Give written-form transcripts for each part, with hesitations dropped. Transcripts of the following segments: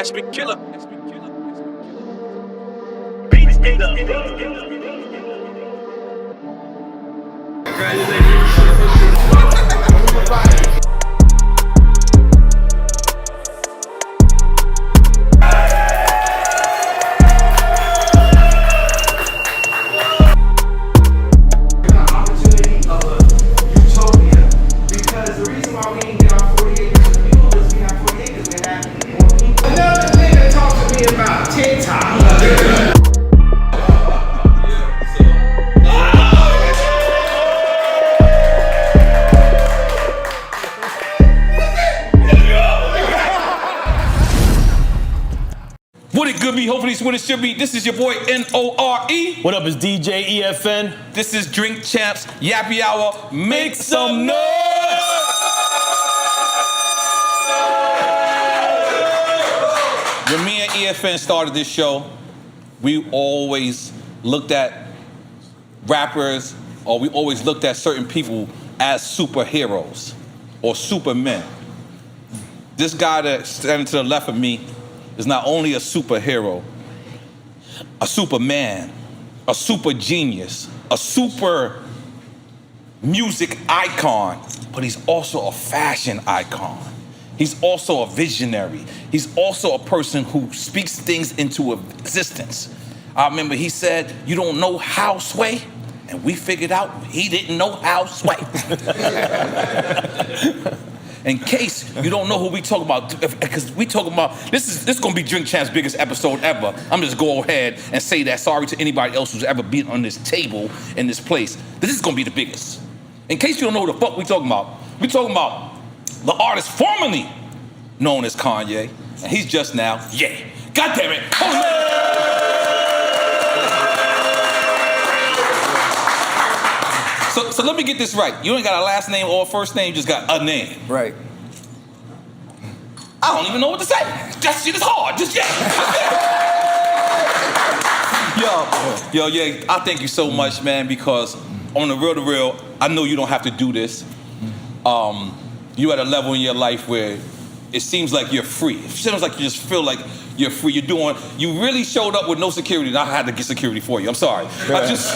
SP killer. Beats it up. What it could be, hopefully it's what it should be. This is your boy N.O.R.E. What up, is DJ EFN? This is Drink Champs Yappy Hour. Make some noise! When me and EFN started this show, we always looked at rappers, or we always looked at certain people as superheroes or supermen. This guy that's standing to the left of me is not only a superhero, a superman, a super genius, a super music icon, but he's also a fashion icon. He's also a visionary. He's also a person who speaks things into existence. I remember he said, "You don't know how sway?" And we figured out he didn't know how sway. In case you don't know who we talk about, because we talking about, this is gonna be Drink Champ's biggest episode ever. I'm just go ahead and say that, sorry to anybody else who's ever been on this table in this place. This is gonna be the biggest. In case you don't know who the fuck we talking about the artist formerly known as Kanye, and he's just now, yeah. God damn it. So let me get this right. You ain't got a last name or a first name, you just got a name. Right. I don't even know what to say. That shit is hard. Just yeah. Yo, I thank you so much, man, because on the real, I know you don't have to do this. You at a level in your life where it seems like you're free. It seems like you just feel like you're free. You really showed up with no security, and I had to get security for you. I'm sorry. Right. I just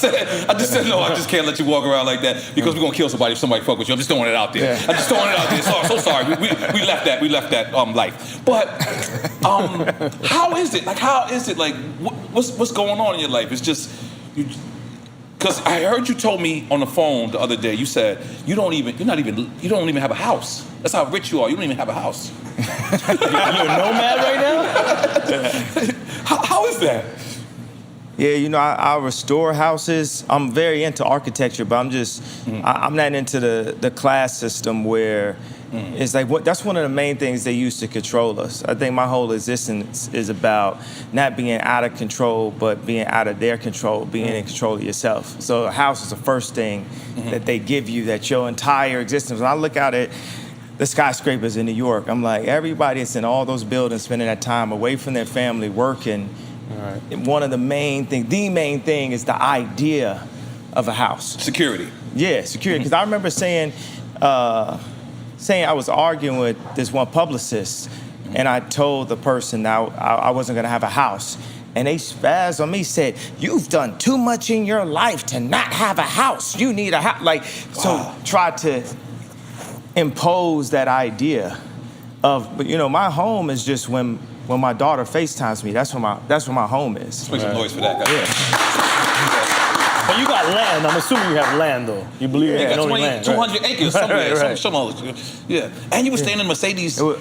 said no, I just can't let you walk around like that because we're gonna kill somebody if somebody fuck with you. I'm just throwing it out there. Yeah. I'm just throwing it out there. So sorry. We left that life. But how is it? Like what's going on in your life? It's just because I heard you told me on the phone the other day. You said you don't even have a house. That's how rich you are. You don't even have a house. You're a nomad right now? How is that? Yeah, I restore houses. I'm very into architecture, but I'm not into the class system where it's like that's one of the main things they use to control us. I think my whole existence is about not being out of control, but being out of their control, being in control of yourself. So a house is the first thing that they give you, that your entire existence. When I look out at the skyscrapers in New York, I'm like, everybody that's in all those buildings spending that time away from their family, working. Right. One of the main thing is the idea of a house. Security. Yeah, security. Because I remember saying I was arguing with this one publicist, and I told the person that I wasn't going to have a house. And they spazzed on me, said, "You've done too much in your life to not have a house. You need a house." So tried to impose that idea of, but my home is just when my daughter FaceTimes me. That's where my home is. Make some noise for that guy. Yeah. But you got land. I'm assuming you have land, though. You believe in owning land. 200 acres somewhere. Right. Yeah. And you were staying in Mercedes. It was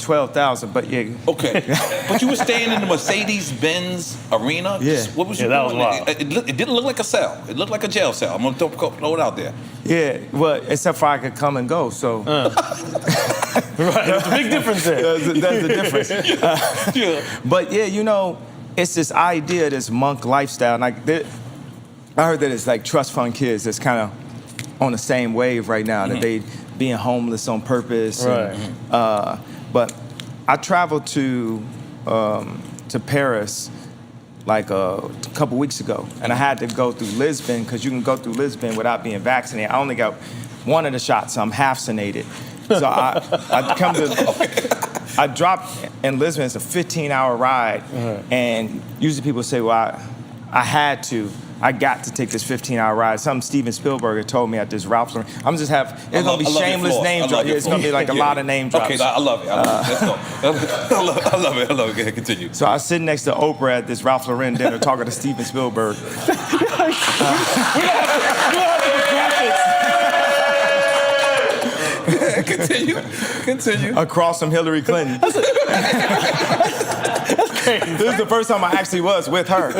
12,000, but yeah. Okay. But you were staying in the Mercedes-Benz arena? Yeah. What was you that doing? was wild. It didn't look like a cell. It looked like a jail cell. I'm going to throw it out there. Yeah, well, except for I could come and go, so. Right, there's a big difference there. That's the difference. But yeah, it's this idea, this monk lifestyle. Like, I heard that it's like trust fund kids that's kind of on the same wave right now, that they being homeless on purpose. Right. But I traveled to Paris like a couple weeks ago, and I had to go through Lisbon because you can go through Lisbon without being vaccinated. I only got one of the shots, so I'm half-vaccinated. So I come to I dropped in Lisbon. It's a 15-hour ride, and usually people say, "Well, I had to." I got to take this 15-hour ride. Something Steven Spielberg told me at this Ralph Lauren. I'm just it's gonna be shameless name drop. It's gonna be like a lot of name drops. Okay, I love it. Let's go. I love it. Go ahead, continue. So I was sitting next to Oprah at this Ralph Lauren dinner talking to Steven Spielberg. Continue. Across from Hillary Clinton. This is the first time I actually was with her.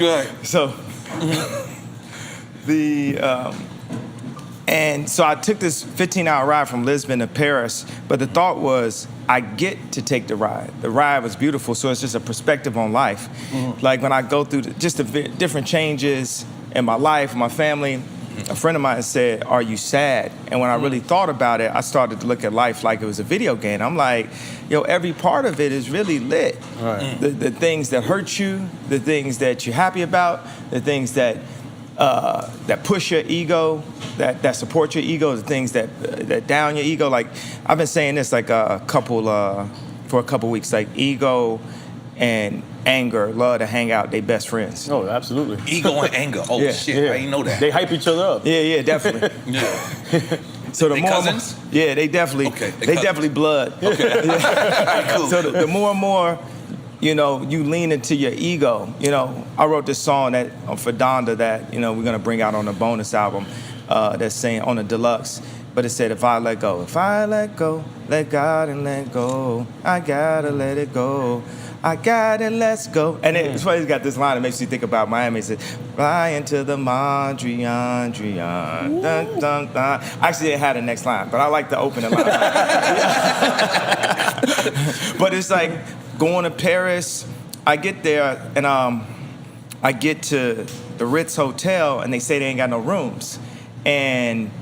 Right. So and so I took this 15-hour ride from Lisbon to Paris, but the thought was I get to take the ride. The ride was beautiful, so it's just a perspective on life. Like when I go through just the different changes in my life, my family, a friend of mine said, "Are you sad?" And when I really thought about it, I started to look at life like it was a video game. I'm like, every part of it is really lit. Right. The things that hurt you, the things that you're happy about, the things that push your ego, that support your ego, the things that down your ego. Like I've been saying this like for a couple weeks, like ego and anger love to hang out. They best friends. Oh, absolutely. Ego and anger. Oh shit, I didn't know that. They hype each other up. Yeah, definitely. So the they more cousins? Yeah, they definitely. Okay, they definitely blood. Okay. Cool. So the more and more, you lean into your ego. I wrote this song that for Donda that we're gonna bring out on the bonus album. That's saying on the deluxe. But it said, if I let go, let God and let go. I gotta let it go. I gotta let's go. And it's funny, it's got this line that makes you think about Miami. It says, fly into the Mondrian, dun, dun, dun. Actually, it had a next line, but I like the opening line. But it's like going to Paris. I get there, and I get to the Ritz Hotel, and they say they ain't got no rooms. And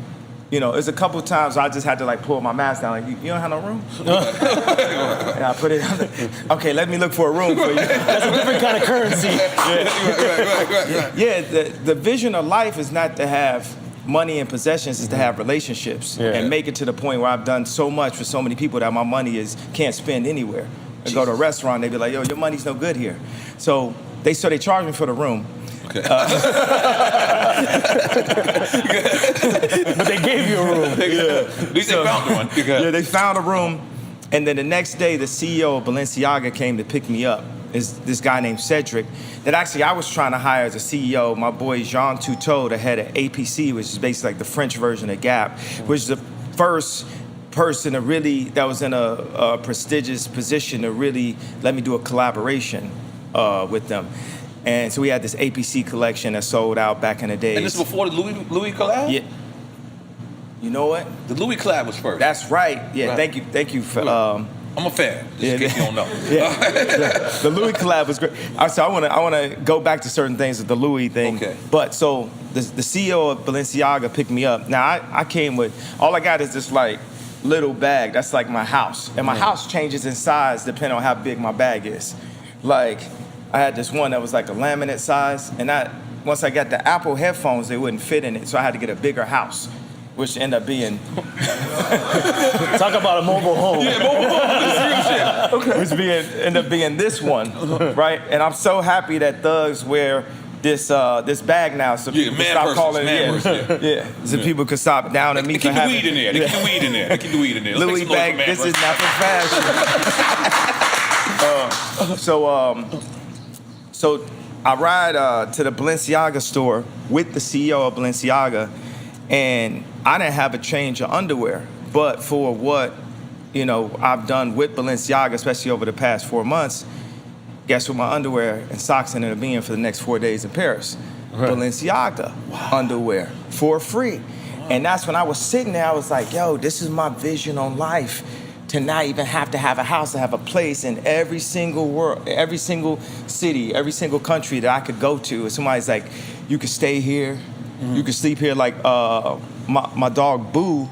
there's a couple times I just had to like pull my mask down. Like, you don't have no room? And I put it on. Okay, let me look for a room for you. That's a different kind of currency. Yeah, the vision of life is not to have money and possessions, is to have relationships and make it to the point where I've done so much for so many people that my money can't spend anywhere. I go to a restaurant, they be like, yo, your money's no good here. So they charge me for the room. Okay. But they gave you a room. At least they found one. Yeah, they found a room. And then the next day, the CEO of Balenciaga came to pick me up. Is this guy named Cedric that actually I was trying to hire as a CEO. My boy Jean Toutot, the head of APC, which is basically like the French version of Gap, which is the first person that was in a prestigious position to really let me do a collaboration with them. And so we had this APC collection that sold out back in the days. And this is before the Louis collab? Yeah. You know what? The Louis collab was first. That's right. Yeah, Right. Thank you for... I'm a fan, just in case you don't know. The Louis collab was great. So I want to go back to certain things with the Louis thing. Okay. But so the CEO of Balenciaga picked me up. Now I came with, all I got is this like little bag. That's like my house. And my house changes in size depending on how big my bag is. Like, I had this one that was like a laminate size, and once I got the Apple headphones, they wouldn't fit in it, so I had to get a bigger house, which ended up being... Talk about a mobile home. Yeah, mobile home. This is real shit. Okay. Which ended up being this one, right? And I'm so happy that thugs wear this bag now, so people can stop calling it. So people can stop down and me for having... Keep the weed in there. They keep the weed in there. They keep the weed in there. Louis bag, this is not for fashion. So I ride to the Balenciaga store with the CEO of Balenciaga, and I didn't have a change of underwear. But for what, I've done with Balenciaga, especially over the past 4 months, guess what my underwear and socks ended up being for the next 4 days in Paris? Right. Balenciaga underwear for free. Wow. And that's when I was sitting there, I was like, yo, this is my vision on life. To not even have to have a house, to have a place in every single every single city, every single country that I could go to. And somebody's like, you could stay here, you could sleep here. Like my dog Boo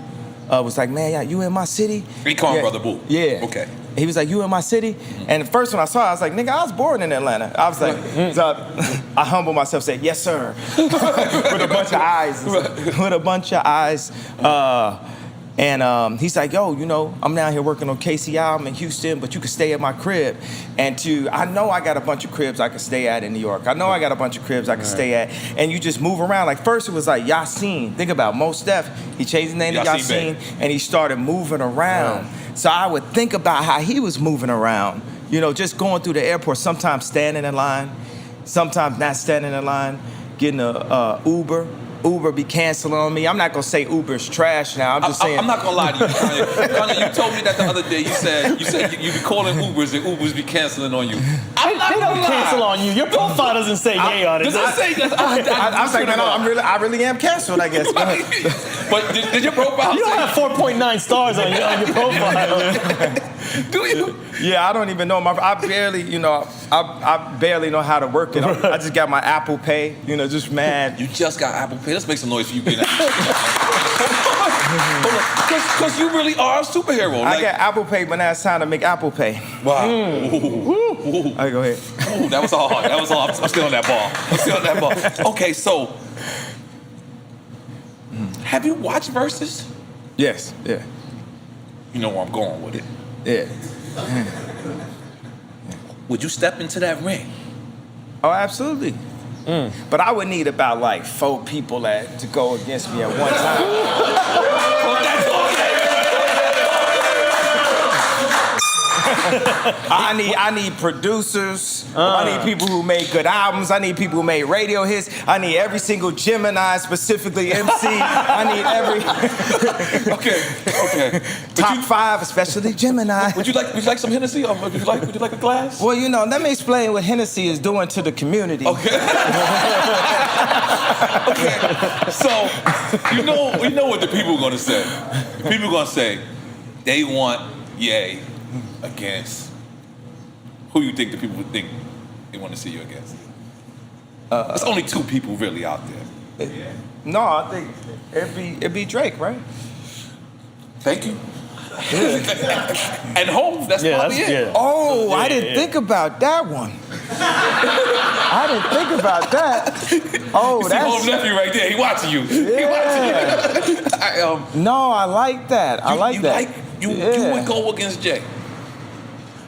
was like, man, you in my city? He called him Brother Boo. Yeah. Okay. He was like, you in my city? And the first one I saw, I was like, nigga, I was born in Atlanta. I was like, so I humbled myself, said, yes, sir. With a bunch of eyes. With a bunch of eyes. And he's like, yo, you know, I'm down here working on KCI. I'm in Houston, but you can stay at my crib. I know I got a bunch of cribs I can stay at in New York. I know I got a bunch of cribs I can stay at. And you just move around. Like first it was like Yasin. Think about Mos Def. He changed his name to Yasin, and he started moving around. So I would think about how he was moving around. You know, just going through the airport, sometimes standing in line, sometimes not standing in line, getting a Uber. Uber be canceling on me. I'm not gonna say Uber's trash now. I'm just saying. I'm not gonna lie to you, Kanye. Kanye, you told me that the other day. You said you be calling Ubers and Ubers be canceling on you. They don't cancel on you. Your profile doesn't say yay on it. Does it say that? I was like, no, I really am canceled, I guess. But did your profile? You don't have 4.9 stars on your profile. Do you? Yeah, I don't even know. I barely know how to work it. I just got my Apple Pay. You know, just mad. You just got Apple Pay. Let's make some noise for you getting Hold on. Because you really are a superhero. I got Apple Pay, but now it's time to make Apple Pay. Wow. Ooh. All right, go ahead. Ooh, that was hard. That was hard. I'm still on that ball. Okay, so have you watched Versus? Yes. Yeah. You know where I'm going with it. Yeah. Would you step into that ring? Oh, absolutely. But I would need about like 4 people to go against me at one time. Well, that's all I need producers. I need people who make good albums. I need people who make radio hits. I need every single Gemini, specifically MC. I need every. Okay. Top 5, especially Gemini. Would you like some Hennessy? Or would you like a glass? Well, you know, let me explain what Hennessy is doing to the community. Okay. Okay. So you know what the people are gonna say. The people are gonna say they want Ye against who you think the people would think they want to see you against. There's only 2 people really out there. No, I think it'd be Drake, right? Thank you. And Hov, that's probably it. Yeah. Oh, I didn't think about that one. I didn't think about that. Oh, you see Hov's nephew right there. He watching you. He watching you. No, I like that. I like that. You would go against Jay.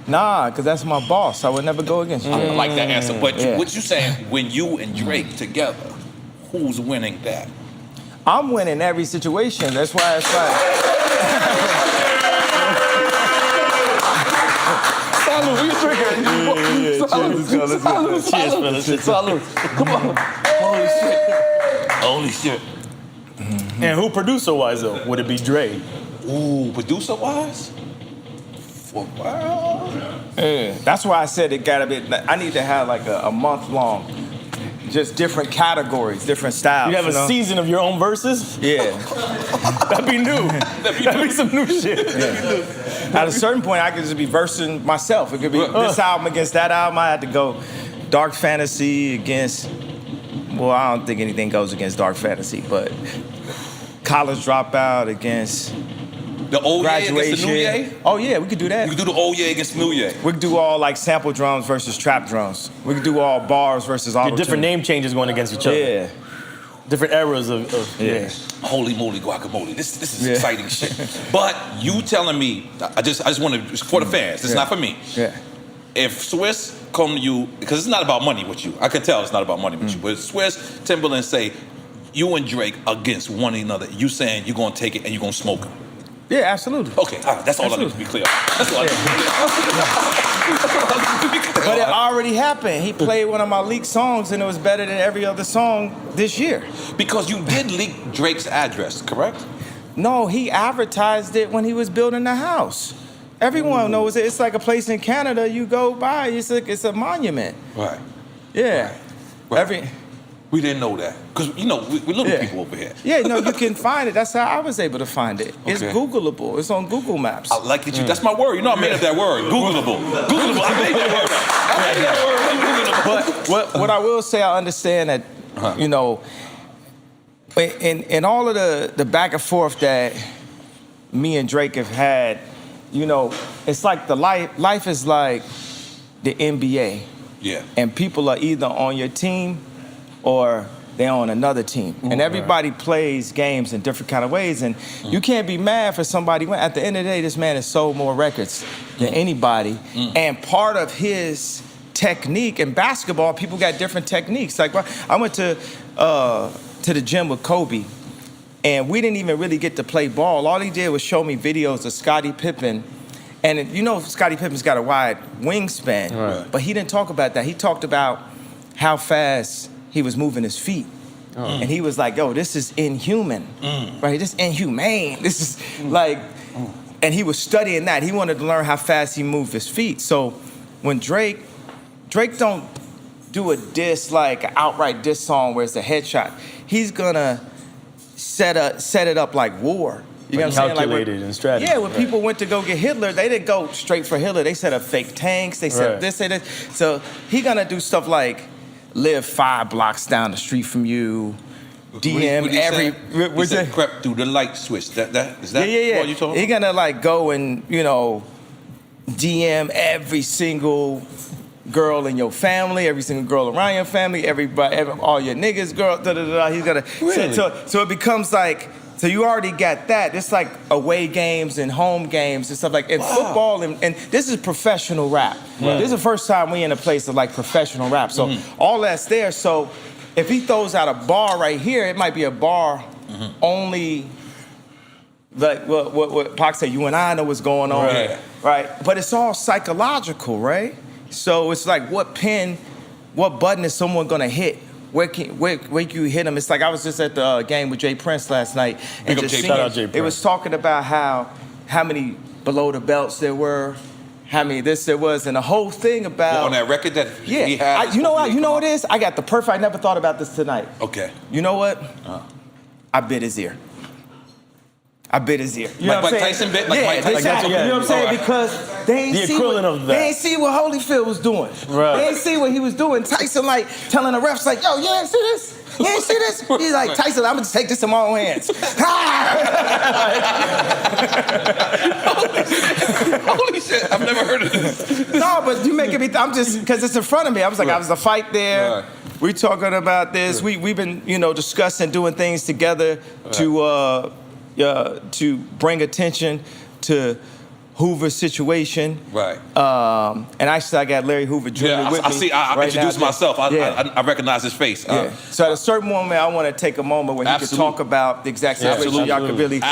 Nah, because that's my boss. I would never go against you. I like that answer. But what you saying, when you and Drake together, who's winning that? I'm winning every situation. That's why it's like... Salud, we drinking. Cheers, fellas. Salud. Come on. Holy shit. And who producer-wise, though? Would it be Dre? Ooh, producer-wise? That's why I said it gotta be. I need to have like a month long, just different categories, different styles. You have a season of your own verses? Yeah. That'd be new. That'd be some new shit. Yeah. At a certain point, I could just be versing myself. It could be this album against that album. I had to go dark fantasy against. Well, I don't think anything goes against dark fantasy, but college dropout against. The old Ye against the new Ye? Oh yeah, we could do that. You could do the old Ye against the new Ye. We could do all like sample drums versus trap drums. We could do all bars versus auto-tune. Different name changes going against each other. Yeah. Different eras of Holy moly guacamole. This is exciting shit. But you telling me, I just want to, for the fans, this is not for me. Yeah. If Swiss come to you, because it's not about money with you. I can tell it's not about money with you. But if Swiss, Timberland say, you and Drake against one another, you saying you're going to take it and you're going to smoke them. Yeah, absolutely. Okay, all right, that's all I need to be clear. That's all I need to be clear. But it already happened. He played one of my leaked songs and it was better than every other song this year. Because you did leak Drake's address, correct? No, he advertised it when he was building the house. Everyone knows it. It's like a place in Canada you go by. It's a monument. Right. Yeah. Right. We didn't know that. Because, we little people over here. Yeah, no, you can find it. That's how I was able to find it. It's Okay. Googleable. It's on Google Maps. I like it. That's my word. I made up that word. Googleable. Googleable. I made that word. But what I will say, I understand that, in all of the back and forth that me and Drake have had, it's like life is like the NBA. Yeah. And people are either on your team or they're on another team. And everybody plays games in different kind of ways. And you can't be mad for somebody. At the end of the day, this man has sold more records than anybody. And part of his technique in basketball, people got different techniques. Like I went to the gym with Kobe, and we didn't even really get to play ball. All he did was show me videos of Scottie Pippen. And you know, Scottie Pippen's got a wide wingspan, but he didn't talk about that. He talked about how fast he was moving his feet. And he was like, yo, this is inhuman, right? This is inhumane. This is like, and he was studying that. He wanted to learn how fast he moved his feet. So when Drake don't do a diss, like an outright diss song where it's a headshot. He's gonna set it up like war. You know what I'm saying? Calculated and strategy. Yeah, when people went to go get Hitler, they didn't go straight for Hitler. They set up fake tanks. They set this, and this. So he gonna do stuff like live 5 blocks down the street from you, DM He said crept through the light switch. Is that what you talking about? He gonna like go and DM every single girl in your family, every single girl around your family, all your niggas, girl. He's gonna. Really? So it becomes like. So you already got that. It's like away games and home games and stuff like in football. And this is professional rap. This is the first time we in a place of like professional rap. So all that's there. So if he throws out a bar right here, it might be a bar only like what Pac said, you and I know what's going on. Right? But it's all psychological, right? So it's like what button is someone gonna hit? Where can you hit him? It's like I was just at the game with Jay Prince last night, and just seeing, it was talking about how many below the belts there were, how many this there was, and the whole thing about on that record that he had. You know what it is? I got the perfect. I never thought about this tonight. Okay. You know what? I bit his ear. You know like what I'm Tyson saying? bit? Like Mike Tyson? Exactly. You know what I'm saying? Because they ain't see what Holyfield was doing. Right. They ain't see what he was doing. Tyson like telling the refs like, yo, you ain't see this? You ain't see this? He's like, Tyson, I'm gonna just take this in my own hands. Holy shit, I've never heard of this. No, but you making me, I'm just, because it's in front of me. I was like, I was a fight there. Right. We talking about this. We've been, discussing doing things together to bring attention to Hoover's situation. Right. And actually, I got Larry Hoover Jr. with me. I introduced myself. I recognize his face. So at a certain moment, I want to take a moment where he could talk about the exact situation. Y'all could really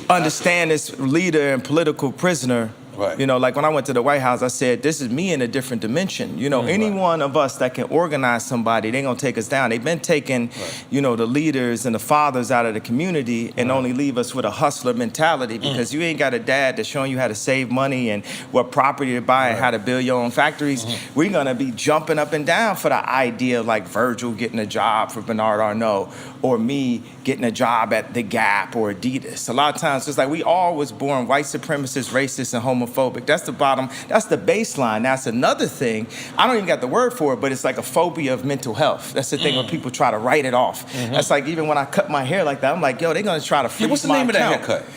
understand this leader and political prisoner. Right. Like when I went to the White House, I said, this is me in a different dimension. Any one of us that can organize somebody, they're going to take us down. They've been taking, the leaders and the fathers out of the community and only leave us with a hustler mentality because you ain't got a dad that's showing you how to save money and what property to buy and how to build your own factories. We're going to be jumping up and down for the idea of like Virgil getting a job for Bernard Arnault or me getting a job at The Gap or Adidas. A lot of times it's like we all was born white supremacist, racist, and homophobic. That's the bottom. That's the baseline. That's another thing. I don't even got the word for it, but it's like a phobia of mental health. That's the thing when people try to write it off. That's like even when I cut my hair like that, I'm like, yo, they're gonna try to freeze what's the my name account. of that haircut?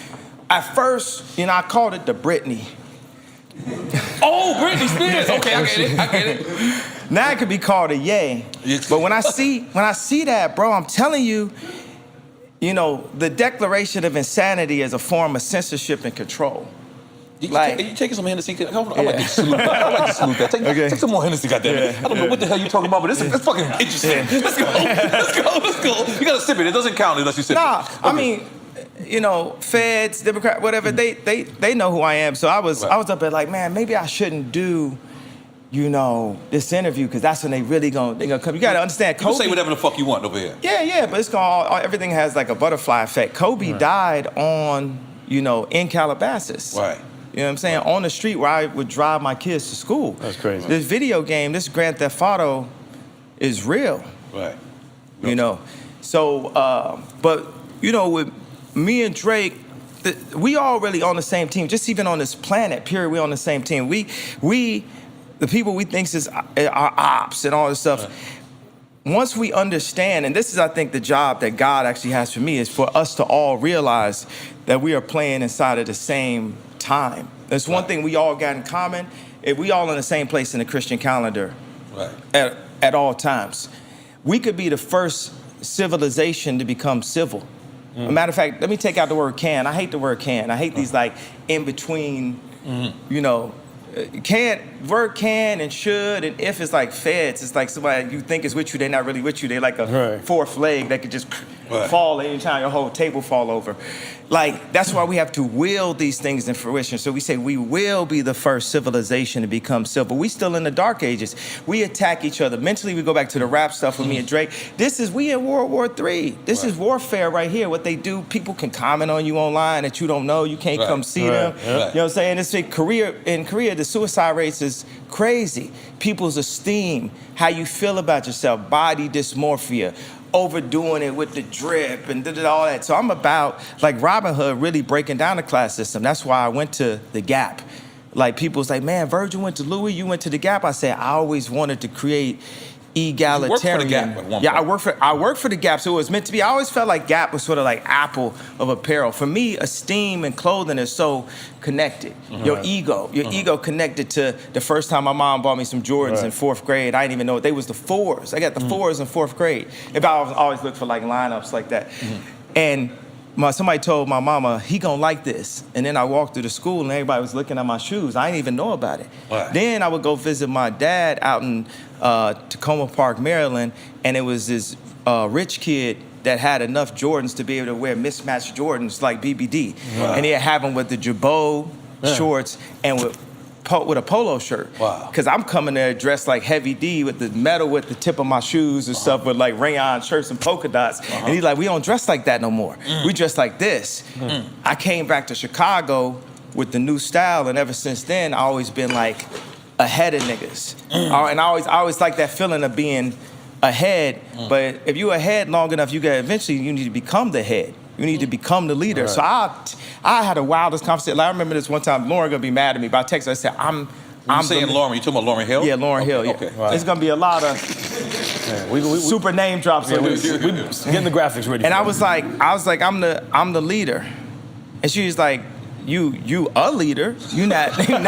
At first, I called it the Britney. Oh, Britney Spears. Okay, I get it. Now it could be called a yay. But when I see that, bro, I'm telling you, the Declaration of Insanity is a form of censorship and control. You taking some Hennessy? I like to salute that. Take some more Hennessy, goddammit. I don't know what the hell you're talking about, but it's fucking interesting. Let's go. You gotta sip it. It doesn't count unless you sip it. I mean, feds, Democrat, whatever, they know who I am. So I was up there like, man, maybe I shouldn't do, this interview because that's when they gonna come. You gotta understand, Kobe. You say whatever the fuck you want over here. Yeah, but it's everything has like a butterfly effect. Kobe died on, in Calabasas. Right. You know what I'm saying? On the street where I would drive my kids to school. That's crazy. This video game, this Grand Theft Auto is real. Right. So, but, with me and Drake, we all really on the same team. Just even on this planet, period, we on the same team. The people we think is our ops and all this stuff. Right. Once we understand, and this is, I think, the job that God actually has for me, is for us to all realize that we are playing inside of the same time. There's one thing we all got in common. We all in the same place in the Christian calendar at all times. We could be the first civilization to become civil. As a matter of fact, let me take out the word can. I hate the word can. I hate these like in between, you know, word can and should and if is like feds. It's like somebody you think is with you, they're not really with you. They're like a fourth leg that could just fall anytime your whole table fall over. Like, that's why we have to will these things in fruition. So we say we will be the first civilization to become civil. We still in the dark ages. We attack each other. Mentally, we go back to the rap stuff with me and Drake. We in World War III. This is warfare right here. What they do, people can comment on you online that you don't know. You can't come see them. You know what I'm saying? It's in Korea, the suicide rates is crazy. People's esteem, how you feel about yourself, body dysmorphia, overdoing it with the drip and all that. So I'm about, like, Robin Hood really breaking down the class system. That's why I went to the Gap. Like, people's like, man, Virgil went to Louis, you went to the Gap. I said, I always wanted to create egalitarian. You worked for the Gap at one point. Yeah, I worked for the Gap, so it was meant to be. I always felt like Gap was sort of like Apple of apparel. For me, esteem and clothing is so connected. Your ego connected to the first time my mom bought me some Jordans in 4th grade. I didn't even know they was the 4s. I got the 4s in 4th grade. If I always look for like lineups like that. And somebody told my mama, he gonna like this. And then I walked through the school and everybody was looking at my shoes. I didn't even know about it. Then I would go visit my dad out in Tacoma Park, Maryland, and it was this rich kid that had enough Jordans to be able to wear mismatched Jordans like BBD. And he'd have them with the Jabot shorts and with a polo shirt. Because I'm coming there dressed like Heavy D with the metal with the tip of my shoes and stuff with like rayon shirts and polka dots. And he's like, we don't dress like that no more. We dress like this. I came back to Chicago with the new style, and ever since then, I always been like ahead of niggas. And I always like that feeling of being ahead. But if you ahead long enough, you need to become the head. You need to become the leader. So I had the wildest conversation. Like, I remember this one time, Lauren gonna be mad at me, but I texted her, I said, I'm saying Lauren, you talking about Lauryn Hill? Yeah, Lauryn Hill. Okay. Yeah. There's gonna be a lot of super name drops. We getting the graphics ready. And I was like, I'm the leader. And she was like, you a leader. You not the leader.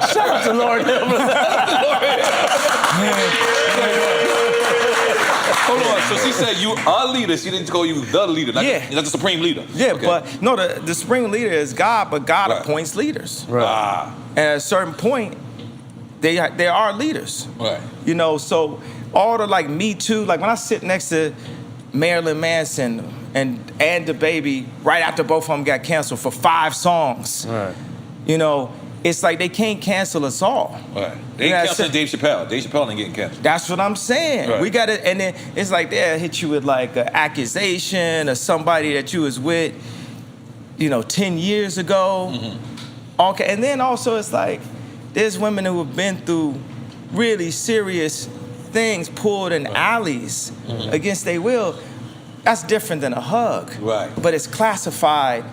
Shout out to Lauryn Hill. Hold on. So she said you a leader. She didn't call you the leader. Not the supreme leader. Yeah, but no, the supreme leader is God, but God appoints leaders. And at a certain point, they are leaders. You know, so all the like Me Too, like when I sit next to Marilyn Manson and DaBaby right after both of them got canceled for 5 songs, you know, it's like they can't cancel us all. They ain't canceling Dave Chappelle. Dave Chappelle ain't getting canceled. That's what I'm saying. We got it, and then it's like they'll hit you with like an accusation or somebody that you was with, you know, 10 years ago. Okay, and then also it's like there's women who have been through really serious things, pulled in alleys against their will. That's different than a hug. But it's classified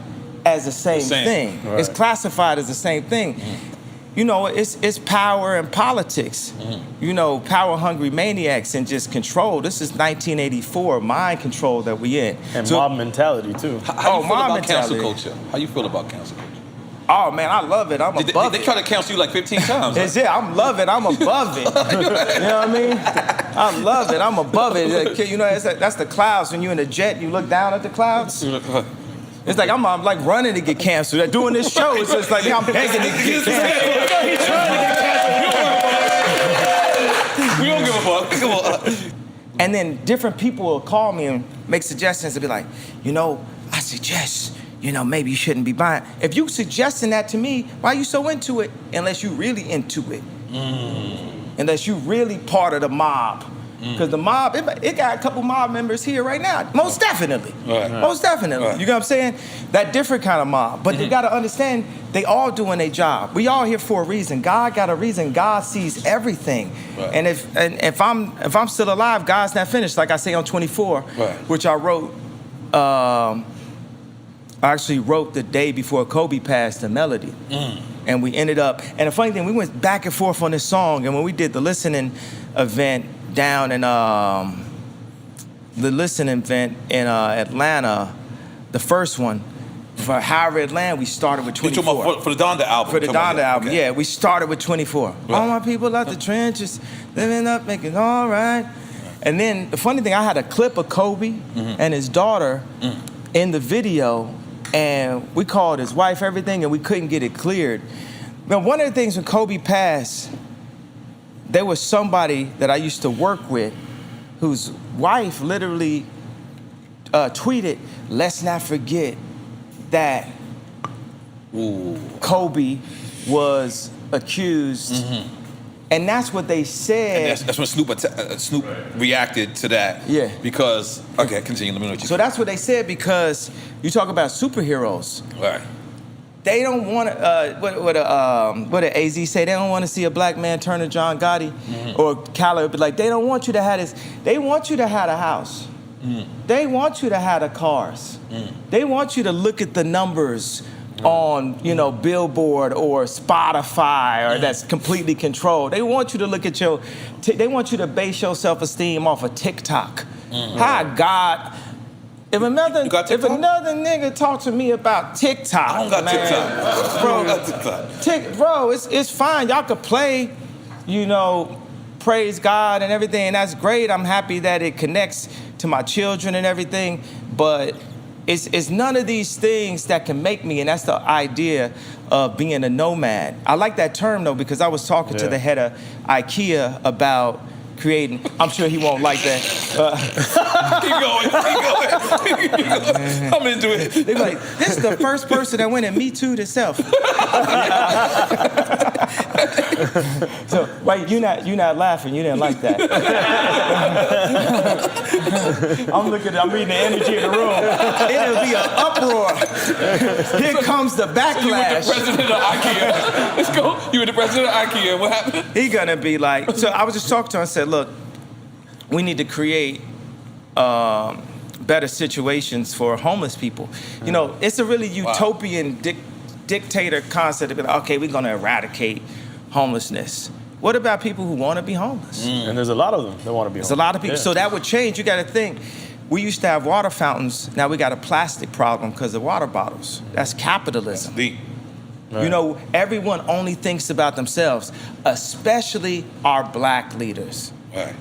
as the same thing. It's classified as the same thing. You know, it's power and politics. You know, power-hungry maniacs and just control. This is 1984, mind control that we in. And mob mentality, too. How you feel about cancel culture? How you feel about cancel culture? Oh, man, I love it. I'm above it. They try to cancel you like 15 times. It's it. I'm loving it. I'm above it. You know what I mean? I love it. I'm above it. You know, that's the clouds. When you're in a jet, you look down at the clouds. It's like I'm like running to get canceled. Like, doing this show, it's just like I'm begging to get canceled. He's trying to get canceled. We don't give a fuck. Come on. And then different people will call me and make suggestions and be like, you know, I suggest, you know, maybe you shouldn't be buying. If you suggesting that to me, why are you so into it? Unless you really into it. Unless you really part of the mob. Because the mob, it got a couple mob members here right now. Most definitely. Most definitely. You know what I'm saying? That different kind of mob. But they got to understand, they all doing their job. We all here for a reason. God got a reason. God sees everything. And if I'm still alive, God's not finished. Like I say on 24, which I wrote. I actually wrote the day before Kobe passed, the melody. And we ended up, and the funny thing, we went back and forth on this song, and when we did the listening event down in Atlanta, the first one, for However Atlanta, we started with 24. For the Donda album? For the Donda album, yeah, we started with 24. All my people out the trenches, living up, making all right. And then the funny thing, I had a clip of Kobe and his daughter in the video, and we called his wife, everything, and we couldn't get it cleared. Now, one of the things when Kobe passed, there was somebody that I used to work with whose wife literally tweeted, "Let's not forget that Kobe was accused." And that's what they said. And that's when Snoop reacted to that. Yeah. Because, okay, continue. Let me know what you So that's what they said, because you talk about superheroes. Right. They don't want to, what did AZ say? They don't want to see a black man turn to John Gotti or Khaled. But like, they don't want you to have this. They want you to have a house. They want you to have the cars. They want you to look at the numbers on, Billboard or Spotify, or that's completely controlled. They want you to look at they want you to base your self-esteem off of TikTok. Hi, God. If another nigga talk to me about TikTok, I don't got TikTok. Bro, I don't got TikTok. Bro, it's fine. Y'all could play, praise God and everything, and that's great. I'm happy that it connects to my children and everything, but it's none of these things that can make me, and that's the idea of being a nomad. I like that term, though, because I was talking to the head of IKEA about creating. I'm sure he won't like that. Keep going. I'm into it. They're like, this is the first person that went and Me Too'd himself. So, wait, you're not laughing. You didn't like that. I'm reading the energy in the room. It'll be an uproar. Here comes the backlash. So you were the president of IKEA. Let's go. You were the president of IKEA. What happened? He gonna be like, so I was just talking to him and said, look, we need to create better situations for homeless people. It's a really utopian dictator concept to be like, okay, we're gonna eradicate homelessness. What about people who want to be homeless? And there's a lot of them that want to be homeless. There's a lot of people. Yeah. So that would change. You got to think. We used to have water fountains. Now we got a plastic problem because of water bottles. That's capitalism. Deep. Right. Everyone only thinks about themselves, especially our black leaders. Right.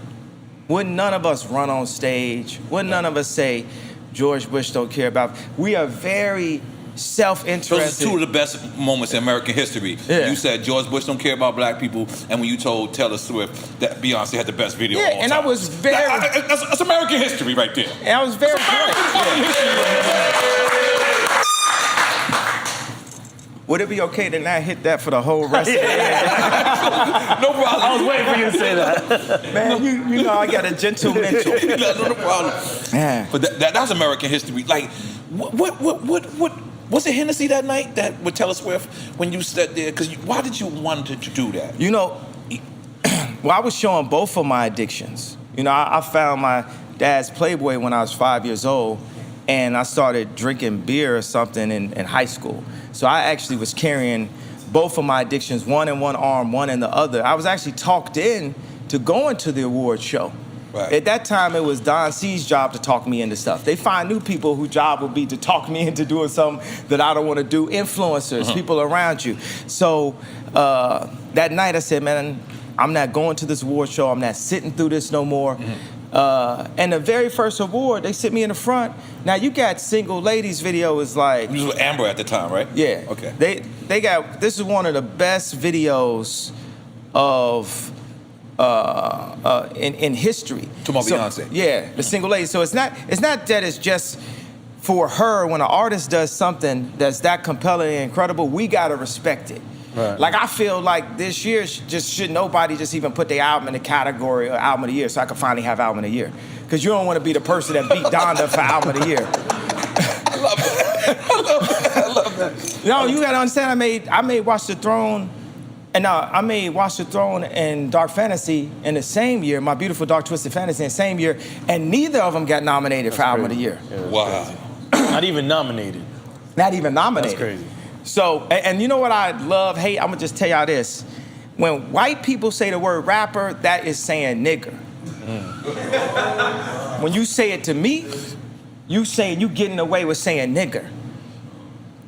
Wouldn't none of us run on stage? Wouldn't none of us say, George Bush don't care about? We are very self-interested. Those are two of the best moments in American history. Yeah. You said George Bush don't care about black people, and when you told Taylor Swift that Beyonce had the best video of all and time. I was very... That's American history right there. And I was very... Would it be okay to not hit that for the whole rest of the day? No problem. I was waiting for you to say that. Man, you know I got a gentle mental. No problem. Yeah. But that's American history. Like, what was it Hennessy that night that with Taylor Swift when you stood there? Because why did you want to do that? Well, I was showing both of my addictions. I found my dad's Playboy when I was 5 years old, and I started drinking beer or something in high school. So I actually was carrying both of my addictions, one in one arm, one in the other. I was actually talked in to going to the award show. Right. At that time, it was Don C's job to talk me into stuff. They find new people whose job would be to talk me into doing something that I don't want to do. Influencers, people around you. So that night I said, man, I'm not going to this award show. I'm not sitting through this no more. And the very first award, they sit me in the front. Now you got Single Ladies video is like... You was with Amber at the time, right? Yeah. Okay. They got... This is one of the best videos of... in history. Talking about Beyonce. Yeah, the Single Ladies. So it's not that it's just for her. When an artist does something that's that compelling and incredible, we gotta respect it. Right. Like I feel like this year should nobody just even put their album in the category of album of the year, so I can finally have album of the year. Because you don't want to be the person that beat Donda for album of the year. I love that. I love that. No, you gotta understand. I made Watch the Throne. And now I made Watch the Throne and Dark Fantasy in the same year, My Beautiful Dark Twisted Fantasy in the same year, and neither of them got nominated for Album of the Year. Yeah, Wow. Not even nominated. Not even nominated. That's crazy. So, and you know what I love, hate? I'm gonna just tell y'all this. When white people say the word rapper, that is saying nigger. When you say it to me, you getting away with saying nigger.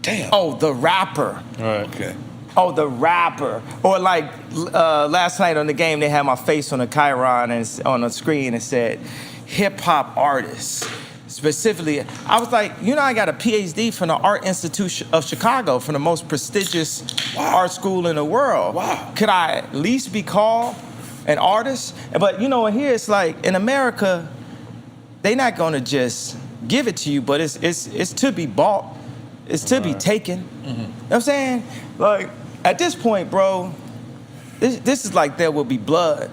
Damn. Oh, the rapper. All right. Okay. Oh, the rapper. Or like last night on the game, they had my face on the chyron and on the screen and said, hip hop artists. Specifically, I was like, I got a PhD from the Art Institute of Chicago, from the most prestigious art school in the world. Wow. Could I at least be called an artist? But here it's like, in America, they're not gonna just give it to you, but it's to be bought. It's to be taken. Mm-hmm. You know what I'm saying? Like, at this point, bro, this is like There Will Be Blood.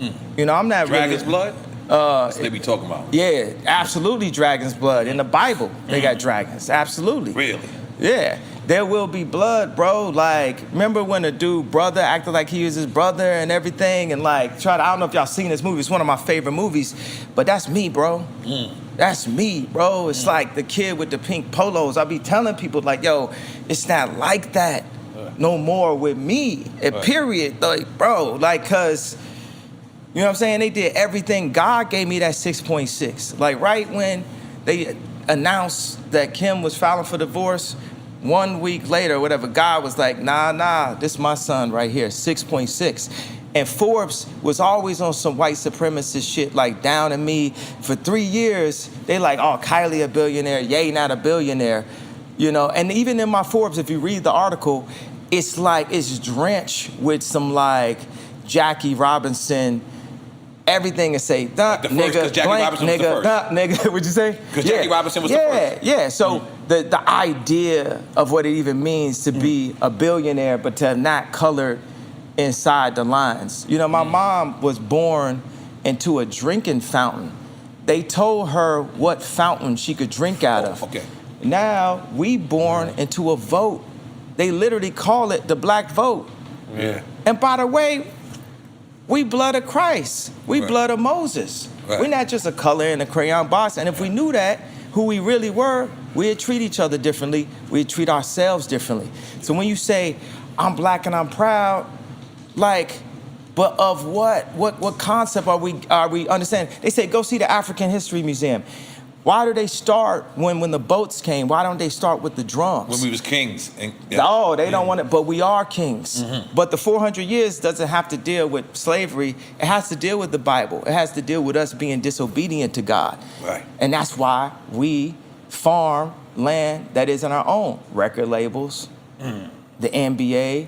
I'm not Dragon's really... blood? That's what they be talking about. Yeah, absolutely dragon's blood. In the Bible, they got dragons. Absolutely. Really? Yeah. There will be blood, bro. Like, remember when a dude brother acted like he was his brother and everything, and like I don't know if y'all seen this movie. It's one of my favorite movies, but that's me, bro. That's me, bro. It's like the kid with the pink polos. I be telling people like, yo, it's not like that no more with me. Period. Like, bro, like, cause you know what I'm saying? They did everything. God gave me that 6.6. Like, right when they announced that Kim was filing for divorce, 1 week later, whatever, God was like, nah, this is my son right here, 6.6. And Forbes was always on some white supremacist shit, like down on me. For 3 years, they like, oh, Kylie a billionaire, Ye not a billionaire. And even in my Forbes, if you read the article, it's like, it's drenched with some like Jackie Robinson. Everything is say, duh, the nigga, first, Jackie blank, Robinson was the nigga, first. duh, nigga. What'd you say? Because Jackie Robinson was the first. Yeah. So the idea of what it even means to be a billionaire, but to have not colored inside the lines. My mom was born into a drinking fountain. They told her what fountain she could drink out of. Okay. Now we born into a vote. They literally call it the black vote. Yeah. And by the way, we blood of Christ. We blood of Moses. Right. We're not just a color in a crayon box. And if we knew that, who we really were, we'd treat each other differently. We'd treat ourselves differently. So when you say, I'm black and I'm proud, like, but of what? What concept are we understanding? They say, go see the African History Museum. Why do they start when the boats came? Why don't they start with the drums? When we was kings. No, they don't want it, but we are kings. But the 400 years doesn't have to deal with slavery. It has to deal with the Bible. It has to deal with us being disobedient to God. Right. And that's why we farm land that isn't our own. Record labels, the NBA,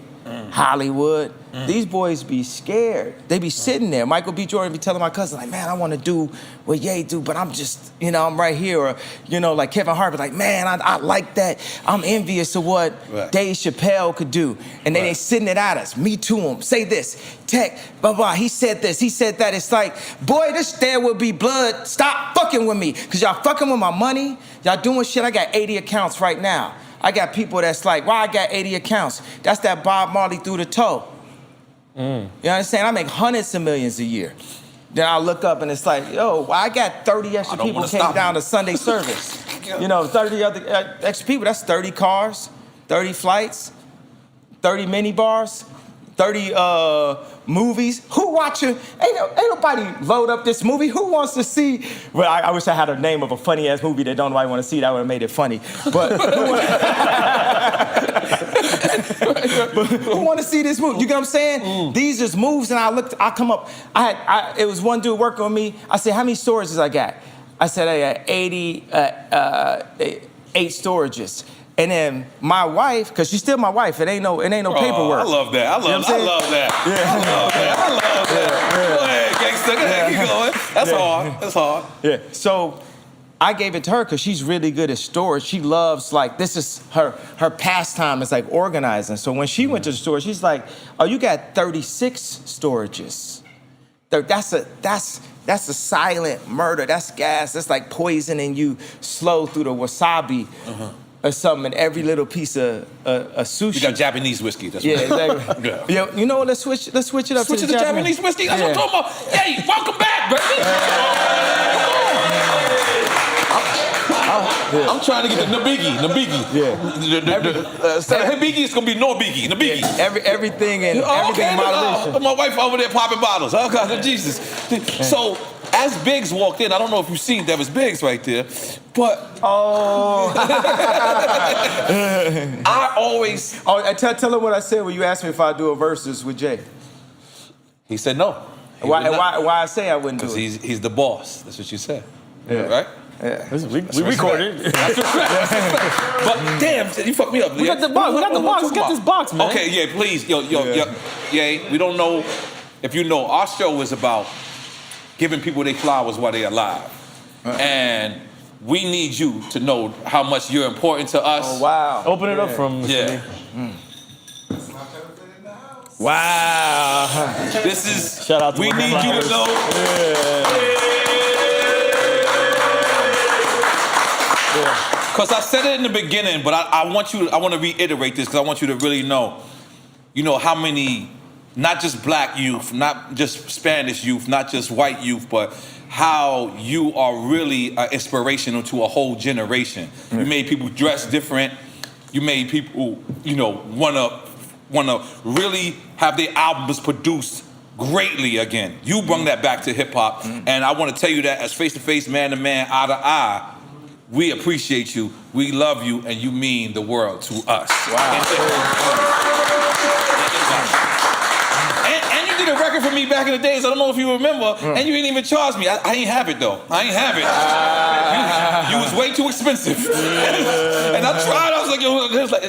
Hollywood. These boys be scared. They be sitting there. Michael B. Jordan be telling my cousin, like, man, I want to do what Ye do, but I'm just, I'm right here. Or, like Kevin Hart be like, man, I like that. I'm envious of what Dave Chappelle could do. And then they sitting it at us. Me to him. Say this. Tech, blah, blah. He said this. He said that. It's like, boy, this There Will Be Blood. Stop fucking with me. Because y'all fucking with my money. Y'all doing shit. I got 80 accounts right now. I got people that's like, why I got 80 accounts? That's that Bob Marley through the toe. You understand? I make hundreds of millions a year. Then I look up and it's like, yo, I got 30 extra people came down to Sunday service. 30 other extra people. That's 30 cars, 30 flights, 30 mini bars, 30 movies. Who watching? Ain't nobody load up this movie. Who wants to see? Well, I wish I had a name of a funny ass movie that don't nobody want to see. That would have made it funny. But who want to see this movie? You get what I'm saying? These is moves, and I come up. It was one dude working on me. I said, how many storages I got? I said I got 8 storages. And then my wife, because she's still my wife, it ain't no paperwork. I love that. I love that. I love that. Go ahead, gangsta. Go ahead, keep going. That's hard. Yeah. So I gave it to her because she's really good at storage. She loves, like, this is her pastime is like organizing. So when she went to the store, she's like, oh, you got 36 storages. That's a silent murder. That's gas. That's like poisoning you slow through the wasabi. Or something in every little piece of sushi. You got Japanese whiskey. That's exactly. Yeah. You know what? Let's switch it up switch to the Japanese whiskey. That's what I'm talking about. Hey, welcome back, baby. I'm trying to get the Nabigi. Instead of Hibigi, it's gonna be N.O.R.E. Nabigi. Everything in moderation. My wife over there popping bottles. Oh God, Jesus. So as Biggs walked in, I don't know if you've seen that was Biggs right there, but I always. Oh, tell him what I said when you asked me if I'd do a versus with Jay. He said no. Why I say I wouldn't do it? Because he's the boss. That's what you said. Yeah. Right? Yeah. We recorded. That's respect. But damn, you fucked me up. We got the box. Let's get this box, man. Okay, yeah, please. Yo, we don't know if you know, our show is about giving people their flowers while they're alive. And we need you to know how much you're important to us. Oh, wow. Open it up from Yeah. Wow. This is, shout out to we need you to know. Because I said it in the beginning, but I want to reiterate this because I want you to really know, how many, not just black youth, not just Spanish youth, not just white youth, but how you are really inspirational to a whole generation. You made people dress different. You made people, wanna really have their albums produced greatly again. You brought that back to hip hop, and I want to tell you that as face to face, man to man, eye to eye, we appreciate you, we love you, and you mean the world to us. Wow. And you did a record for me back in the days. I don't know if you remember, and you didn't even charge me. I ain't have it though. I ain't have it. You was way too expensive. And I tried. I was like,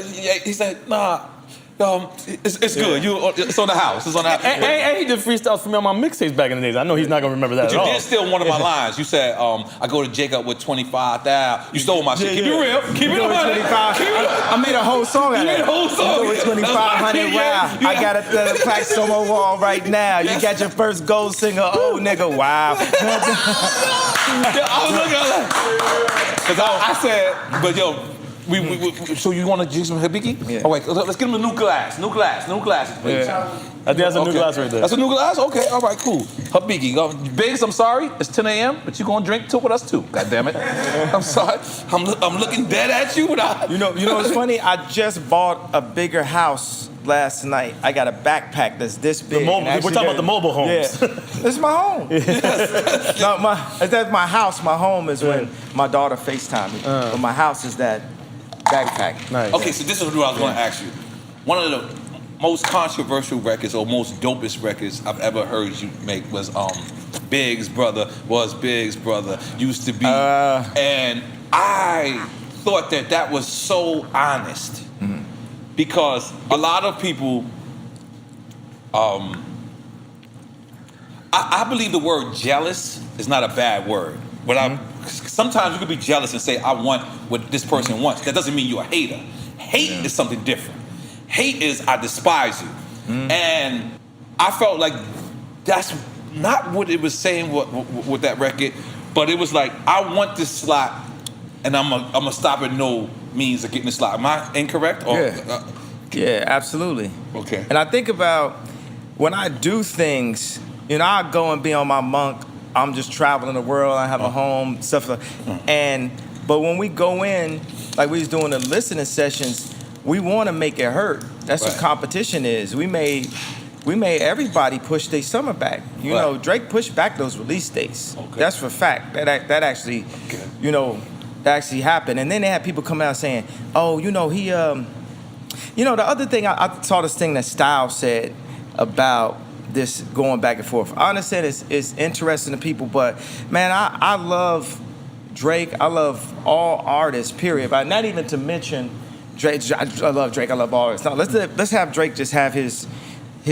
he's like, nah. It's good. It's on the house. It's on the house. And he did freestyles for me on my mixtapes back in the days. I know he's not gonna remember that But at all. you did steal one of my lines. You said, I go to Jacob with 25,000. You stole my shit. Keep it real. Keep it 100. I made a whole song out of it. You made a whole song. With 2,500, wow. I got a plaque on my wall right now. You got your first gold singer, oh nigga, wow. I was looking at that. Because I said, but yo, so you want to do some Hibiki? Yeah. All right, let's give him a new glass. New glasses, please. Yeah. I think that's a new glass right there. That's a new glass? Okay, all right, cool. Hibiki. Biggs, I'm sorry. It's 10 a.m., but you're going to drink two with us too. God damn it. I'm sorry. I'm looking dead at you. You know what's funny? I just bought a bigger house last night. I got a backpack that's this big. We're talking about the mobile homes. Yeah. This is my home. No, that's my house. My home is when my daughter FaceTime me. But my house is that backpack. Nice. Okay, so this is what I was going to ask you. One of the most controversial records or most dopest records I've ever heard you make was Biggs' brother, used to be. And I thought that was so honest. Because a lot of people, I believe the word jealous is not a bad word. Sometimes you could be jealous and say, I want what this person wants. That doesn't mean you're a hater. Hate is something different. Hate is, I despise you. And I felt like that's not what it was saying with that record, but it was like, I want this slot, and I'm gonna stop at no means of getting the slot. Am I incorrect? Yeah, absolutely. Okay. And I think about when I do things, I go and be on my monk. I'm just traveling the world. I have a home, stuff like that. But when we go in, like we was doing the listening sessions, we want to make it hurt. That's what competition is. We made everybody push their summer back. You know, Drake pushed back those release dates. Okay. That's for fact. That actually, that actually happened. And then they had people come out saying, oh, he, the other thing, I saw this thing that Styles said about this going back and forth. I understand it's interesting to people, but man, I love Drake. I love all artists, period. But not even to mention Drake. I love Drake. I love all artists. Now let's have Drake just have his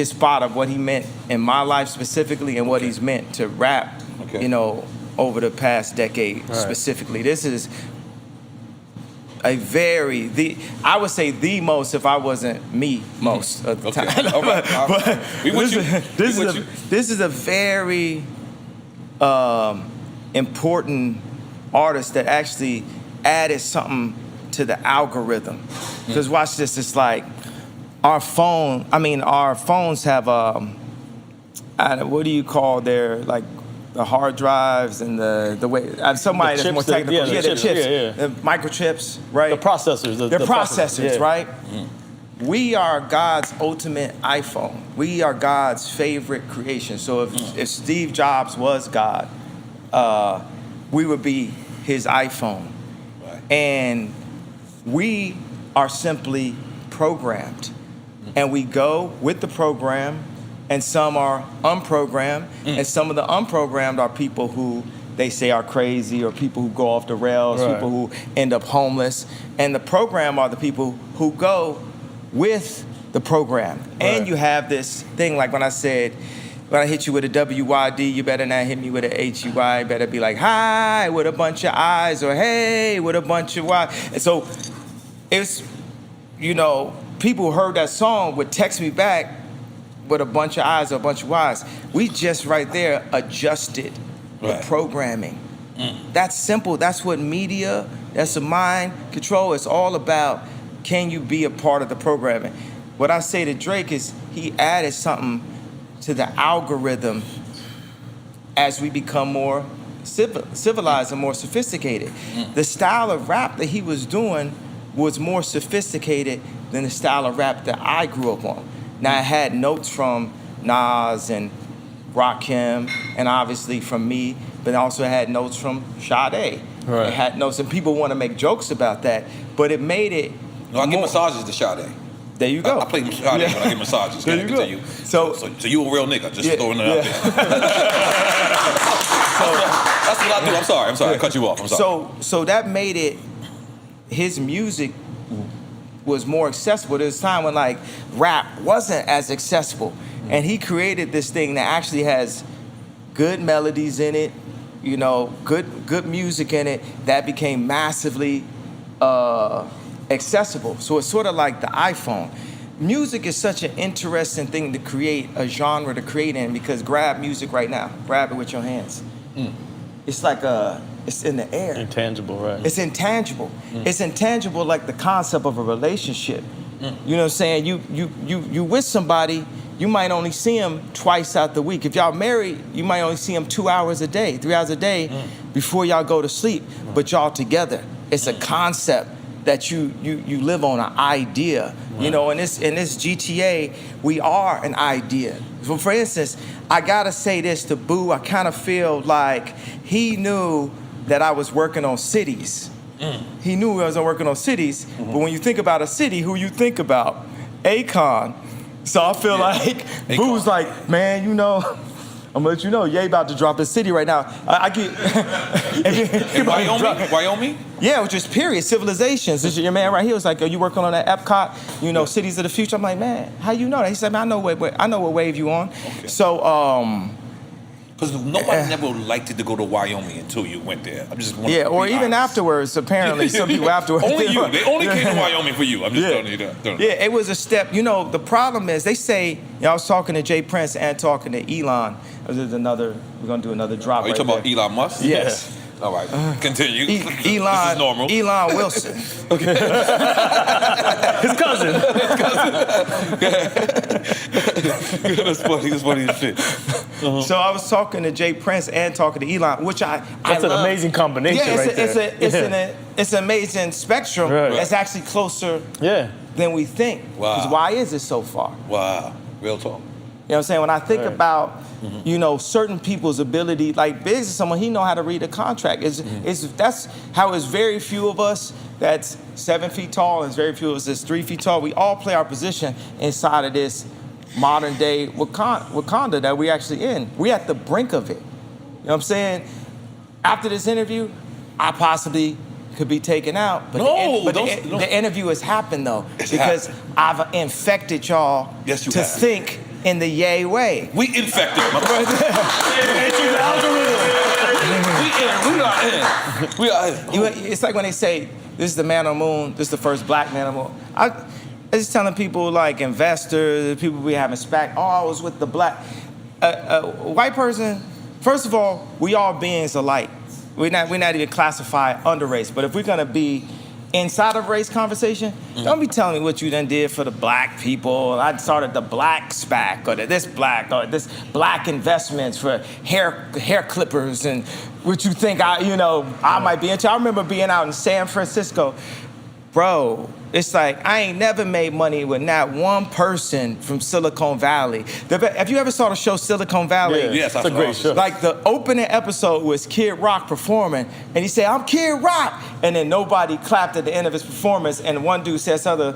spot of what he meant in my life specifically and what he's meant to rap. Okay. Over the past decade specifically. This is I would say the most, if I wasn't me, most of the time. All right. This is a very important artist that actually added something to the algorithm. Because watch this, it's like our phones have what do you call their, like, the hard drives and the way somebody that's more technical. The chips. The microchips, right? The processors. The processors, right? We are God's ultimate iPhone. We are God's favorite creation. So if Steve Jobs was God, we would be his iPhone. Right. And we are simply programmed. And we go with the program, and some are unprogrammed, and some of the unprogrammed are people who they say are crazy, or people who go off the rails, Right. people who end up homeless. And the program are the people who go with the program. Right. And you have this thing like when I said, when I hit you with a WYD, you better not hit me with a HUY. You better be like, hi, with a bunch of I's, or hey, with a bunch of Y. And so it's, people who heard that song would text me back with a bunch of I's or a bunch of Y's. We just right there adjusted Right. the programming. That's simple. That's what media, that's a mind control. It's all about, can you be a part of the programming? What I say to Drake is he added something to the algorithm as we become more civilized and more sophisticated. The style of rap that he was doing was more sophisticated than the style of rap that I grew up on. Now, it had notes from Nas and Rakim, and obviously from me, but also had notes from Sade. Right. It had notes, and people want to make jokes about that, but it made it. No, I give more- massages to Sade. There you go. I play Sade when I give massages. There Can I you go. continue? So- so you a real nigga. Just Yeah, throwing it out there. That's what I do. I'm sorry. I cut you off. I'm sorry. So that made it. His music was more accessible. There was a time when like rap wasn't as accessible, and he created this thing that actually has good melodies in it, good music in it that became massively accessible. So it's sort of like the iPhone. Music is such an interesting thing to create, a genre to create in, because grab music right now, grab it with your hands. It's like it's in the air. Intangible, right? It's intangible. It's intangible like the concept of a relationship. You know what I'm saying? You with somebody, you might only see them twice out the week. If y'all married, you might only see them 2 hours a day, 3 hours a day before y'all go to sleep, but y'all together. It's a concept that you live on, an idea. In this GTA, we are an idea. So for instance, I gotta say this to Boo, I kind of feel like he knew that I was working on cities. He knew I was working on cities, but when you think about a city, who you think about? Akon. So I feel like Boo's like, man, I'm gonna let you know, Ye about to drop his city right now. I get In Wyoming? Yeah, which is period, civilizations. This is your man right here was like, are you working on that Epcot, cities of the future? I'm like, man, how you know that? He said, man, I know what wave you on. Okay. So, Because nobody never liked it to go to Wyoming until you went there. I'm just yeah, or even afterwards, apparently, some people afterwards. Only you. They only came to Wyoming for you. I'm just telling you that. Yeah, it was a step. The problem is, they say, I was talking to Jay Prince and talking to Elon. We're going to do another drop. Are you right talking there. about Elon Musk? Yes. All right, continue. Elon, This is normal. Elon Wilson. His cousin. That's funny as shit. So I was talking to Jay Prince and talking to Elon, which I That's an love. amazing combination Yeah, right there. it's an amazing spectrum. Right. That's actually closer Yeah. than we think. Wow. 'Cause why is it so far? Wow, real talk. You know what I'm saying? When I think Right. about, certain people's ability, like Biggs is someone, he know how to read a contract. That's how it's very few of us that's 7 feet tall, and it's very few of us that's 3 feet tall. We all play our position inside of this modern day Wakanda that we actually in. We at the brink of it. You know what I'm saying? After this interview, I possibly could be taken out. But No, the interview has happened though, It's because happened. I've infected y'all Yes, you to have. think in the Ye way. We infected, my brother. We are in. It's like when they say, this is the man on the moon, this is the first black man on the moon. I was telling people like investors, people we having SPAC, I was with the black. White person, first of all, we all beings alike. We're not even classified under race, but if we're gonna be inside of race conversation, don't be telling me what you done did for the black people. I started the black SPAC, or this black investments for hair clippers, and what you think I might be into. I remember being out in San Francisco. bro, it's like I ain't never made money with not one person from Silicon Valley. Have you ever saw the show Silicon Valley? Yeah, Yes, it's a great show. Like the opening episode was Kid Rock performing, and he said, "I'm Kid Rock," and then nobody clapped at the end of his performance, and one dude said something,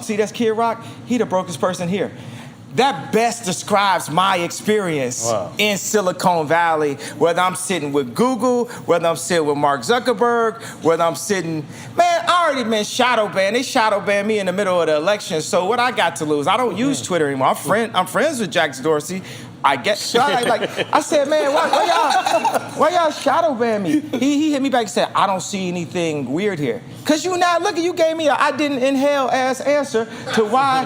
see, that's Kid Rock? He the brokest person here. That best describes my experience in Silicon Valley, whether I'm sitting with Google, whether I'm sitting with Mark Zuckerberg, whether I'm sitting, man, I already been shadow banned. They shadow banned me in the middle of the election, so what I got to lose? I don't use Twitter anymore. I'm friends with Jax Dorsey. I said, man, why y'all shadow ban me? He hit me back and said, I don't see anything weird here. Cause you not looking, you gave me a I didn't inhale ass answer to why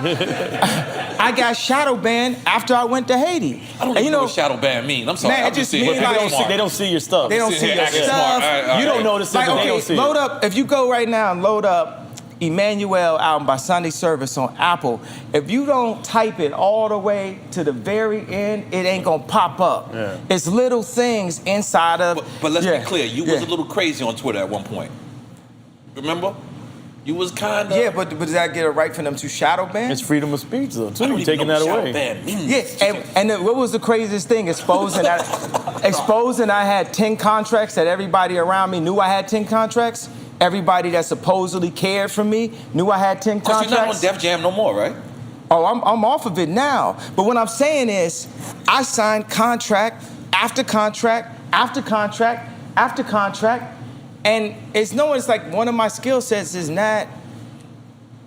I got shadow banned after I went to Haiti. I don't even know what shadow ban means. I'm sorry. Man, I'm just saying. They don't see your stuff. They don't see your stuff. All right. You don't notice it, but they don't see load it. up, if you go right now and load up Emmanuel album by Sunday Service on Apple, if you don't type it all the way to the very end, it ain't gonna pop up. Yeah. It's little things inside of. But let's be clear, you was a little crazy on Twitter at one point. Remember? You was kind of. Yeah, but does that get a right for them to shadow ban? It's freedom of speech, though, too. I don't You're even taking know that what away. shadow ban means. Yeah, and what was the craziest thing? Exposing I had 10 contracts that everybody around me knew I had 10 contracts. Everybody that supposedly cared for me knew I had 10 Because contracts. you're not on Def Jam no more, right? Oh, I'm off of it now. But what I'm saying is, I signed contract after contract after contract after contract, and it's like one of my skill sets is not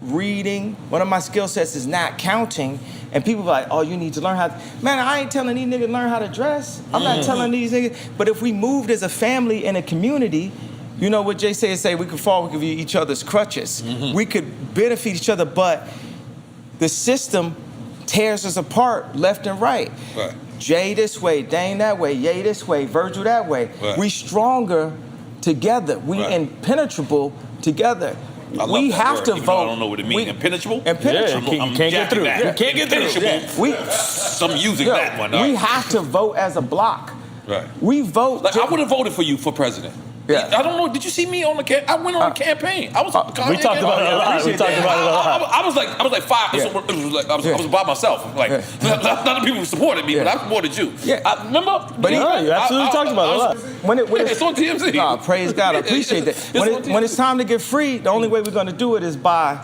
reading. One of my skill sets is not counting. And people are like, oh, you need to learn how to. Man, I ain't telling these niggas learn how to dress. I'm not telling these niggas. But if we moved as a family and a community, you know what Jay say, we could fall, we could be each other's crutches. We could benefit each other, but the system tears us apart left and right. Right. Jay this way, Dane that way, Ye this way, Virgil that way. Right. We stronger together. We impenetrable together. We have to vote. I don't know what it means. Impenetrable? Impenetrable. You can't get through. You can't get through. Yeah. I'm using that one. We have to vote as a block. Right. We vote. Like, I would have voted for you for president. Yeah. I don't know. Did you see me on the campaign? I went on a campaign. I was. We talked about it a lot. We talked about it a lot. I was like five. Yeah. I was by myself. Like not the people who supported me, but I supported you. Yeah. Remember? But you absolutely talked about it a lot. When it's on TMZ. Oh, praise God, I appreciate that. When it's time to get free, the only way we're going to do it is by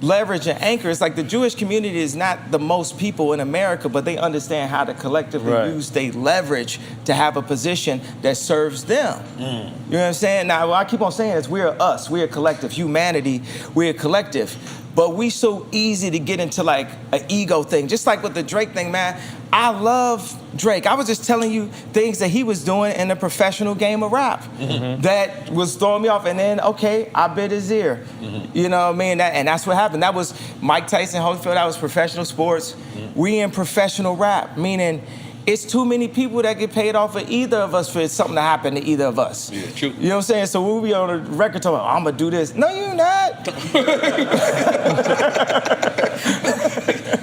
leverage and anchor. It's like the Jewish community is not the most people in America, but they understand how to collectively use their leverage to have a position that serves them. You know what I'm saying? Now, what I keep on saying is we're us. We're a collective. Humanity, we're a collective. But we so easy to get into like an ego thing. Just like with the Drake thing, man. I love Drake. I was just telling you things that he was doing in the professional game of rap that was throwing me off. And then, okay, I bit his ear. You know what I mean? And that's what happened. That was Mike Tyson, Holyfield. That was professional sports. We in professional rap, meaning it's too many people that get paid off of either of us for something to happen to either of us. Yeah, true. You know what I'm saying? So we'll be on a record talking, I'm going to do this. No, you're not.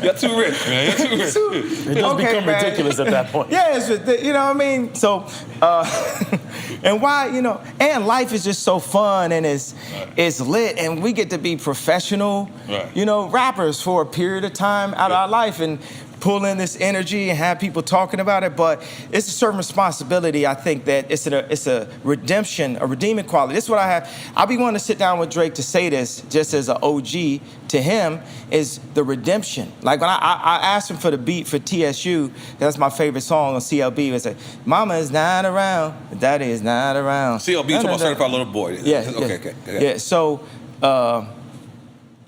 You're too rich, man. You're too rich. It does become ridiculous at that point. Yeah, you know what I mean? So, and why, and life is just so fun and it's lit, and we get to be professional, rappers for a period of time out of our life and pull in this energy and have people talking about it, but it's a certain responsibility. I think that it's a redemption, a redeeming quality. This is what I have. I'll be wanting to sit down with Drake to say this, just as an OG to him, is the redemption. Like when I asked him for the beat for TSU, that's my favorite song on CLB. It's like, Mama is not around, Daddy is not around. CLB, talking about Certified Little Boy. Yeah. Okay. Yeah. So.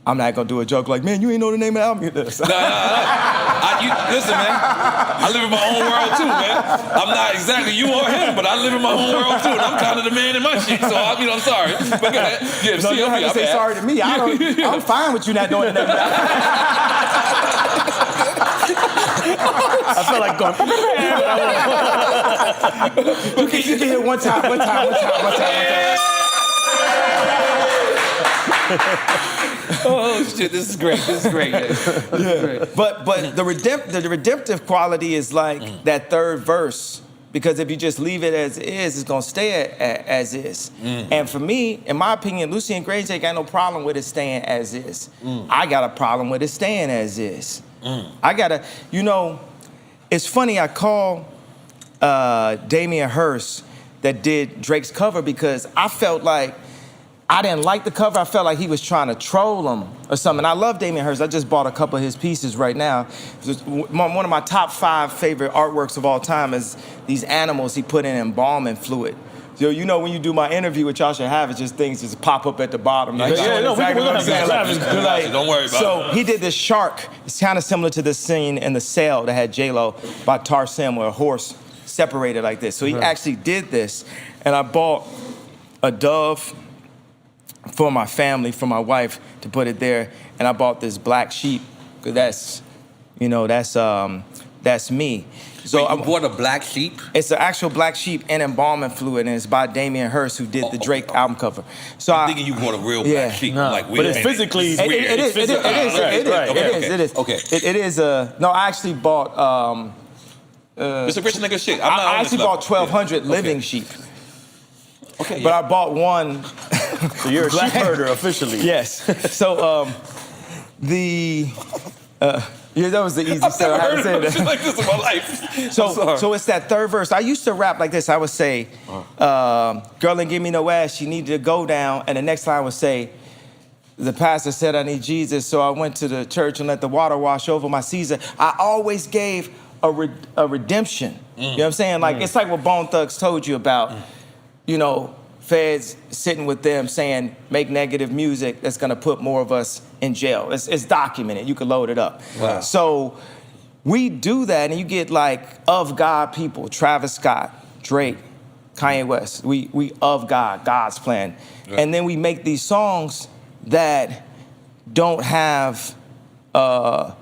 I'm not gonna do a joke like, man, you ain't know the name of the album. Listen, man. I live in my own world too, man. I'm not exactly you or him, but I live in my own world too, and I'm kind of the man in my shit. So I'm sorry. But go ahead. Yeah, no, you don't have to say sorry to me. I'm fine with you not knowing the name of the album. I felt like going. You can hit one time. Oh shit! This is great. Yeah. But the redemptive quality is like that third verse Because if you just leave it as is, it's gonna stay as is. And for me, in my opinion, Lucy and Grange ain't got no problem with it staying as is. I got a problem with it staying as is. I gotta, it's funny, I call Damian Hirst that did Drake's cover because I felt like I didn't like the cover. I felt like he was trying to troll him or something. I love Damian Hirst. I just bought a couple of his pieces right now. One of my top 5 favorite artworks of all time is these animals he put in embalming fluid. So when you do my interview, which y'all should have, it's just things just pop up at the bottom. Like, exactly what I'm saying. Don't worry about it. So he did this shark. It's kind of similar to this scene in The Sale that had J-Lo by Tarsem, where a horse separated like this. So he actually did this, and I bought a dove for my family, for my wife, to put it there, and I bought this black sheep because that's me. So Wait, you bought a black sheep? It's an actual black sheep in embalming fluid, and it's by Damian Hirst, who did the Drake album cover. So I'm thinking you bought a real black sheep. No, Like, but it's physically it's weird. It is. Okay. It is. No, I actually bought. It's a rich nigga shit. I actually bought 1,200 living sheep. Okay. But I bought one. So you're a sheep herder officially. Yes. So that was the easy I've never I had to heard say of that. shit like this in my life. So it's that third verse. I used to rap like this. I would say, girl ain't give me no ass, she needed to go down. And the next line would say, the pastor said I need Jesus, so I went to the church and let the water wash over my Caesar. I always gave a redemption. You know what I'm saying? Like, it's like what Bone Thugs told you about, feds sitting with them saying, make negative music that's gonna put more of us in jail. It's documented, you can load it up. Wow. So we do that, and you get like of God people, Travis Scott, Drake, Kanye West. We of God, God's plan. Right. And then we make these songs that don't have a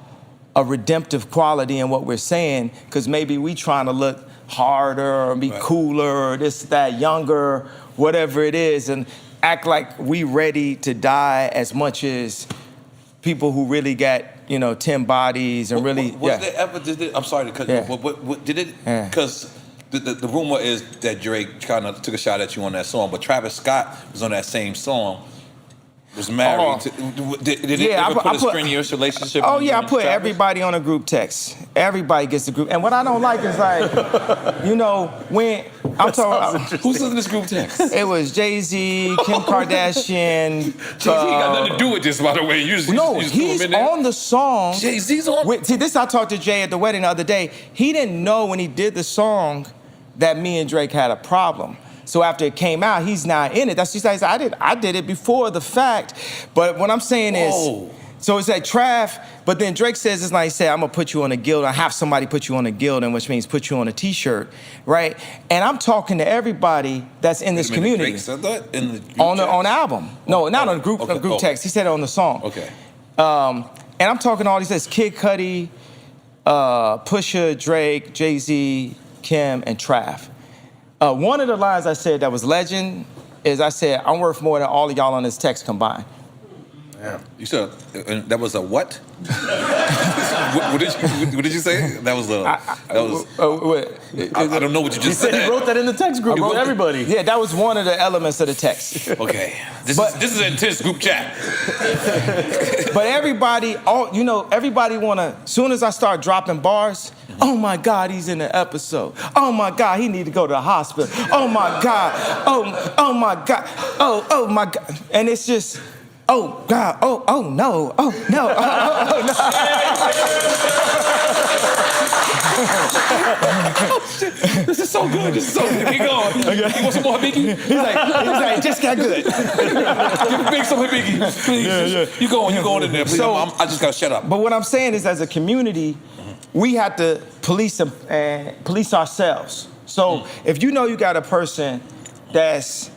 redemptive quality in what we're saying, because maybe we trying to look harder or be cooler or this, that, younger, whatever it is, and act like we ready to die as much as people who really got, 10 bodies and really. There ever, I'm sorry to cut you off, but did it, because the rumor is that Drake kind of took a shot at you on that song, but Travis Scott was on that same song, was married. Did it ever put a strenuous relationship? Oh yeah, I put everybody on a group text. Everybody gets the group. And what I don't like is like, when I'm talking, who's in this group text? It was Jay-Z, Kim Kardashian. Jay-Z got nothing to do with this, by the way. He's on the song. Jay-Z's on. See, this I talked to Jay at the wedding the other day. He didn't know when he did the song that me and Drake had a problem. So after it came out, he's not in it. That's just like I did it before the fact. But what I'm saying is, so it's like Trav, but then Drake says, it's like he said, I'm gonna put you on a guild. I have somebody put you on a guild, which means put you on a t-shirt, right? And I'm talking to everybody that's in this community. Drake said that in the on the album. No, not on the group text. He said it on the song. Okay. And I'm talking to all these guys, Kid Cudi, Pusha, Drake, Jay-Z, Kim, and Trav. One of the lines I said that was legend is I said, I'm worth more than all of y'all on this text combined. Yeah. You said that was a what? what did you say? That was I don't know what you just said. He said he wrote that in the text group. He wrote everybody. Yeah, that was one of the elements of the text. Okay. This is an intense group chat. But everybody, everybody wanna, as soon as I start dropping bars, oh my God, he's in the episode. Oh my God, he need to go to the hospital. Oh my God, oh my God, oh my God. And it's just, oh God, oh no, oh no, oh no. This is so good. Keep going. Okay. You want some more Biggie? He's like, it just got good. Give Big some Biggie, please. Yeah. You going in there, please. So, I just gotta shut up. But what I'm saying is, as a community, we have to police ourselves. So if you got a person that's,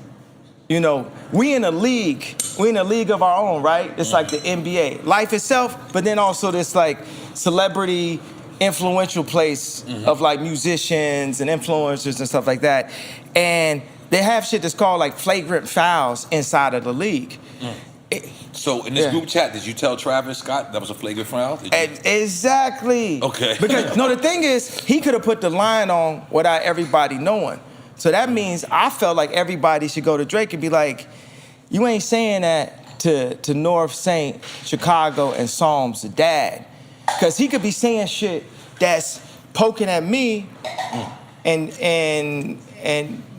we in a league of our own, right? It's like the NBA, life itself, but then also this like celebrity influential place of like musicians and influencers and stuff like that. And they have shit that's called like flagrant fouls inside of the league. So in this group chat, did you tell Travis Scott that was a flagrant foul? Exactly. Okay. Because no, the thing is, he could have put the line on without everybody knowing. So that means I felt like everybody should go to Drake and be like, you ain't saying that to North Saint, Chicago, and Psalms, the dad. Because he could be saying shit that's poking at me and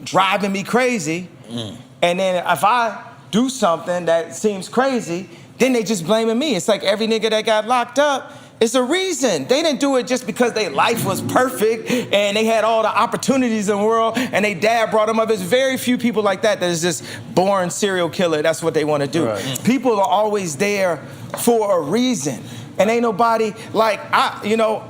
driving me crazy. And then if I do something that seems crazy, then they just blaming me. It's like every nigga that got locked up, it's a reason. They didn't do it just because their life was perfect and they had all the opportunities in the world and they dad brought them up. There's very few people like that is just born serial killer. That's what they want to do. Right. People are always there for a reason. And ain't nobody like, I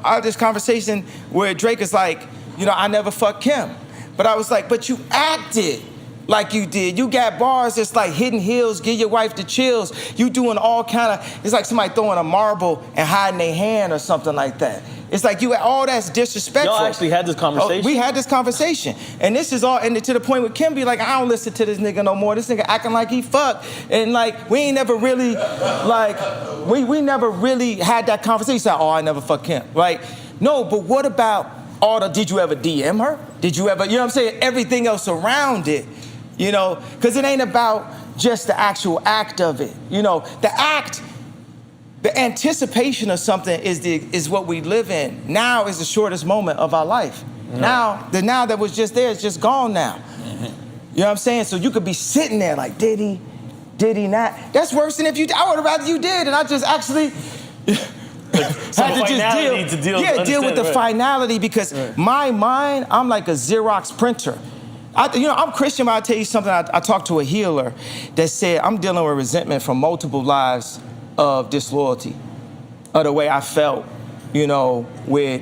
had this conversation where Drake is like, I never fucked Kim. But I was like, but you acted like you did. You got bars that's like hidden heels, give your wife the chills. You doing all kind of, it's like somebody throwing a marble and hiding their hand or something like that. It's like all that's disrespectful. Y'all actually had this conversation? We had this conversation. And this is all, and to the point where Kim be like, I don't listen to this nigga no more. This nigga acting like he fucked. And like, we ain't never really, like, we never really had that conversation. Like, I never fucked Kim. Like, no, but what about did you ever DM her? Did you ever, you know what I'm saying? Everything else around it. Because it ain't about just the actual act of it. The act, the anticipation of something is what we live in. Now is the shortest moment of our life. Mm-hmm. Now, the now that was just there is just gone now. Mm-hmm. You know what I'm saying? So you could be sitting there like, did he not? That's worse than if you, I would have rather you did, and I just actually had to deal with the finality because my mind, I'm like a Xerox printer. I'm Christian, but I'll tell you something. I talked to a healer that said, I'm dealing with resentment from multiple lives of disloyalty, of the way I felt, with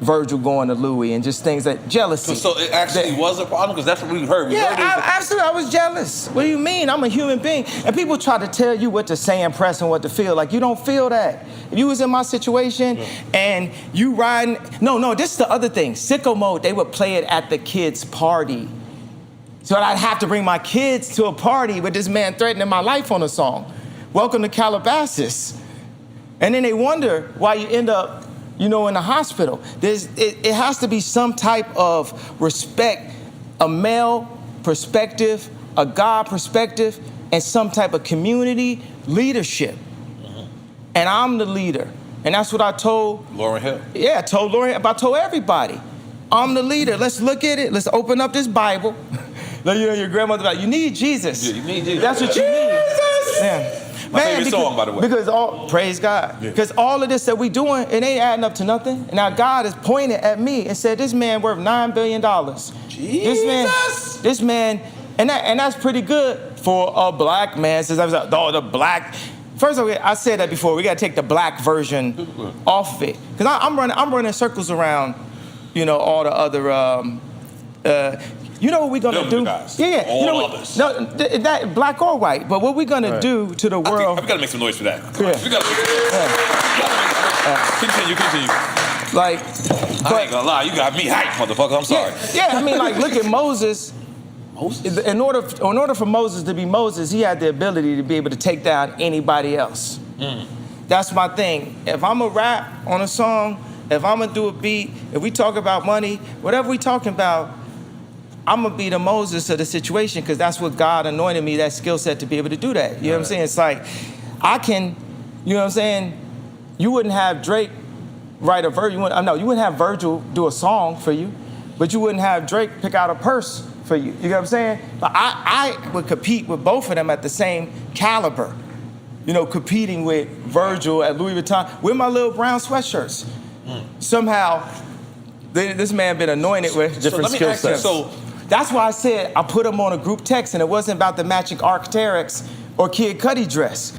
Virgil going to Louis and just things that jealousy. So it actually was a problem because that's what we heard. Absolutely, I was jealous. What do you mean? I'm a human being. And people try to tell you what to say and press and what to feel. Like, you don't feel that. If you was in my situation and you riding, no, this is the other thing. Sicko Mode, they would play it at the kids' party. So I'd have to bring my kids to a party with this man threatening my life on a song. Welcome to Calabasas. And then they wonder why you end up in the hospital. It has to be some type of respect, a male perspective, a God perspective, and some type of community leadership. Mm-hmm. And I'm the leader. And that's what I told Lauryn Hill. Yeah, I told Lauryn, but I told everybody. I'm the leader. Let's look at it. Let's open up this Bible. Your grandmother, you need Jesus. Yeah, you need Jesus. That's what you need. Yeah. My favorite song, by the way. Because praise God. Because all of this that we doing, it ain't adding up to nothing. And now God is pointing at me and said, this man worth $9 billion. Jesus! This man, and that's pretty good for a black man. Since I was like, the black. First of all, I said that before. We got to take the black version off of it. Because I'm running circles around, all the other. You know what we're gonna do? Guys. Yeah. All others. No, that black or white. But what we're gonna do to the world? We gotta make some noise for that. Yeah. We gotta Continue. Like, I ain't gonna lie, you got me hyped, motherfucker. I'm sorry. Yeah. I mean, like, look at Moses. In order for Moses to be Moses, he had the ability to be able to take down anybody else. That's my thing. If I'm a rap on a song, if I'm gonna do a beat, if we talk about money, whatever we talking about, I'm gonna be the Moses of the situation because that's what God anointed me, that skill set to be able to do that. You know what I'm saying? It's like, I can, you know what I'm saying? You wouldn't have Drake write a verse. You wouldn't have Virgil do a song for you, but you wouldn't have Drake pick out a purse for you. You know what I'm saying? But I would compete with both of them at the same caliber. Competing with Virgil at Louis Vuitton with my little brown sweatshirts. Somehow, this man been anointed with different skill sets. So that's why I said I put him on a group text, and it wasn't about the matching Arc'teryx or Kid Cudi dress.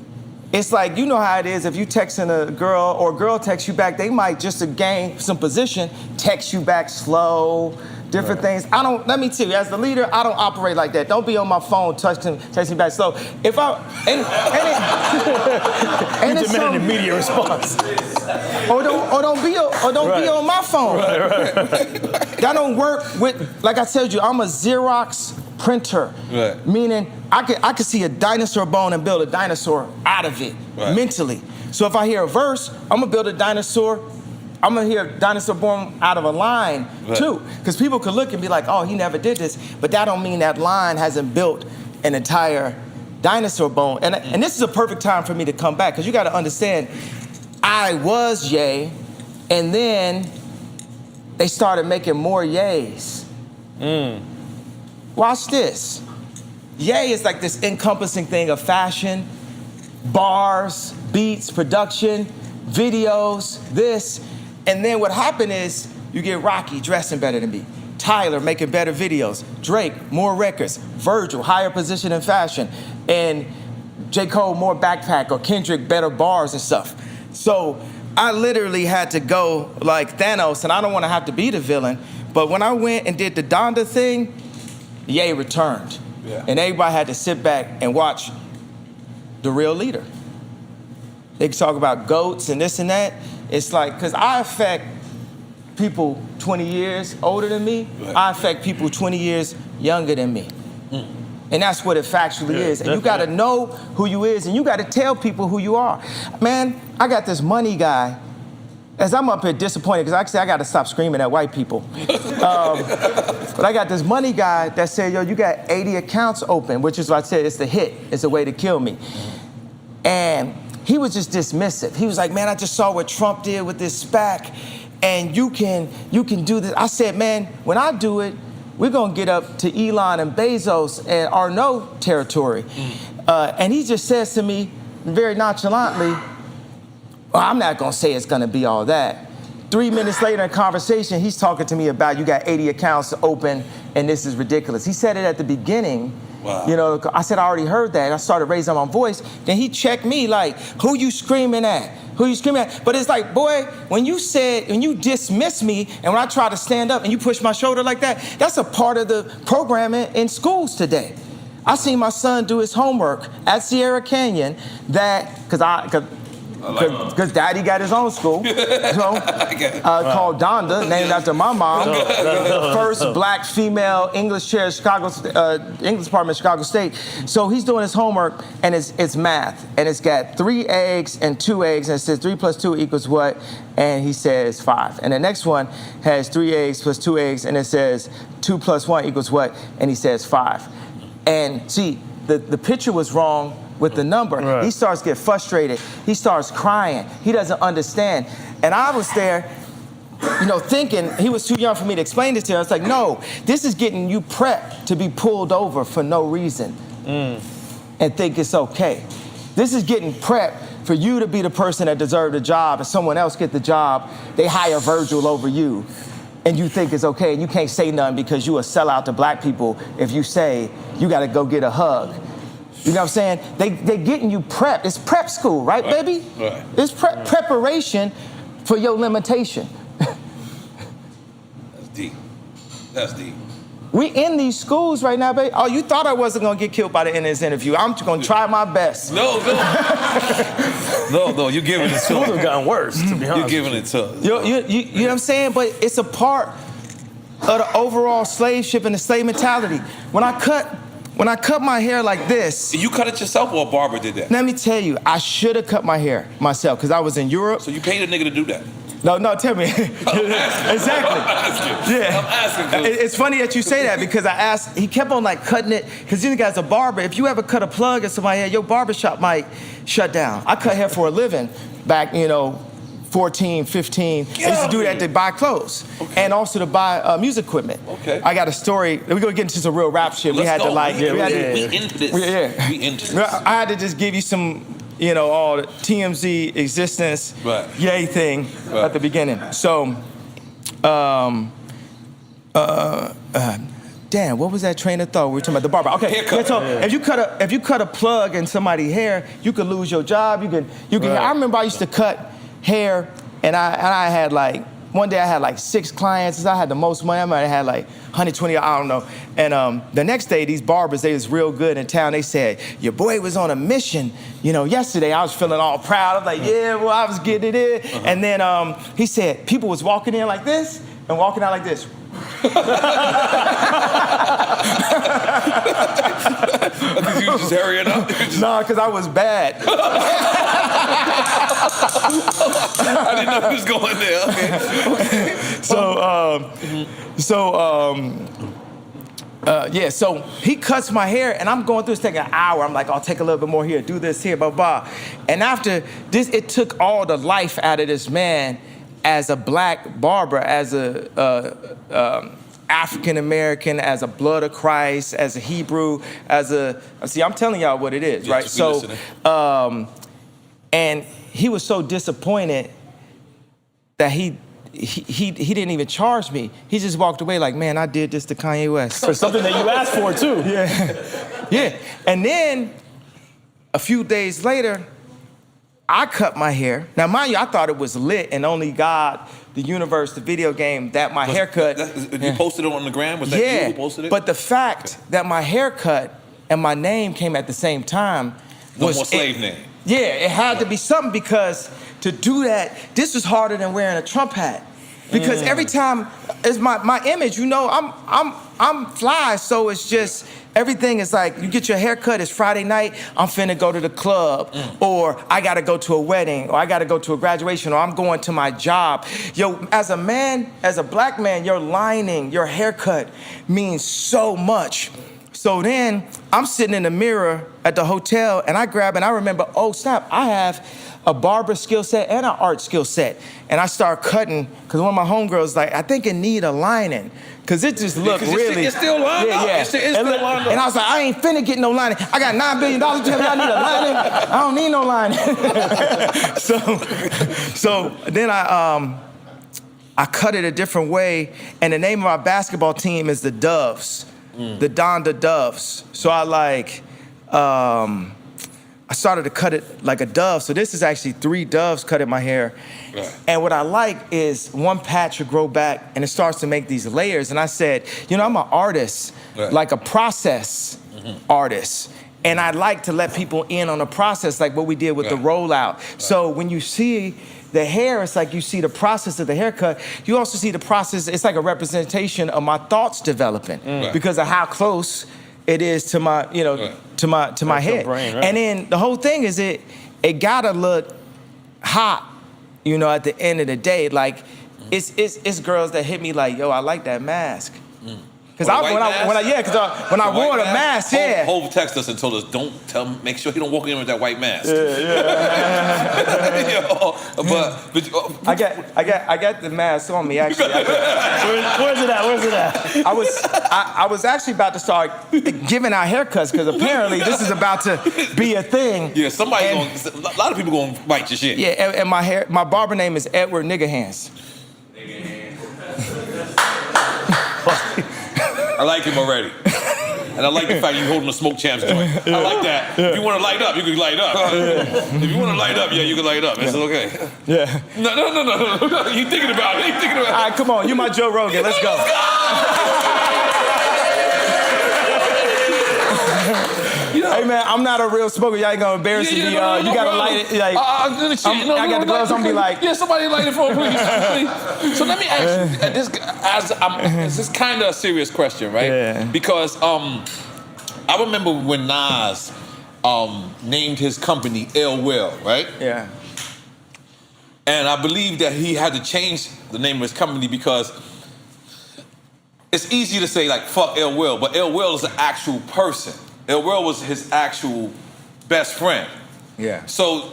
It's like, you know how it is, if you texting a girl or a girl texts you back, they might, just to gain some position, text you back slow, different things. Let me tell you, as the leader, I don't operate like that. Don't be on my phone texting back slow. If I, and you demand an immediate response. Or don't be on my phone. That don't work with, like I told you, I'm a Xerox printer. Right. Meaning I could see a dinosaur bone and build a dinosaur out of it mentally. So if I hear a verse, I'm gonna build a dinosaur. I'm gonna hear a dinosaur born out of a line too. Because people could look and be like, oh, he never did this. But that don't mean that line hasn't built an entire dinosaur bone. And this is a perfect time for me to come back, because you gotta understand, I was Ye, and then they started making more Ye's. Watch this. Ye is like this encompassing thing of fashion, bars, beats, production, videos, this. And then what happened is you get Rocky dressing better than me, Tyler making better videos, Drake, more records, Virgil, higher position in fashion, and J. Cole, more backpack, or Kendrick, better bars and stuff. So I literally had to go like Thanos, and I don't want to have to be the villain, but when I went and did the Donda thing, Ye returned. And everybody had to sit back and watch the real leader. They can talk about goats and this and that. It's like, because I affect people 20 years older than me, I affect people 20 years younger than me. And that's what it factually is. And you gotta know who you is, and you gotta tell people who you are. Man, I got this money guy, as I'm up here disappointed, because actually I gotta stop screaming at white people. But I got this money guy that said, yo, you got 80 accounts open, which is what I said, it's the hit, it's a way to kill me. And he was just dismissive. He was like, man, I just saw what Trump did with this SPAC, and you can do this. I said, man, when I do it, we're gonna get up to Elon and Bezos and N.O.R.E. territory. And he just says to me very nonchalantly, well, I'm not gonna say it's gonna be all that. 3 minutes later in conversation, he's talking to me about, you got 80 accounts open and this is ridiculous. He said it at the beginning. Wow. You know, I said, I already heard that. And I started raising my voice. Then he checked me like, who you screaming at? Who you screaming at? But it's like, boy, when you dismiss me, and when I try to stand up and you push my shoulder like that, that's a part of the programming in schools today. I seen my son do his homework at Sierra Canyon because Daddy got his own school, called Donda, named after my mom. The first black female English chair at English department at Chicago State. So he's doing his homework, and it's math, and it's got 3 eggs and 2 eggs, and it says 3 plus 2 equals what? And he says 5. And the next one has 3 eggs plus 2 eggs, and it says 2 plus 1 equals what? And he says 5. And see, the picture was wrong with the number. He starts to get frustrated. He starts crying. He doesn't understand. And I was there, thinking he was too young for me to explain this to him. I was like, no, this is getting you prepped to be pulled over for no reason and think it's okay. This is getting prepped for you to be the person that deserved the job, and someone else get the job, they hire Virgil over you, and you think it's okay, and you can't say nothing because you a sellout to black people if you say you gotta go get a hug. You know what I'm saying? They getting you prepped. It's prep school, right, baby? Right. It's preparation for your limitation. That's deep. That's deep. We in these schools right now, baby. Oh, you thought I wasn't gonna get killed by the end of this interview. I'm gonna try my best. No, you're giving it to us. Schools have gotten worse, to be honest. You're giving it to us. You know what I'm saying? But it's a part of the overall slave ship and the slave mentality. When I cut my hair like this. You cut it yourself, or a barber did that? Let me tell you, I should have cut my hair myself because I was in Europe. So you paid a nigga to do that? No, tell me. Exactly. I'm asking. It's funny that you say that because I asked, he kept on like cutting it, because this guy's a barber. If you ever cut a plug in somebody's hair, your barbershop might shut down. I cut hair for a living back, 14, 15. I used to do that to buy clothes and also to buy music equipment. Okay. I got a story. We're gonna get into some real rap shit. We into this. We into this. I had to just give you some, all the TMZ existence, yay thing at the beginning. So, damn, what was that train of thought? We were talking about the barber. Okay, haircut. So if you cut a plug in somebody's hair, you could lose your job. You can. I remember I used to cut hair, and I had one day I had 6 clients. I had the most money. I might have had 120, I don't know. And the next day, these barbers, they was real good in town. They said, your boy was on a mission. Yesterday I was feeling all proud. I was like, yeah, well, I was getting it in. And then he said, people was walking in like this and walking out like this. Because you was just hurrying up. No, because I was bad. I didn't know he was going there. Okay. So he cuts my hair, and I'm going through this thing an hour. I'm like, I'll take a little bit more here, do this here, blah, blah. And after this, it took all the life out of this man as a black barber, as a African-American, as a blood of Christ, as a Hebrew, see, I'm telling y'all what it is, right? So, and he was so disappointed that he didn't even charge me. He just walked away like, man, I did this to Kanye West. For something that you asked for, too. Yeah. And then a few days later, I cut my hair. Now, mind you, I thought it was lit and only God, the universe, the video game, that my haircut. You posted it on the gram? Was that you who posted it? But the fact that my haircut and my name came at the same time was... No more slave name. Yeah, it had to be something, because to do that, this was harder than wearing a Trump hat. Because every time, it's my image, you know, I'm fly, so it's just, everything is like, you get your hair cut, it's Friday night, I'm finna go to the club, or I gotta go to a wedding, or I gotta go to a graduation, or I'm going to my job. Yo, as a man, as a black man, your lining, your haircut means so much. So then I'm sitting in the mirror at the hotel, and I remember, oh snap, I have a barber skill set and an art skill set. And I start cutting, because one of my homegirls like, I think it need a lining, because it just looked really... It's still lined up. Yeah. It's still lined up. And I was like, I ain't finna get no lining. I got $9 billion, tell me I need a lining. I don't need no lining. so then I cut it a different way, and the name of our basketball team is the Doves. The Donda Doves. So I started to cut it like a dove. So this is actually 3 doves cut in my hair. Right. And what I like is one patch will grow back and it starts to make these layers. And I said, you know, I'm an artist, like a process artist. And I like to let people in on the process, like what we did with the rollout. So when you see the hair, it's like you see the process of the haircut. You also see the process, it's like a representation of my thoughts developing because of how close it is to my, you know, to my head. Brain, right? And then the whole thing is it gotta look hot, you know, at the end of the day. Like, it's girls that hit me like, yo, I like that mask. Because when I wore the mask, Hov texted us and told us, make sure he don't walk in with that white mask. I got the mask on me, actually. Where's it at? I was actually about to start giving out haircuts, because apparently this is about to be a thing. Yeah, a lot of people gonna bite your shit. Yeah, and my barber name is Edward Nigga Hands. I like him already. And I like the fact you holding a Smoke Champs joint. I like that. If you want to light up, you can light up. If you want to light up, you can light up. It's okay. Yeah. No. You thinking about it. All right, come on. You my Joe Rogan. Let's go. Hey, man, I'm not a real smoker. Y'all ain't going to embarrass me. You got to light it. Like, I got the gloves. I'm going to be like... Yeah, somebody light it for me, please. So let me ask you, this is kind of a serious question, right? Yeah. Because I remember when Nas named his company Ill Will, right? Yeah. And I believe that he had to change the name of his company because it's easy to say, like, fuck Ill Will, but Ill Will is an actual person. Ill Will was his actual best friend. Yeah. So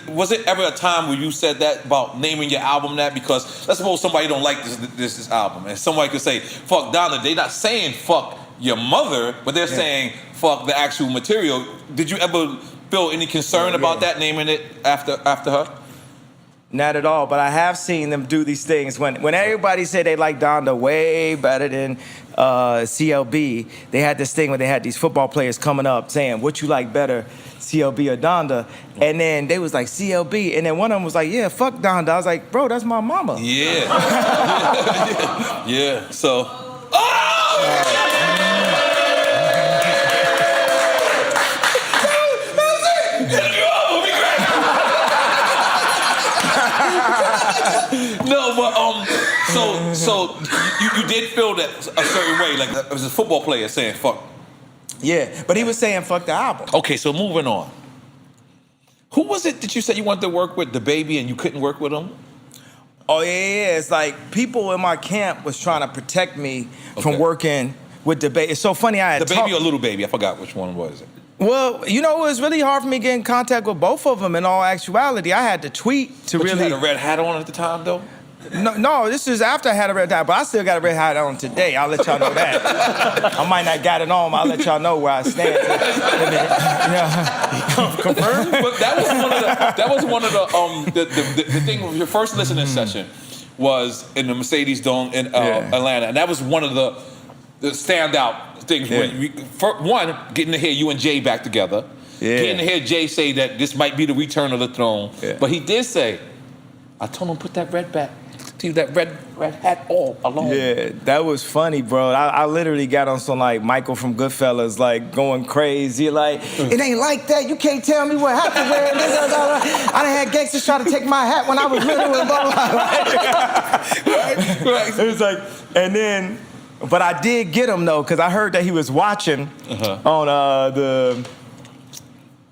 was it ever a time where you said that about naming your album that? Because let's suppose somebody don't like this album, and somebody could say, fuck Donda. They're not saying fuck your mother, but they're saying fuck the actual material. Did you ever feel any concern about that, naming it after her? Not at all, but I have seen them do these things. When everybody said they like Donda way better than CLB, they had this thing where they had these football players coming up saying, what you like better, CLB or Donda? And then they was like, CLB. And then one of them was like, yeah, fuck Donda. I was like, bro, that's my mama. Yeah. Yeah, so. Oh! No, but So you did feel that a certain way, like it was a football player saying fuck. Yeah, but he was saying fuck the album. Okay, so moving on. Who was it that you said you wanted to work with, the baby, and you couldn't work with him? Oh yeah. It's like people in my camp was trying to protect me from working with the baby. It's so funny. I had the baby or little baby? I forgot which one was it. Well, you know, it was really hard for me to get in contact with both of them. In all actuality, I had to tweet to But really. you had a red hat on at the time, though. No, this is after I had a red hat, but I still got a red hat on today. I'll let y'all know that. I might not got it on, but I'll let y'all know where I stand. Confirmed. But that was one of the thing with your first listening session was in the Mercedes Dome in Atlanta, and that was one of the standout things. When one, getting to hear you and Jay back together, getting to hear Jay say that this might be the return of the throne, but he did say, "I told him put that red hat all alone." Yeah, that was funny, bro. I literally got on some like Michael from Goodfellas, like going crazy, like it ain't like that. You can't tell me what hat to wear. I done had gangsters try to take my hat when I was little and blah blah. Right. It was like, and then, but I did get him though, because I heard that he was watching on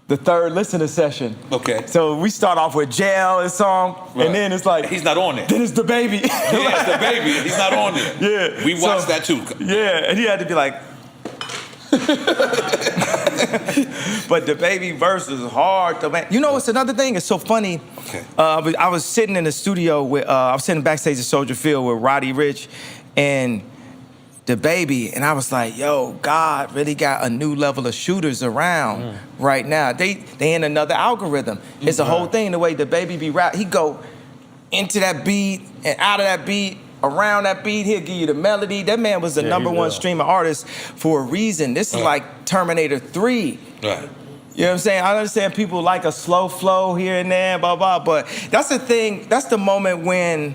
the third listening session. Okay. So we start off with Jail and song, and then it's like he's not on it. Then it's the baby. Yeah, it's the baby. He's not on there. Yeah. We watched that too. Yeah, and he had to be like. But the baby verse is hard though, man. You know what's another thing? It's so funny. Okay. I was sitting in the studio with I was sitting backstage at Soldier Field with Roddy Ricch and the baby, and I was like, yo, God really got a new level of shooters around right now. They in another algorithm. It's the whole thing, the way the baby be rap. He go into that beat and out of that beat, around that beat, he'll give you the melody. That man was the number one streaming artist for a reason. This is like Terminator 3. Right. You know what I'm saying? I understand people like a slow flow here and there, blah, blah, but that's the thing, that's the moment when,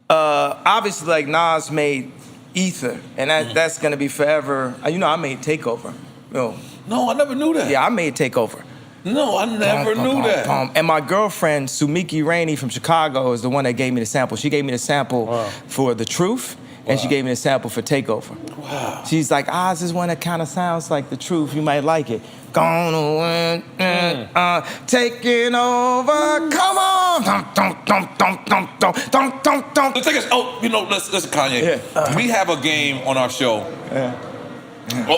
obviously like Nas made Ether, and that's gonna be forever. You know, I made Takeover. No, I never knew that. Yeah, I made Takeover. No, I never knew that. And my girlfriend, Sumiki Rainey from Chicago, is the one that gave me the sample. She gave me the sample for The Truth, and she gave me the sample for Takeover. Wow. She's like, this is one that kind of sounds like The Truth. You might like it. Gonna win, taking over. Come on. Let's take us. Oh, you know, listen, Kanye. Yeah. We have a game on our show. Yeah.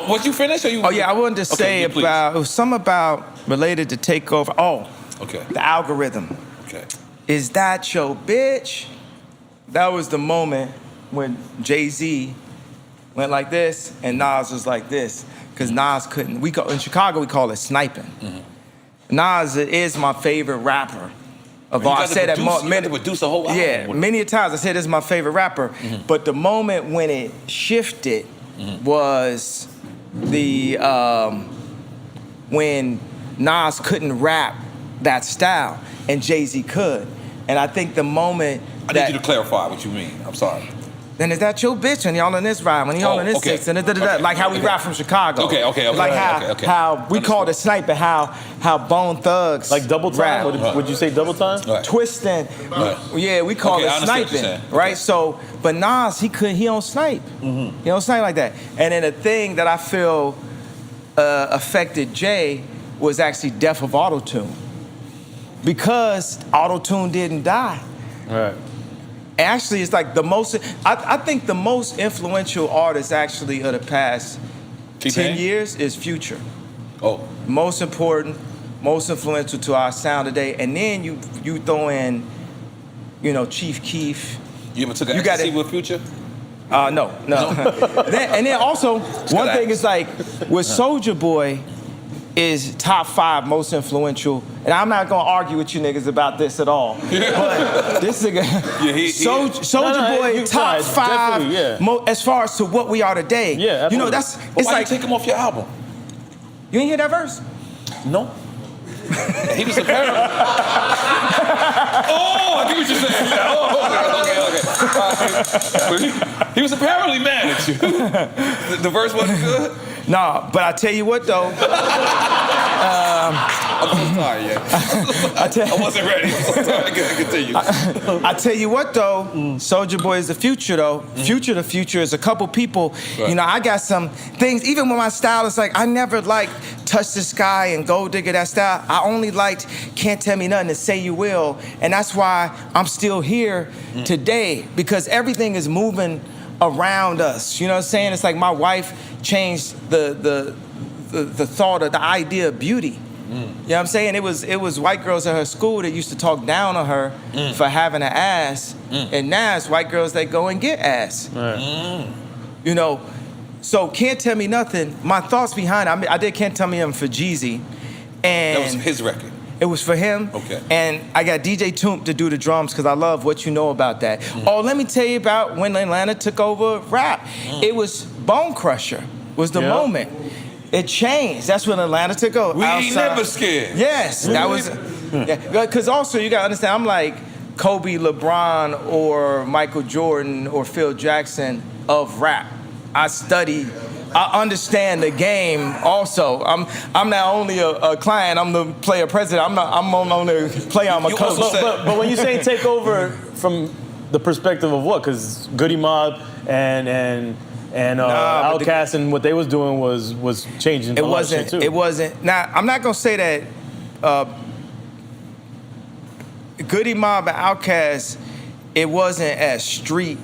Was you finished? Or you? Oh yeah, I wanted to say about it was something about related to Takeover. Oh, okay. The algorithm. Okay. Is that your bitch? That was the moment when Jay-Z went like this and Nas was like this. Because Nas couldn't. In Chicago, we call it sniping. Nas is my favorite rapper of all. I said that many produce a whole album. Yeah, many times I said this is my favorite rapper. But the moment when it shifted was the when Nas couldn't rap that style and Jay-Z could. And I think the moment I need you to clarify what you mean. I'm sorry. Then is that your bitch? And y'all in this ride, when y'all in this six, and like how we rap from Chicago. Okay. Like how we called it sniping, how Bone Thugs like double time. Would you say double time? Right. Twisting. Right. Yeah, we call it sniping. Right. So, but Nas, he don't snipe. He don't snipe like that. And then the thing that I feel affected Jay was actually death of auto-tune, because auto-tune didn't die. Right. Actually, it's like the most, I think the most influential artist actually of the past 10 years is Future. Oh. Most important, most influential to our sound today. And then you throw in, you know, Chief Keef. You ever took an ecstasy with Future? No. And then also, one thing is like, with Soulja Boy, is top 5 most influential, and I'm not gonna argue with you niggas about this at all. But this nigga, Soulja Boy, top 5 as far as to what we are today. Yeah, you know, it's why like you take him off your album. You ain't hear that verse? No. He was apparently. Oh, I get what you're saying. Okay. He was apparently mad at you. The verse wasn't good. Nah, but I tell you what though. I'm so sorry, yeah. I wasn't ready. I'm so sorry. Continue. I tell you what, though, Soulja Boy is the future, though. The future is a couple people. Right. You know, I got some things, even with my style, it's like I never liked Touch the Sky and Gold Digger, that style. I only liked Can't Tell Me Nothing and Say You Will. And that's why I'm still here today, because everything is moving around us. You know what I'm saying? It's like my wife changed the thought of the idea of beauty. You know what I'm saying? It was white girls at her school that used to talk down on her for having an ass, and now it's white girls that go and get ass. You know, so Can't Tell Me Nothing. My thoughts behind it, I did Can't Tell Me Nothing for Jeezy, and That was his record. it was for him. Okay. And I got DJ Toomp to do the drums because I love What You Know About That. Oh, let me tell you about when Atlanta took over rap. It was Bone Crusher was the moment. It changed. That's when Atlanta took over. We ain't never scared. Yes, that was. Because also you gotta understand, I'm like Kobe, LeBron, or Michael Jordan, or Phil Jackson of rap. I understand the game. Also, I'm not only a client. I'm the player president. I'm only a player. I'm a coach. But when you say take over from the perspective of what? Because Goody Mob and Outkast and what they was doing was changing. It a lot of shit too. wasn't. It wasn't. Now I'm not gonna say that Goody Mob and Outkast, it wasn't as street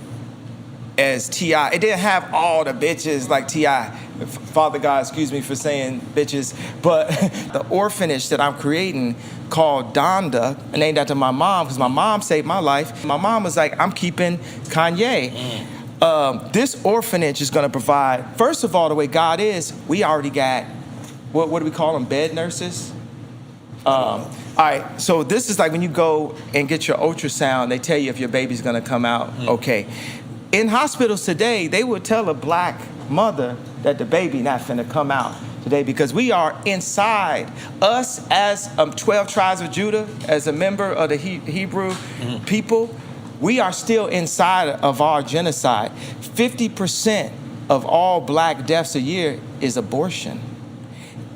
as T.I. It didn't have all the bitches like T.I. Father God, excuse me for saying bitches, but the orphanage that I'm creating called Donda, named after my mom, because my mom saved my life. My mom was like, I'm keeping Kanye. This orphanage is going to provide, first of all, the way God is, we already got, what do we call them, bed nurses? All right, so this is like when you go and get your ultrasound, they tell you if your baby's going to come out okay. In hospitals today, they would tell a black mother that the baby not finna come out today because we are inside. Us as 12 tribes of Judah, as a member of the Hebrew people, we are still inside of our genocide. 50% of all black deaths a year is abortion.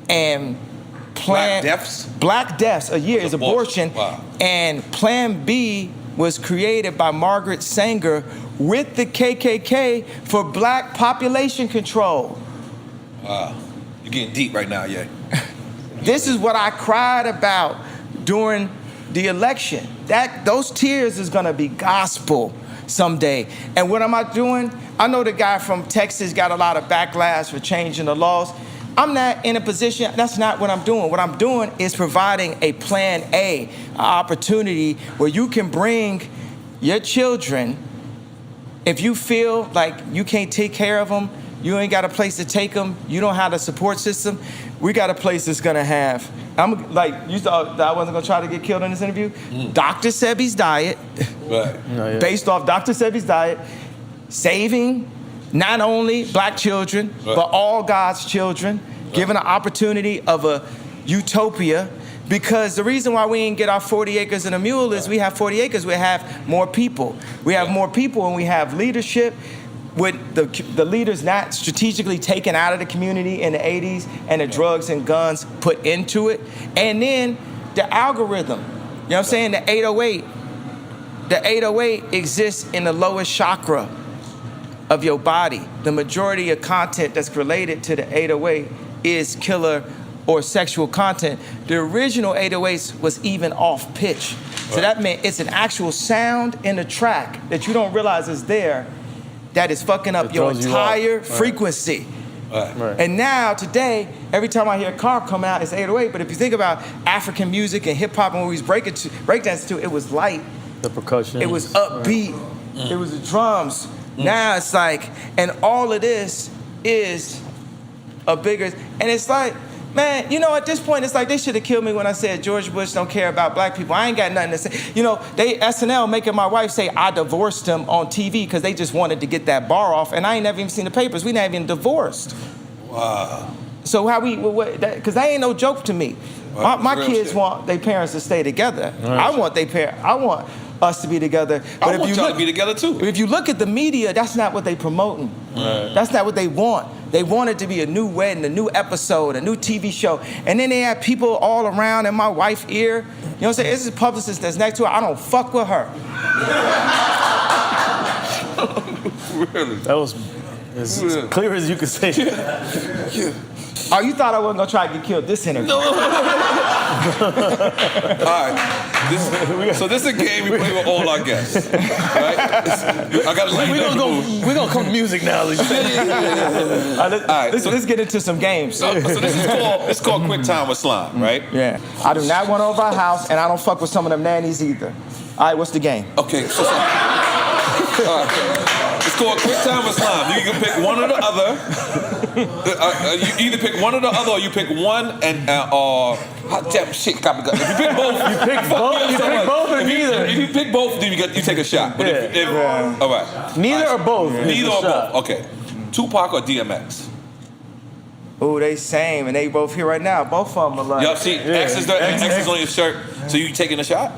And Black deaths? Black deaths a year is abortion. Wow. And Plan B was created by Margaret Sanger with the KKK for black population control. Wow. You're getting deep right now, yeah. This is what I cried about during the election. Those tears is gonna be gospel someday. And what am I doing? I know the guy from Texas got a lot of backlash for changing the laws. I'm not in a position, that's not what I'm doing. What I'm doing is providing a plan A, an opportunity where you can bring your children. If you feel like you can't take care of them, you ain't got a place to take them, you don't have a support system, we got a place that's gonna have, I'm like, you thought that I wasn't gonna try to get killed in this interview? Dr. Sebi's diet, Right. based off Dr. Sebi's diet, saving not only black children, but all God's children, giving an opportunity of a utopia. Because the reason why we didn't get our 40 acres and a mule is we have 40 acres, we have more people. We have more people and we have leadership with the leaders not strategically taken out of the community in the 80s and the drugs and guns put into it. And then the algorithm, you know what I'm saying, the 808. The 808 exists in the lowest chakra of your body. The majority of content that's related to the 808 is killer or sexual content. The original 808s was even off pitch. So that meant it's an actual sound in the track that you don't realize is there that is fucking up your entire frequency. And now, today, every time I hear a car come out, it's 808. But if you think about African music and hip hop and what we was breakdancing to, it was light. The percussion. It was upbeat. It was the drums. Now it's like, and all of this is a bigger, and it's like, man, you know, at this point, it's like they should have killed me when I said George Bush don't care about black people. I ain't got nothing to say. You know, they SNL making my wife say I divorced him on TV because they just wanted to get that bar off, and I ain't never even seen the papers. We not even divorced. Wow. So how we, because that ain't no joke to me. My kids want their parents to stay together. I want their parents. I want us to be together. But I want y'all to be together too. If you look at the media, that's not what they promoting. Right. That's not what they want. They want it to be a new wedding, a new episode, a new TV show. And then they have people all around in my wife's ear. You know what I'm saying? This is a publicist that's next to her. I don't fuck with her. Really? That was as clear as you could say. Yeah. Oh, you thought I wasn't gonna try to get killed this interview? No. All right. So this is a game we play with all our guests. Right? I gotta let you know. We're gonna come to music now. Yeah. All right, let's get into some games. So this is called Quick Time with Slime, right? Yeah. I do not want over our house, and I don't fuck with some of them nannies either. All right, what's the game? Okay. So all right. It's called Quick Time with Slime. You can pick one or the other. You either pick one or the other, or you pick one and damn shit. Got me. If you pick both, You pick both or neither. If you pick both, then you take a shot. But all right. Neither or both. Neither or both. Okay. Tupac or DMX? Oh, they same, and they both here right now. Both of them are like. Yup. See, X is on your shirt. So you taking a shot?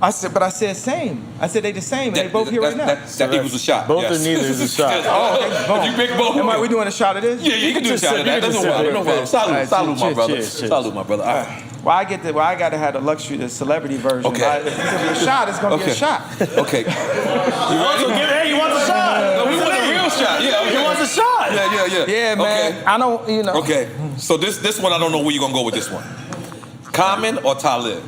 I said same. I said they the same, and they both here right now. That equals a shot. Both yes. or neither is a shot. If you pick both. Am we doing a shot of this? Yeah, you can do a shot of that. No problem. Salute, my brother. Cheers. Salute, my brother. All right. Well, I got to have the luxury, the celebrity version. Okay. If it's gonna be a shot, it's gonna be a shot. Okay. Hey, you want the shot? No, we want a real shot. Yeah, okay. You want the shot? Yeah. Yeah, man. Okay. I don't, you know. Okay. So this one, I don't know where you're gonna go with this one. Common or Talib?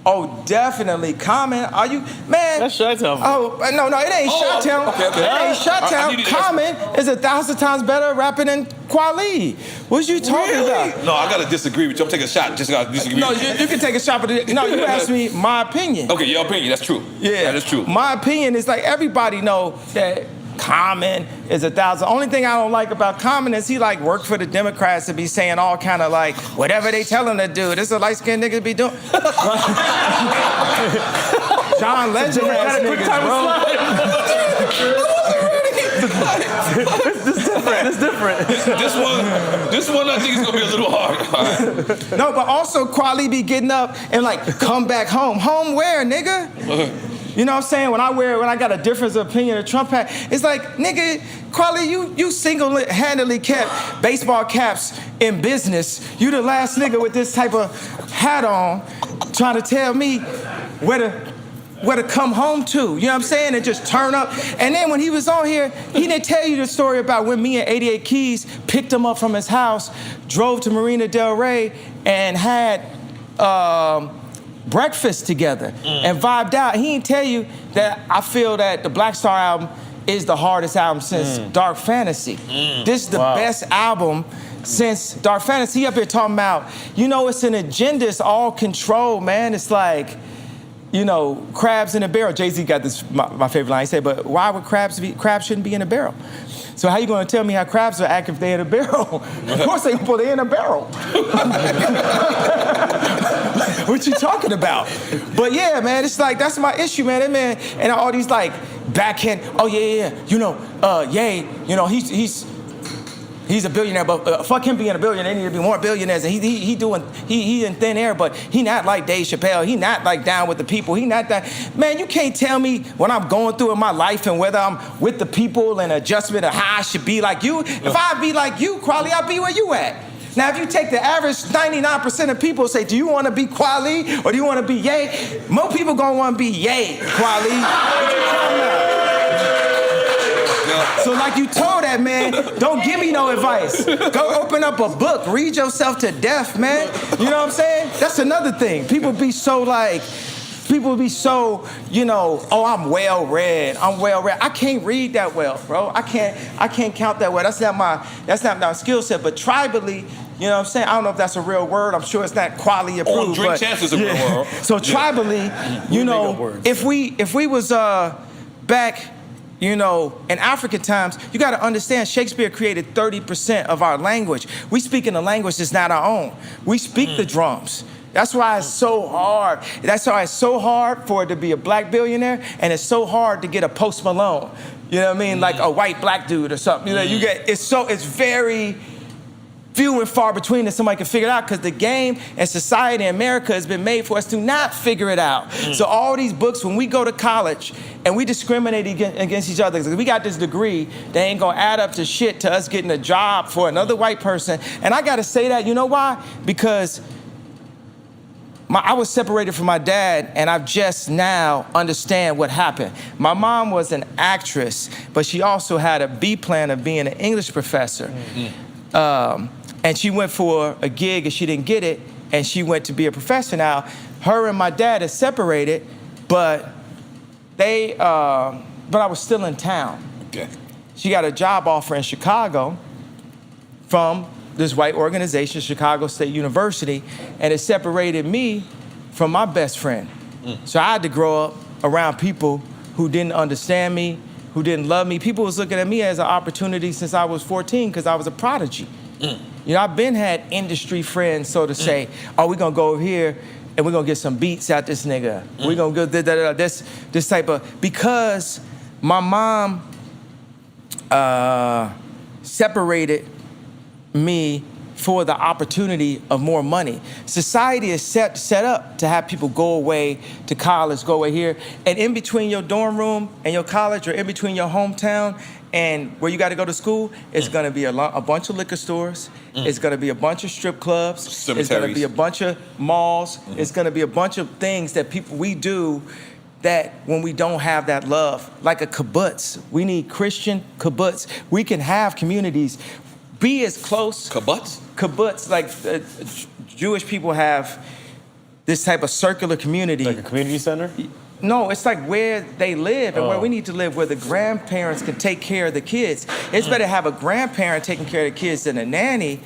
Oh, definitely. Common. Are you, man? That's Chi-Town. Oh, no, it ain't Chi-Town. Okay. It ain't Chi-Town. Common is 1,000 times better rapping than Kweli. What you talking about? No, I gotta disagree with you. I'm taking a shot. Just gotta disagree. No, you can take a shot, but no, you asked me my opinion. Okay, your opinion. That's true. Yeah, that is true. My opinion is like everybody know that Common is 1,000. Only thing I don't like about Common is he like work for the Democrats to be saying all kind of like whatever they tell him to do. This is a light skinned nigga to be doing. John Legend ass niggas, It's different. This one I think is gonna be a little hard. All right. No, but also Kweli be getting up and like come back home. Home where, nigga? You know what I'm saying? When I got a difference of opinion of Trump hat, it's like, nigga, Kweli, you single-handedly kept baseball caps in business. You the last nigga with this type of hat on trying to tell me where to come home to. You know what I'm saying? And just turn up. And then when he was on here, he didn't tell you the story about when me and 88 Keys picked him up from his house, drove to Marina Del Rey, and had breakfast together and vibed out. He didn't tell you that I feel that the Black Star album is the hardest album since Dark Fantasy. This is the best album since Dark Fantasy. He up here talking about, you know, it's an agenda, it's all control, man. It's like, you know, crabs in a barrel. Jay-Z got this, my favorite line. He said, but why would crabs shouldn't be in a barrel? So how you gonna tell me how crabs are acting if they're in a barrel? Of course they put it in a barrel. What you talking about? But yeah, man, it's like, that's my issue, man. That man, and all these like backhand, oh yeah, you know, Ye, you know, he's a billionaire, but fuck him being a billionaire. There need to be more billionaires. And he in thin air, but he not like Dave Chappelle. He not like down with the people. He not that. Man, you can't tell me what I'm going through in my life and whether I'm with the people and adjustment of how I should be like you. If I be like you, Kweli, I'll be where you at. Now, if you take the average 99% of people say, do you want to be Kweli or do you want to be Ye? More people gonna want to be Ye, Kweli. What you talking about? So like you told that man, don't give me no advice. Go open up a book, read yourself to death, man. You know what I'm saying? That's another thing. People be so, you know, oh, I'm well read. I can't read that well, bro. I can't count that well. That's not my skill set. But tribally, you know what I'm saying? I don't know if that's a real word. I'm sure it's not Kweli approved. Oh, drink chance is a real word. So tribally, you know, if we was back, you know, in African times, you got to understand Shakespeare created 30% of our language. We speak in a language that's not our own. We speak the drums. That's why it's so hard. That's why it's so hard for it to be a black billionaire, and it's so hard to get a Post Malone. You know what I mean? Like a white black dude or something. You know, it's very few and far between that somebody can figure it out, because the game and society in America has been made for us to not figure it out. So all these books, when we go to college and we discriminate against each other, we got this degree that ain't gonna add up to shit to us getting a job for another white person. And I gotta say that, you know why? Because I was separated from my dad, and I've just now understand what happened. My mom was an actress, but she also had a B plan of being an English professor. And she went for a gig and she didn't get it, and she went to be a professor. Now, her and my dad are separated, but I was still in town. Okay. She got a job offer in Chicago from this white organization, Chicago State University, and it separated me from my best friend. So I had to grow up around people who didn't understand me, who didn't love me. People was looking at me as an opportunity since I was 14 because I was a prodigy. You know, I've been had industry friends, so to say, oh, we're gonna go over here and we're gonna get some beats out this nigga. We're gonna go this type of, because my mom separated me for the opportunity of more money. Society is set up to have people go away to college, go away here, and in between your dorm room and your college, or in between your hometown and where you got to go to school, it's gonna be a bunch of liquor stores, it's gonna be a bunch of strip clubs, Cemeteries. it's gonna be a bunch of malls, it's gonna be a bunch of things that we do that when we don't have that love, like a kibbutz. We need Christian kibbutz. We can have communities, be as close. Kibbutz? Kibbutz, like Jewish people have this type of circular community. Like a community center? No, it's like where they live and where we need to live, where the grandparents can take care of the kids. It's better to have a grandparent taking care of the kids than a nanny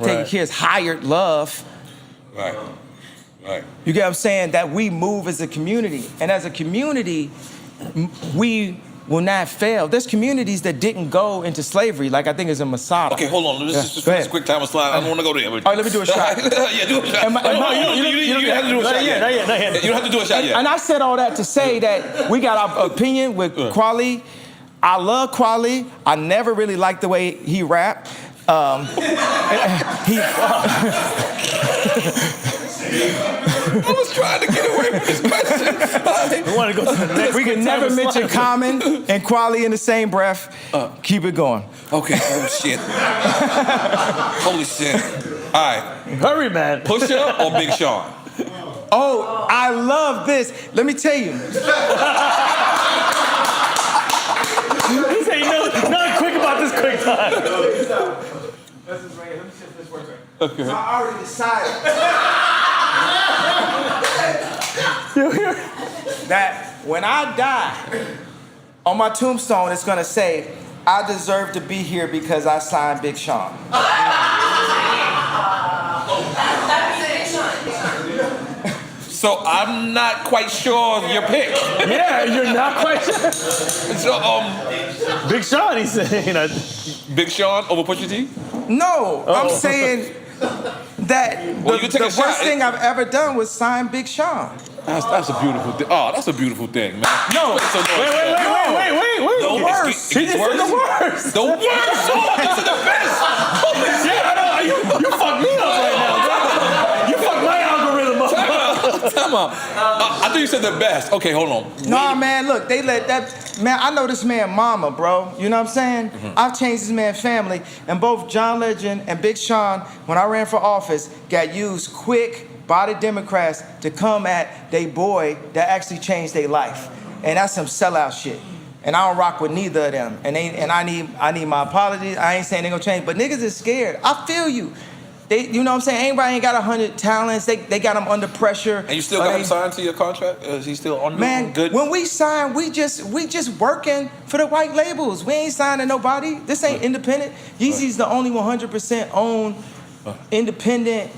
taking kids hired love. Right. Right. You get what I'm saying? That we move as a community. And as a community, we will not fail. There's communities that didn't go into slavery, like I think it's in Masada. Okay, hold on. Let's just finish quick time slide. I don't want to go there. All right, let me do a shot. Yeah, do a shot. Am I- You don't have to do a shot yet. Not yet. You don't have to do a shot yet. And I said all that to say that we got our opinion with Kweli. I love Kweli. I never really liked the way he rapped. I was trying to get away from this question. We want to go to the next. We can never mention Common and Kweli in the same breath. Keep it going. Okay. Oh shit. Holy shit. All right. Hurry, man. Pusha or Big Sean? Oh, I love this. Let me tell you. This ain't nothing quick about this quick time. This is right here. Let me see if this works right. Okay. So I already decided that when I die, on my tombstone, it's gonna say, I deserve to be here because I signed Big Sean. So I'm not quite sure of your pick. Yeah, you're not quite sure. So Big Sean, he said, you know. Big Sean over Pusha T? No, I'm saying that Well, you the take a worst shot. thing I've ever done was sign Big Sean. That's a beautiful thing. Oh, that's a beautiful thing, man. No. Make some noise. Wait. The worst. He just said the worst. The worst. Oh, this is the best. Holy shit. I know. You fucked me up right now, bro. You fucked my algorithm up. Time out. I thought you said the best. Okay, hold on. Nah, man, look, they let that, man, I know this man mama, bro. You know what I'm saying? I've changed this man's family, and both John Legend and Big Sean, when I ran for office, got used quick by the Democrats to come at they boy that actually changed their life. And that's some sellout shit. And I don't rock with neither of them. And I need my apologies. I ain't saying they gonna change, but niggas is scared. I feel you. You know what I'm saying? Everybody ain't got 100 talents. They got them under pressure. And you still got him signed to your contract? Is he still on? Man, good? when we sign, we just working for the white labels. We ain't signing nobody. This ain't independent. Yeezy's the only 100% owned, independent,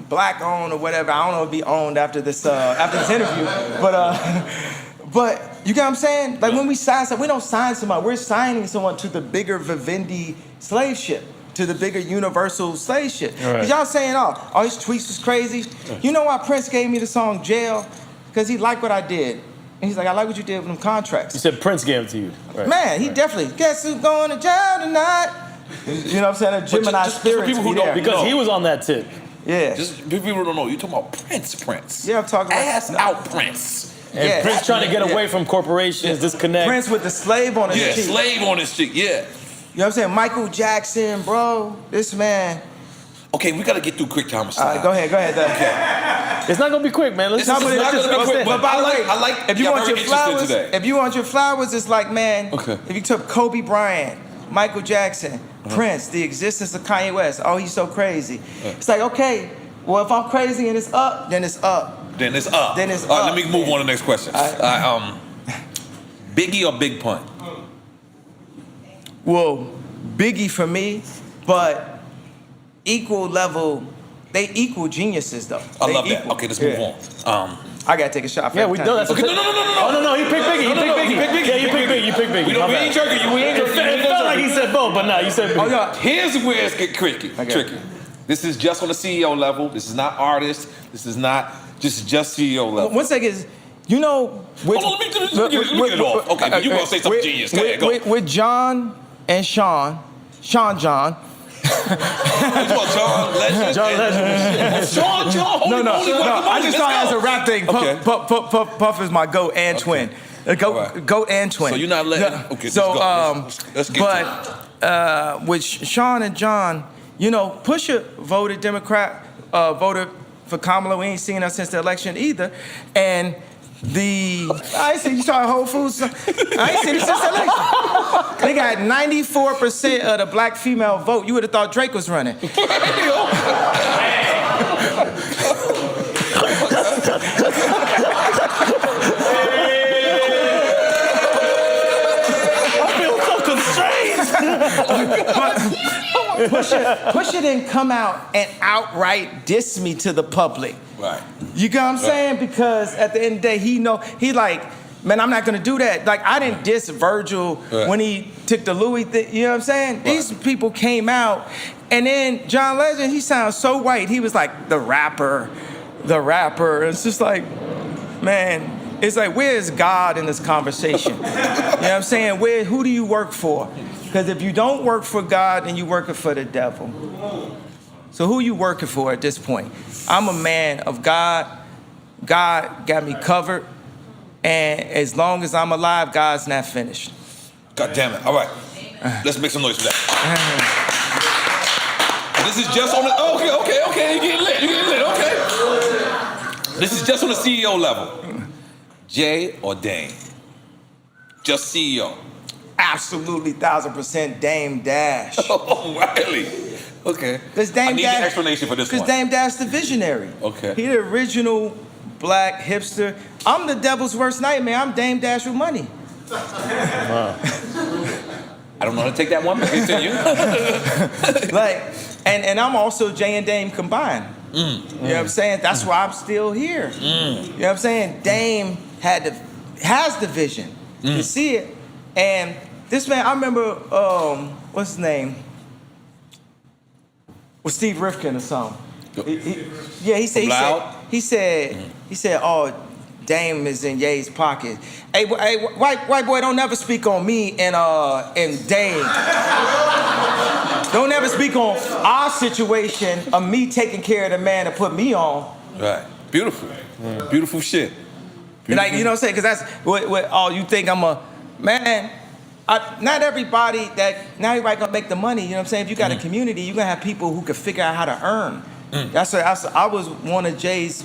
black owned or whatever. I don't know if it'll be owned after this interview, but you get what I'm saying? Like when we sign something, we don't sign someone. We're signing someone to the bigger Vivendi slave ship, to the bigger universal slave ship. Right. Y'all saying, oh, his tweets was crazy. You know why Prince gave me the song Jail? Because he liked what I did. And he's like, I like what you did with them contracts. You said Prince gave it to you. Right. Man, he definitely, guess who's going to jail tonight? You know what I'm saying? A Gemini just for spirit. people who to be don't- there. Because No. he was on that tip. Yeah. Just people who don't know, you're talking about Prince. Yeah, I'm talking about- ass out Prince. And Yeah. Prince trying to get Yeah. away from corporations, disconnect. Prince with the slave on his Yeah, cheek. slave on his cheek. Yeah. You know what I'm saying? Michael Jackson, bro. This man. Okay, we gotta get through quick time. All right, go ahead. It's not gonna be quick, man. Let's This is let's not just gonna be quick, let's- but I like. If you y'all want very your interested flowers, today. if you want your flowers, it's like, man. Okay. If you took Kobe Bryant, Michael Jackson, Prince, the existence of Kanye West. Oh, he's so crazy. It's like, okay, well, if I'm crazy and it's up, then it's up. Then it's up. Then it's All right, up. let me move on to the next question. All right. Biggie or Big Pun? Well, Biggie for me, but equal level. They equal geniuses though. I They love that. equal. Okay, let's move Yeah. on. I gotta take a shot. For Yeah, every we time. know that's Okay, no. Oh no, he picked Biggie. He picked Biggie. Yeah, you picked Biggie. You picked Biggie. We My ain't bad. jerking you. We ain't jerking you. It felt like he said both, but no, you said Biggie. Oh yeah. Here's where it's get tricky. This is just on the CEO level. This is not artist. This is not just CEO level. One second. You know, with, Hold on, let me get it off. Okay, but you gonna say something genius. Go ahead, go. With John and Sean John. You talking about John Legend? John Legend. John, holy No. guacamole, I just let's saw it as go. a rap thing. Okay. Puff is my goat and twin. Goat and twin. So you're not letting. Okay, So, let's get to it. with Sean and John, you know, Pusha voted Democrat, voted for Kamala. We ain't seen her since the election either. And I ain't seen you saw Whole Foods. I ain't seen it since the election. They got 94% of the black female vote. You would have thought Drake was running. Pusha didn't come out and outright diss me to the public. Right. You get what I'm saying? Because at the end of the day, he like, man, I'm not gonna do that. Like, I didn't diss Virgil when he took the Louis thing. You know what I'm saying? Right. These people came out, and then John Legend, he sounds so white. He was like the rapper. It's just like, man, it's like, where's God in this conversation? You know what I'm saying? Who do you work for? Because if you don't work for God, then you're working for the devil. So who you working for at this point? I'm a man of God. God got me covered. And as long as I'm alive, God's not finished. God damn it. All right. Let's make some noise for that. This is just on the. Okay. You getting lit. Okay. This is just on the CEO level. Jay or Dame? Just CEO. Absolutely, 1,000% Dame Dash. Oh, really? Okay. Because Dame I need Dash, an explanation for this one. Because Dame Dash the visionary. Okay. He the original black hipster. I'm the devil's worst nightmare. I'm Dame Dash with money. I don't know how to take that one, but continue. Like, and I'm also Jay and Dame combined. You know what I'm saying? That's why I'm still here. You know what I'm saying? Dame has the vision to see it. And this man, I remember, what's his name? Was Steve Rifkin or something? He said, oh, Dame is in Ye's pocket. Hey, white boy, don't never speak on me and Dame. Don't ever speak on our situation of me taking care of the man that put me on. Right. Beautiful. Beautiful shit. Like, you know what I'm saying? Because that's what you think I'm a man. Not everybody gonna make the money. You know what I'm saying? If you got a community, you're gonna have people who can figure out how to earn. I was one of Jay's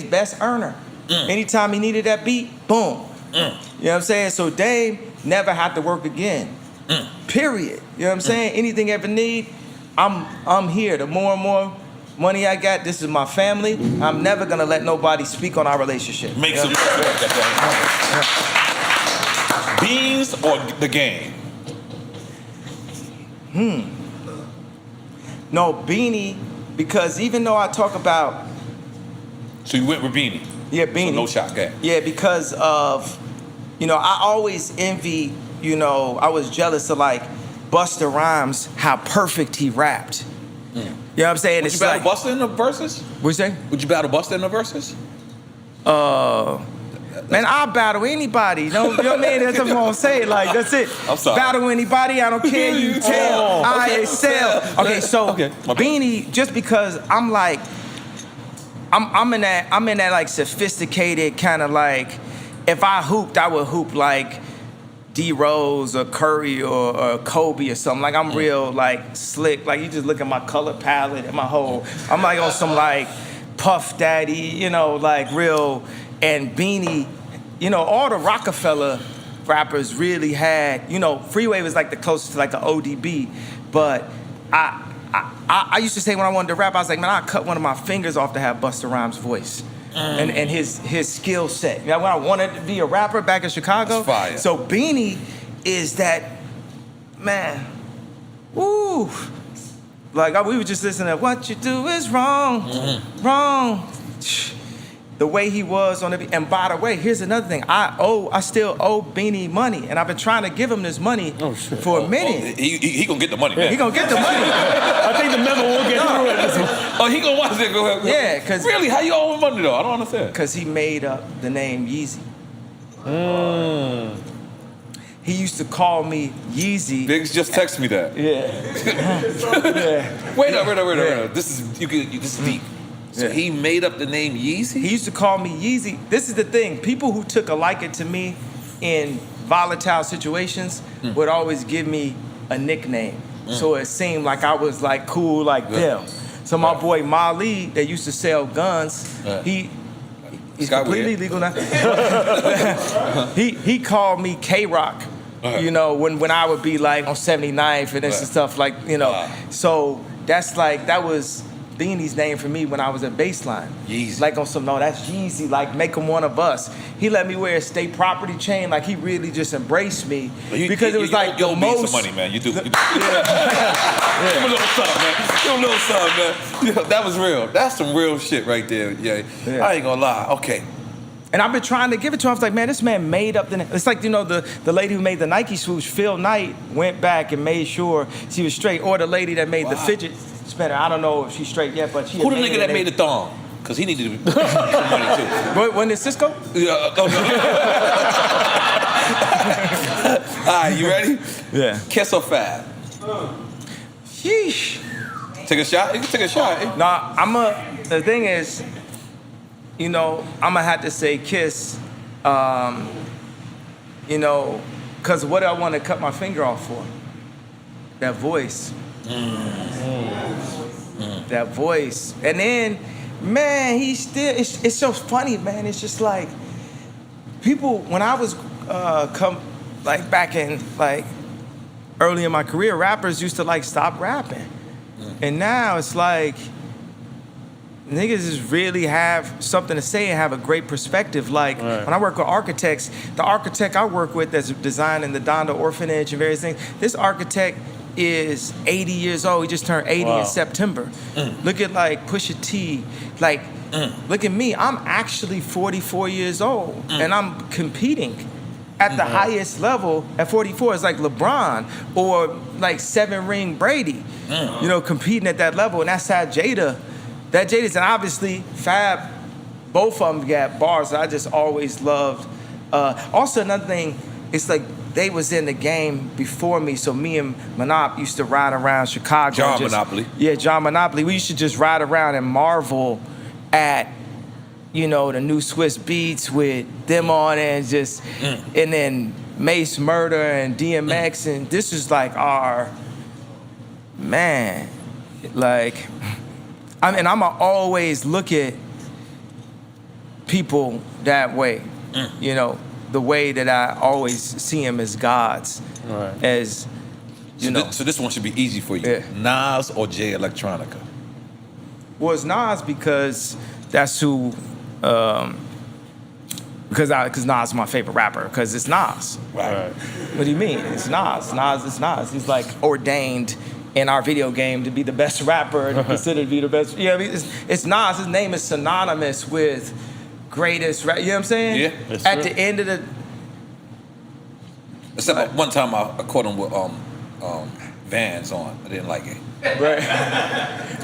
best earner. Anytime he needed that beat, boom. You know what I'm saying? So Dame never had to work again. Period. You know what I'm saying? Anything ever need, I'm here. The more and more money I got, this is my family. I'm never gonna let nobody speak on our relationship. Make some. Beans or the game? No, Beanie, because even though I talk about So you went with Beanie? Yeah, Beanie. So no shot, okay. Yeah, because of, I always envy, I was jealous of like Busta Rhymes, how perfect he rapped. You know what I'm saying? Would you battle Busta in the verses? What you say? Would you battle Busta in the verses? Man, I'll battle anybody. You know what I mean? That's what I'm saying. Like, that's it. I'm sorry. Battle anybody. I don't care. You tell. I excel. Okay, so Beanie, just because I'm like, I'm in that like sophisticated kind of like, if I hooped, I would hoop like D Rose or Curry or Kobe or something. Like I'm real like slick. Like you just look at my color palette and my whole. I'm like on some like Puff Daddy, you know, like real. And Beanie, you know, all the Rockefeller rappers really had. You know, Freeway was like the closest to like an ODB, but I used to say when I wanted to rap, I was like, man, I cut one of my fingers off to have Busta Rhymes' voice. And his skill set. You know, when I wanted to be a rapper back in Chicago. That's fire. So Beanie is that, man, woo. Like we were just listening to What You Do Is Wrong, Wrong. The way he was on the beat. And by the way, here's another thing. I still owe Beanie money. And I've been trying to give him this money for a minute. He gonna get the money. He gonna get the money. I think the memo will get through it. Oh, he gonna watch it. Go ahead. Yeah, because really, how you owe him money though? I don't understand. Because he made up the name Yeezy. He used to call me Yeezy. Biggs just text me that. Yeah. Wait up. This is this is deep. So he made up the name Yeezy? He used to call me Yeezy. This is the thing. People who took a liking to me in volatile situations would always give me a nickname. So it seemed like I was like cool like them. So my boy Mali, that used to sell guns, he's completely legal now. he called me K-Rock. You know, when I would be like on 79th and this and stuff like, you know. So that's like, that was Beanie's name for me when I was at Baseline. Yeezy. Like on some, no, that's Yeezy, like make him one of us. He let me wear a state property chain, like he really just embraced me. Because it was like the most... some money, man. You do. Give him a little something, man. Give him a little something, man. Yeah, that was real. That's some real shit right there. Yeah. I ain't gonna lie. Okay. And I've been trying to give it to him. I was like, man, this man made up the name. It's like, you know, the lady who made the Nike swoosh, Phil Knight, went back and made sure she was straight. Or the lady that made the fidget spinner. I don't know if she's straight yet, but she... Who the nigga that made the thong? Because he needed some money, too. Wasn't it Cisco? Yeah. All right, you ready? Yeah. Kiss or Fab? Sheesh. Take a shot? You can take a shot. Nah, the thing is, you know, I'm gonna have to say Kiss, you know, because what do I want to cut my finger off for? That voice. That voice. And then, man, he still, it's so funny, man. It's just like, people, when I was back in, like, early in my career, rappers used to, like, stop rapping. And now it's like, niggas just really have something to say and have a great perspective. Like, when I work with architects, the architect I work with that's designing the Donda orphanage and various things, this architect is 80 years old. He just turned 80 in September. Look at, like, Pusha T. Like, look at me. I'm actually 44 years old, and I'm competing at the highest level at 44. It's like LeBron or, like, 7-ring Brady, you know, competing at that level. And that's how that Jada's, and obviously Fab, both of them got bars that I just always loved. Also, another thing, it's like they was in the game before me, so me and Monop used to ride around Chicago. John Monopoly. Yeah, John Monopoly. We used to just ride around and marvel at, you know, the new Swiss Beats with them on it, and just, and then Mace Murder and DMX, and this is like our, man, like, and I'ma always look at people that way, you know, the way that I always see them as gods, as, you know. So this one should be easy for you. Nas or Jay Electronica? Well, it's Nas because that's who, because Nas is my favorite rapper, because it's Nas. Right. What do you mean? It's Nas. Nas is Nas. He's like ordained in our video game to be the best rapper and considered to be the best. Yeah, I mean, it's Nas. His name is synonymous with greatest rap. You know what I'm saying? Yeah. At the end of the. Except one time I caught him with Vans on. I didn't like it. Right.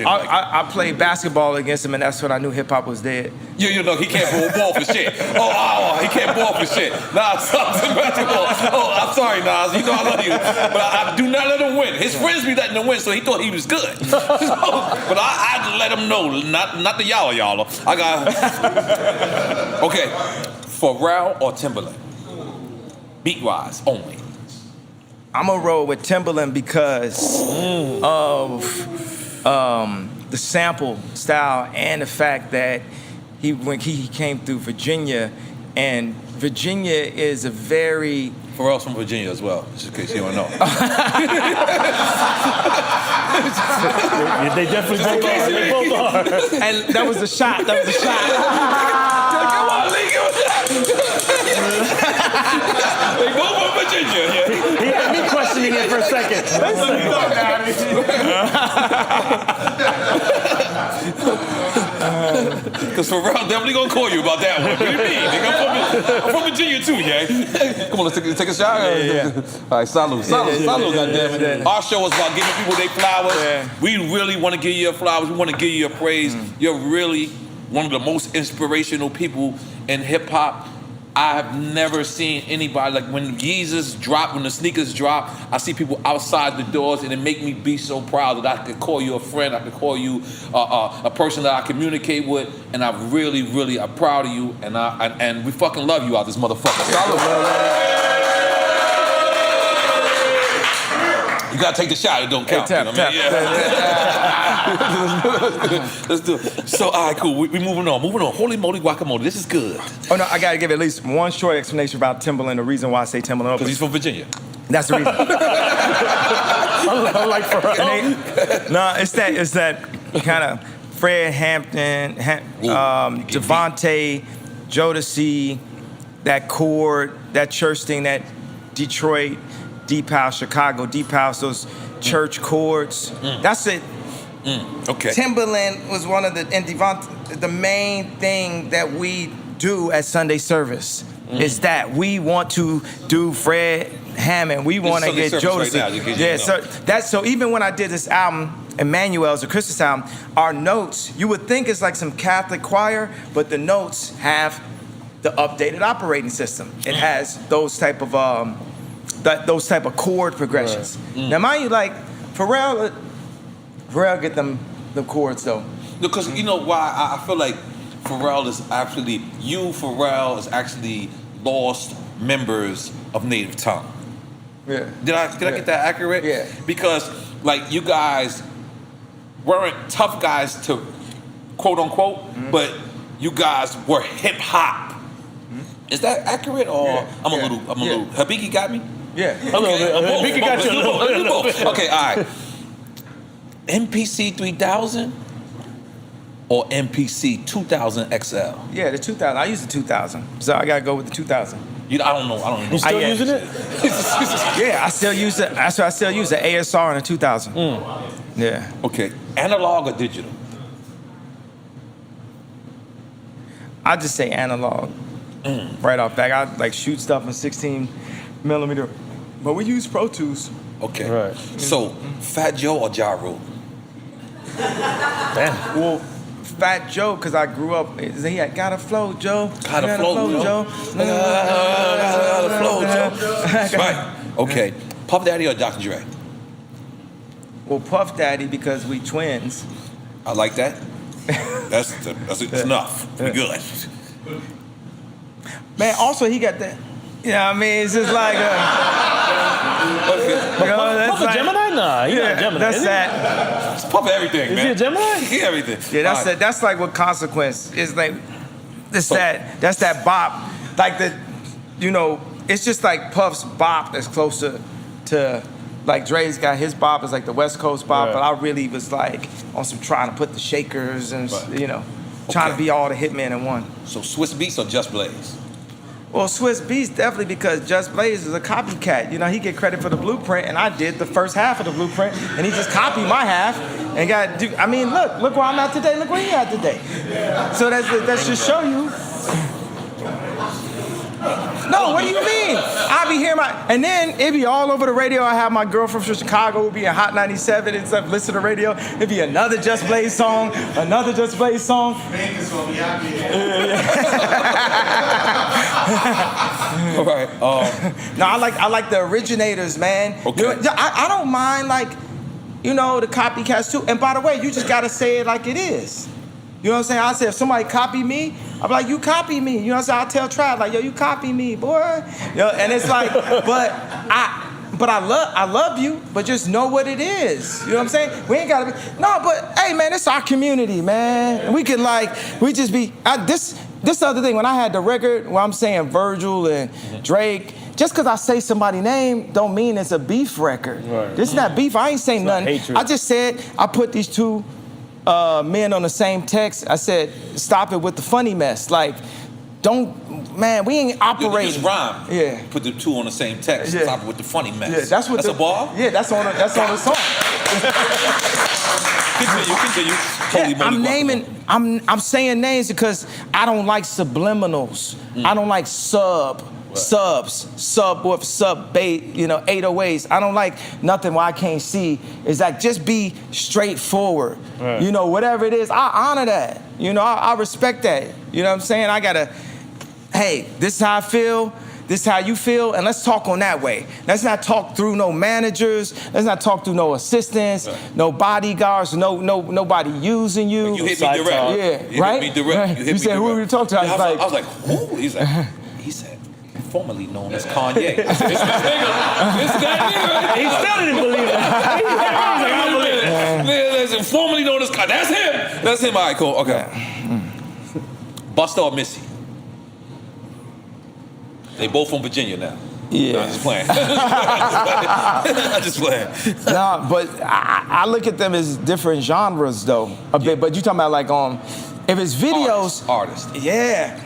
I played basketball against him, and that's when I knew hip hop was dead. You know, he can't ball for shit. He can't ball for shit. Nas, basketball. I'm sorry, Nas. You know I love you. But I do not let him win. His friends be letting him win, so he thought he was good. But I let him know, not the y'all. I got... Okay, Pharrell or Timberland? Beat-wise only. I'm gonna roll with Timberland because of the sample style and the fact that when he came through Virginia, and Virginia is a very... Pharrell's from Virginia as well, just in case you don't know. They definitely both are. They both are. And that was a shot. Come on, Lee. They both from Virginia. He had me questioning it for a second. Because Pharrell definitely gonna call you about that one. What do you mean? Nigga, I'm from Virginia too, yeah. Come on, let's take a shot. Yeah. All right, salute, goddammit. Our show is about giving people their flowers. Yeah. We really want to give you your flowers. We want to give you your praise. You're really one of the most inspirational people in hip hop. I have never seen anybody, like when Yeezus drop, when the sneakers drop, I see people outside the doors, and it make me be so proud that I could call you a friend, I could call you a person that I communicate with, and I really, really am proud of you, and we fucking love you out this motherfucker. You gotta take the shot, it don't count. Hey, tap. Let's do it. So, all right, cool. We moving on. Holy moly guacamole. This is good. Oh no, I gotta give at least one short explanation about Timberland. The reason why I say Timberland, because he's from Virginia. That's the reason. Like Pharrell. No, it's that kind of Fred Hampton, Devontae, Jodeci, that chord, that church thing, that Detroit, Deep House, Chicago, Deep House, those church chords. That's it. Okay. Timberland was one of the main thing that we do at Sunday service is that we want to do Fred Hammond. We want to get Jodeci. Right, so even when I did this album, Emmanuel's, a Christmas album, our notes, you would think it's like some Catholic choir, but the notes have the updated operating system. It has those type of chord progressions. Right. Now, mind you, like Pharrell get the chords though. Because you know why I feel like Pharrell is actually lost members of native tongue. Yeah. Did I get that accurate? Yeah. Because like you guys weren't tough guys to quote unquote, but you guys were hip hop. Is that accurate or I'm a little Habiki got me? Yeah. A little bit. Habiki got you a little bit. Okay, all right. MPC 3000 or MPC 2000 XL? Yeah, the 2000. I use the 2000, so I gotta go with the 2000. I don't know. You still using it? Yeah, I still use it. That's why I still use the ASR and the 2000. Yeah. Okay, analog or digital? I just say analog. Right off back, I like shoot stuff in 16 millimeter, but we use Pro Tools. Okay. Right. So, Fat Joe or Ja Rule? Damn. Well, Fat Joe, because I grew up, he had gotta flow, Joe. Gotta flow, Joe. Gotta flow, Joe. Right. Okay. Puff Daddy or Dr. Dre? Well, Puff Daddy, because we twins. I like that. That's enough. We good. Man, also he got that. You know what I mean? It's just like Puff a Gemini? Nah, he's not a Gemini. That's that. It's Puff everything, man. Is he a Gemini? He everything. Yeah, that's that. That's like what Consequence is like. That's that bop. Like it's just like Puff's bop that's closer to like Dre's got his bop is like the West Coast bop, Right. but I really was like on some trying to put the shakers and trying to be all the hitmen in one. So Swiss Beats or Just Blaze? Well, Swiss Beats definitely because Just Blaze is a copycat. He get credit for the blueprint, and I did the first half of the blueprint, and he just copied my half and look where I'm at today. Look where he at today. So that's just show you. No, what do you mean? I be hearing and then it be all over the radio. I have my girlfriend from Chicago, would be in Hot 97 and stuff, listen to the radio. It'd be another Just Blaze song, another Just Blaze song. Vegas will be happy. All right. No, I like the originators, man. Okay. You know, I don't mind, like, you know, the copycats too. And by the way, you just gotta say it like it is. You know what I'm saying? I say if somebody copy me, I'm like, you copy me. You know what I'm saying? I tell Trav, like, yo, you copy me, boy. You know, and it's like, but I love you, but just know what it is. You know what I'm saying? We ain't gotta be, no, but hey, man, it's our community, man. We can we just be, this other thing, when I had the record where I'm saying Virgil and Drake, just because I say somebody's name don't mean it's a beef record. Right. This is not beef. I ain't saying nothing. Hatred. I just said, I put these two men on the same text. I said, stop it with the funny mess. Like, man, we ain't operating. Just rhyme. Yeah. Put the two on the same text. Yeah. Stop it with the funny mess. Yeah, that's a bar? Yeah, that's on the song. Continue. Holy moly, I'm saying names because I don't like subliminals. I don't like subs, 808s. I don't like nothing where I can't see. It's like, just be straightforward. Right. You know, whatever it is, I honor that. You know, I respect that. You know what I'm saying? I gotta, hey, this is how I feel. This is how you feel, and let's talk on that way. Let's not talk through no managers. Let's not talk through no assistants, no bodyguards, nobody using you. You hit me direct. Yeah, You right? hit me direct. You said, who we talk to? I was like, who? He said, formerly known as Kanye. I said, it's that nigga. He still didn't believe it. He's like, I don't believe it. Listen, formerly known as Kanye. That's him. That's him. All right, cool. Okay. Busta or Missy? They both from Virginia now. Yeah. No, I'm just playing. Nah, but I look at them as different genres, though, a bit. But you talking about, like, if it's videos. Artist. Yeah.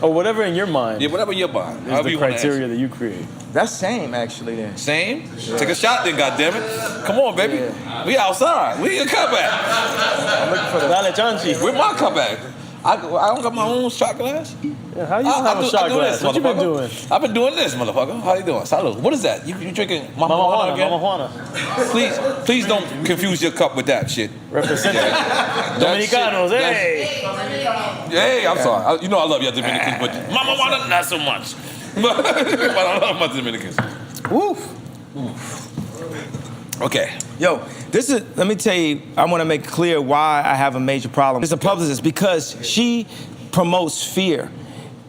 Or whatever in your mind Yeah, whatever your mind. is the criteria that you create. That's same, actually, then. Same? Take a shot then, goddammit. Come on, baby. Yeah. We outside. We in a comeback. I'm looking for the... Dale Chanchi. Where's my comeback? I don't got my own shot glass. Yeah, how you have a shot glass? What you been doing? I've been doing this, motherfucker. How you doing? Salud. What is that? You drinking Mama Juana again? Mama Juana. Please don't confuse your cup with that shit. Representing. Dominicanos, shit, hey. Hey, I'm sorry. You know I love y'all Dominicans, but Mama Juana, not so much. But I love my Dominicans. Woof. Okay. Yo, let me tell you, I want to make clear why I have a major problem. It's a publicist because she promotes fear.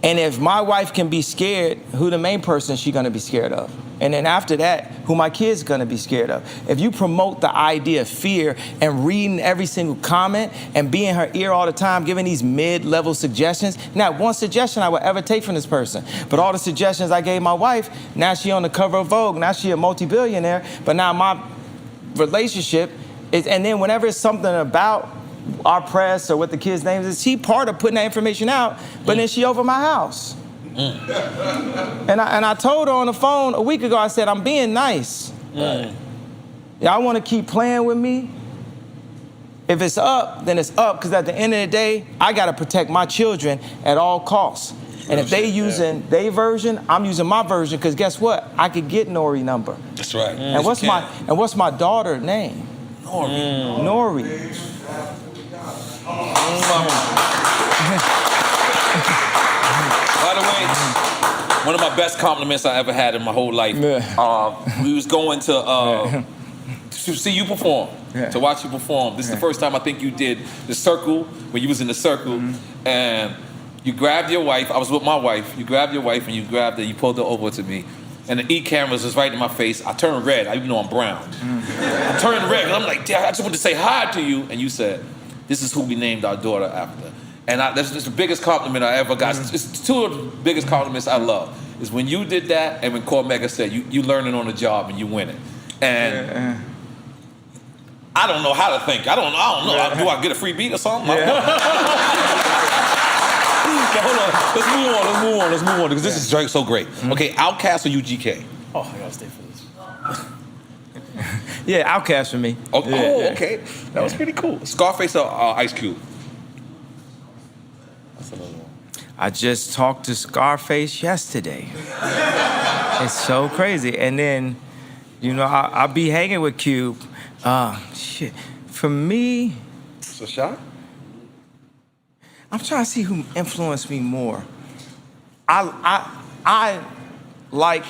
And if my wife can be scared, who the main person she gonna be scared of? And then after that, who my kids gonna be scared of? If you promote the idea of fear and reading every single comment and be in her ear all the time, giving these mid-level suggestions, not one suggestion I would ever take from this person. But all the suggestions I gave my wife, now she on the cover of Vogue, now she a multi-billionaire, but now my relationship is, and then whenever it's something about our press or what the kids' names is, she part of putting that information out, but then she over my house. And I told her on the phone a week ago, I said, I'm being nice. Y'all want to keep playing with me? If it's up, then it's up, because at the end of the day, I got to protect my children at all costs. And if they using their version, I'm using my version, because guess what? I could get N.O.R.E number. That's right. And what's my daughter's name? N.O.R.E. N.O.R.E. By the way, one of my best compliments I ever had in my whole life. We was going to see you perform, to watch you perform. This is the first time I think you did the circle, when you was in the circle, and you grabbed your wife. I was with my wife. You grabbed your wife and you grabbed her, you pulled her over to me. And the E-cameras was right in my face. I turned red, even though I'm brown. I turned red, and I'm like, damn, I just want to say hi to you. And you said, this is who we named our daughter after. And that's the biggest compliment I ever got. It's two of the biggest compliments I love. Is when you did that, and when Cormega said, you learning on the job and you winning. And I don't know how to think. I don't know. Do I get a free beat or something? Hold on. Let's move on, because this is so great. Okay, Outkast or UGK? Oh, I gotta stay for this. Yeah, Outkast for me. Okay. That was pretty cool. Scarface or Ice Cube? That's another one. I just talked to Scarface yesterday. It's so crazy. And then, you know, I'll be hanging with Cube. Shit. For me, It's a shot? I'm trying to see who influenced me more. I like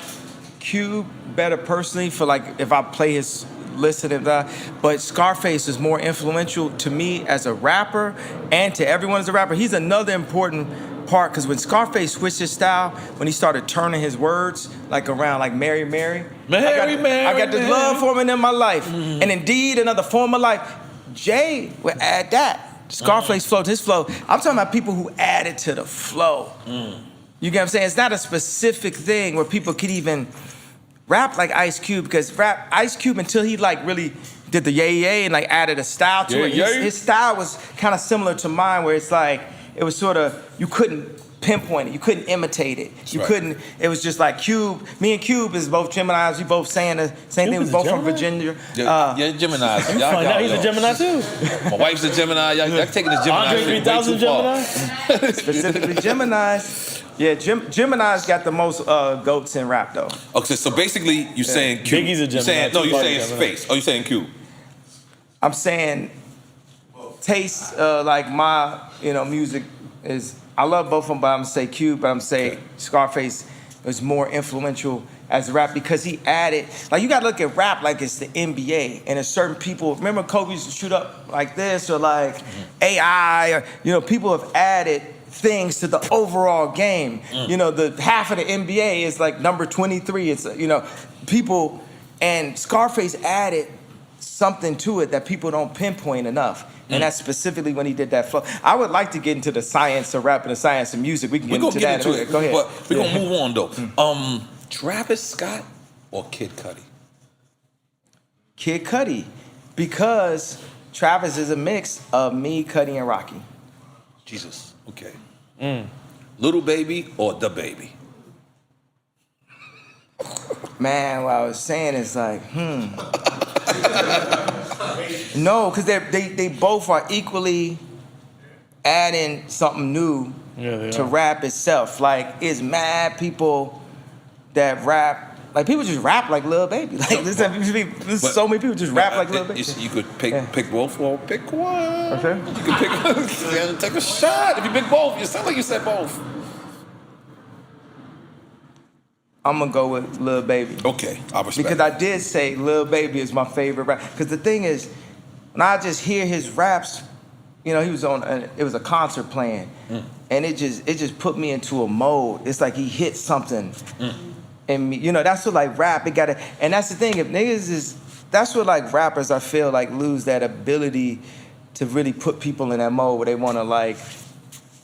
Cube better personally for like if I play his listen and that, but Scarface is more influential to me as a rapper and to everyone as a rapper. He's another important part because when Scarface switched his style, when he started turning his words like around like Mary, I got this love forming in my life, and indeed another form of life. Jay would add that. Scarface flowed his flow. I'm talking about people who added to the flow. You get what I'm saying? It's not a specific thing where people could even rap like Ice Cube, because Ice Cube, until he like really did the yay and like added a style to it, his style was kind of similar to mine, where it's like, it was sort of, you couldn't pinpoint it, you couldn't imitate it, you couldn't, it was just like Cube, me and Cube is both Geminis, we both saying the same thing, we both from Virginia. Yeah, Geminis. Find out he's a Gemini too. My wife's a Gemini, y'all taking the Gemini Andre shit way 3000 too far. Gemini? Specifically Geminis. Yeah, Gemini's got the most goats in rap though. Okay, so basically you saying Cube. Biggie's a Gemini. You're saying Space. Oh, you saying Cube. I'm saying taste, like my, music is, I love both of them, but I'm gonna say Cube, but I'm gonna say Scarface is more influential as a rap because he added, like you gotta look at rap like it's the NBA, and there's certain people, remember Kobe used to shoot up like this, or like AI, or, people have added things to the overall game. The half of the NBA is like number 23, it's, people, and Scarface added something to it that people don't pinpoint enough. And that's specifically when he did that flow. I would like to get into the science of rap and the science of music. We can get into that. Go ahead. But we're going to move on, though. Travis Scott or Kid Cudi? Kid Cudi. Because Travis is a mix of me, Cudi, and Rocky. Jesus. Okay. Little Baby or The Baby? Man, what I was saying is like, No, because they both are equally adding something new to rap itself. Like, it's mad people that rap, like people just rap like Lil Baby. Like, there's so many people just rap like Lil Baby. You could pick both. Well, pick one. Okay. You could pick. Take a shot. If you pick both, you sound like you said both. I'm gonna go with Lil Baby. Okay, I respect. Because I did say Lil Baby is my favorite rap. Because the thing is, when I just hear his raps, he was on. It was a concert playing, and it just put me into a mode. It's like he hit something, and that's what like rap. It gotta, and that's the thing. If niggas that's what like rappers I feel like lose that ability to really put people in that mode where they want to like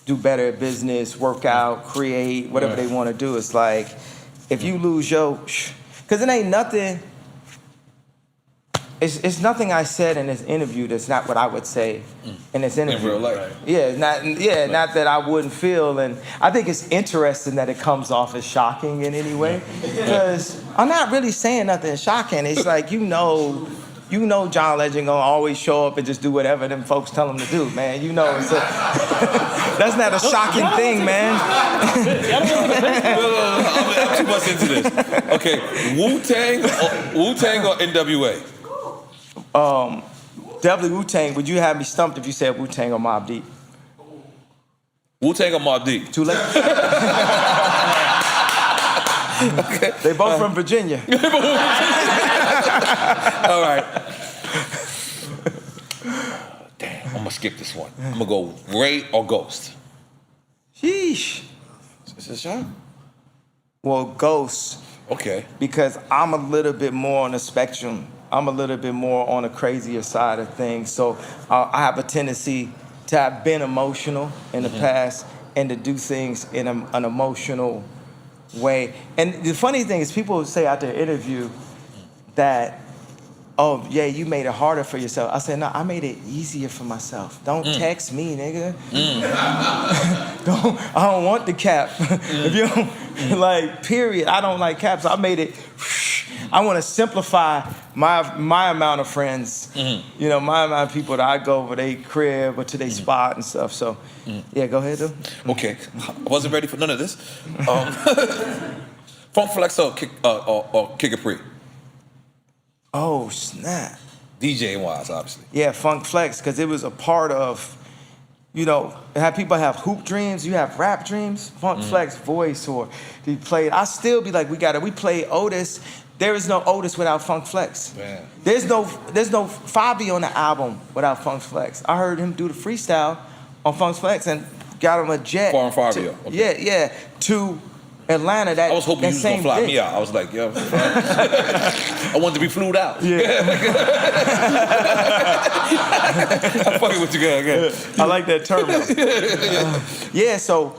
do better at business, work out, create, whatever they want to do. It's like, if you lose because it ain't nothing, it's nothing I said in this interview that's not what I would say in this interview. In real life. Not that I wouldn't feel, and I think it's interesting that it comes off as shocking in any way, because I'm not really saying nothing shocking. It's like, John Legend gonna always show up and just do whatever them folks tell him to do, man. It's that's not a shocking thing, man. I'm too much into this. Okay, Wu-Tang or NWA? Definitely Wu-Tang. Would you have me stumped if you said Wu-Tang or Mobb Deep? Wu-Tang or Mobb Deep? Too late. Okay. They both from Virginia. All right. Damn, I'm gonna skip this one. I'm gonna go Ray or Ghost. Sheesh. Is this shot? Well, Ghost. Okay. Because I'm a little bit more on the spectrum. I'm a little bit more on the crazier side of things. So I have a tendency to have been emotional in the past and to do things in an emotional way. And the funny thing is, people say out their interview that, oh, yeah, you made it harder for yourself. I said, no, I made it easier for myself. Don't text me, nigga. I don't want the cap. If you don't, like, period, I don't like caps. I made it, I want to simplify my amount of friends. You know, my amount of people that I go over their crib or to their spot and stuff. So, yeah, go ahead, though. Okay, I wasn't ready for none of this. Funk Flex or Kick Capri? Oh, snap. DJ wise, obviously. Yeah, Funk Flex, because it was a part of, you know, people have hoop dreams, you have rap dreams. Funk Flex voice, or he played. I still be like, we play Otis. There is no Otis without Funk Flex. Man. There's no Fabi on the album without Funk Flex. I heard him do the freestyle on Funk Flex and got him a jet. Foreign Fabio. Okay. Yeah, to Atlanta. That I was hoping you was gonna fly me out. I was like, yo, I wanted to be flued out. Yeah. I'm fucking with you, guys. I like that term. Yeah, so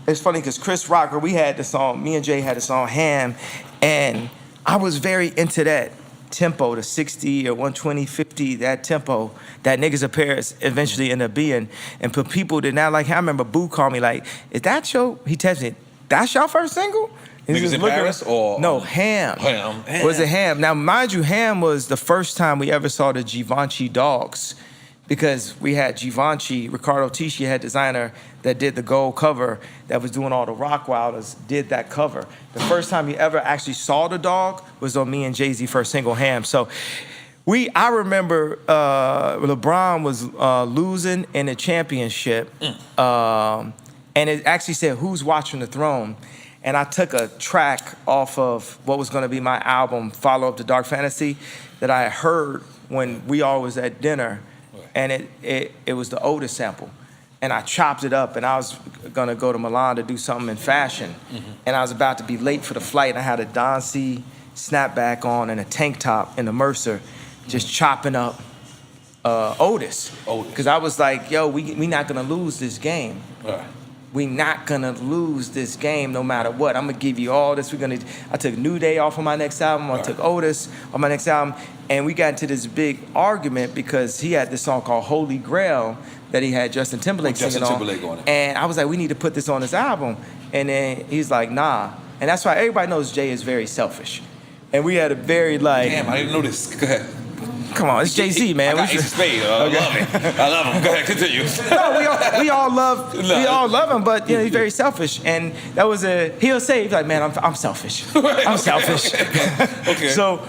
it's funny because Chris Rocker, we had the song, me and Jay had the song Ham, and I was very into that tempo, the 60 or 120, 50, that tempo that Niggas of Paris eventually ended up being. And for people that now, like, I remember Boo called me like, is that your, he texted me, that's your first single? And Niggas in Paris or? No, Ham. Ham. Was it Ham? Now, mind you, Ham was the first time we ever saw the Givenchy dogs, because we had Givenchy, Ricardo Tisci, head designer, that did the gold cover, that was doing all the Rock Wilders, did that cover. The first time you ever actually saw the dog was on me and Jay-Z first single, Ham. So I remember LeBron was losing in the championship, and it actually said, "Who's watching the throne?" And I took a track off of what was gonna be my album, Follow Up to Dark Fantasy, that I heard when we all was at dinner, and it was the Otis sample. And I chopped it up, and I was gonna go to Milan to do something in fashion. And I was about to be late for the flight, and I had a Don C snapback on and a tank top in the Mercer, just chopping up Otis. Because I was like, yo, we not gonna lose this game. We not gonna lose this game no matter what. I'm gonna give you all this. I took New Day off of my next album. I took Otis on my next album. And we got into this big argument because he had this song called Holy Grail that he had Justin Timberlake singing on it. And I was like, we need to put this on his album. And then he's like, nah. And that's why everybody knows Jay is very selfish. And we had a very like... Damn, I didn't know this. Go ahead. Come on, it's Jay-Z, man. I got Ace of Spades. I love it. I love him. Go ahead, continue. No, we all love him, but you know, he's very selfish. And that was he'll say, he's like, man, I'm selfish. I'm selfish. Okay. So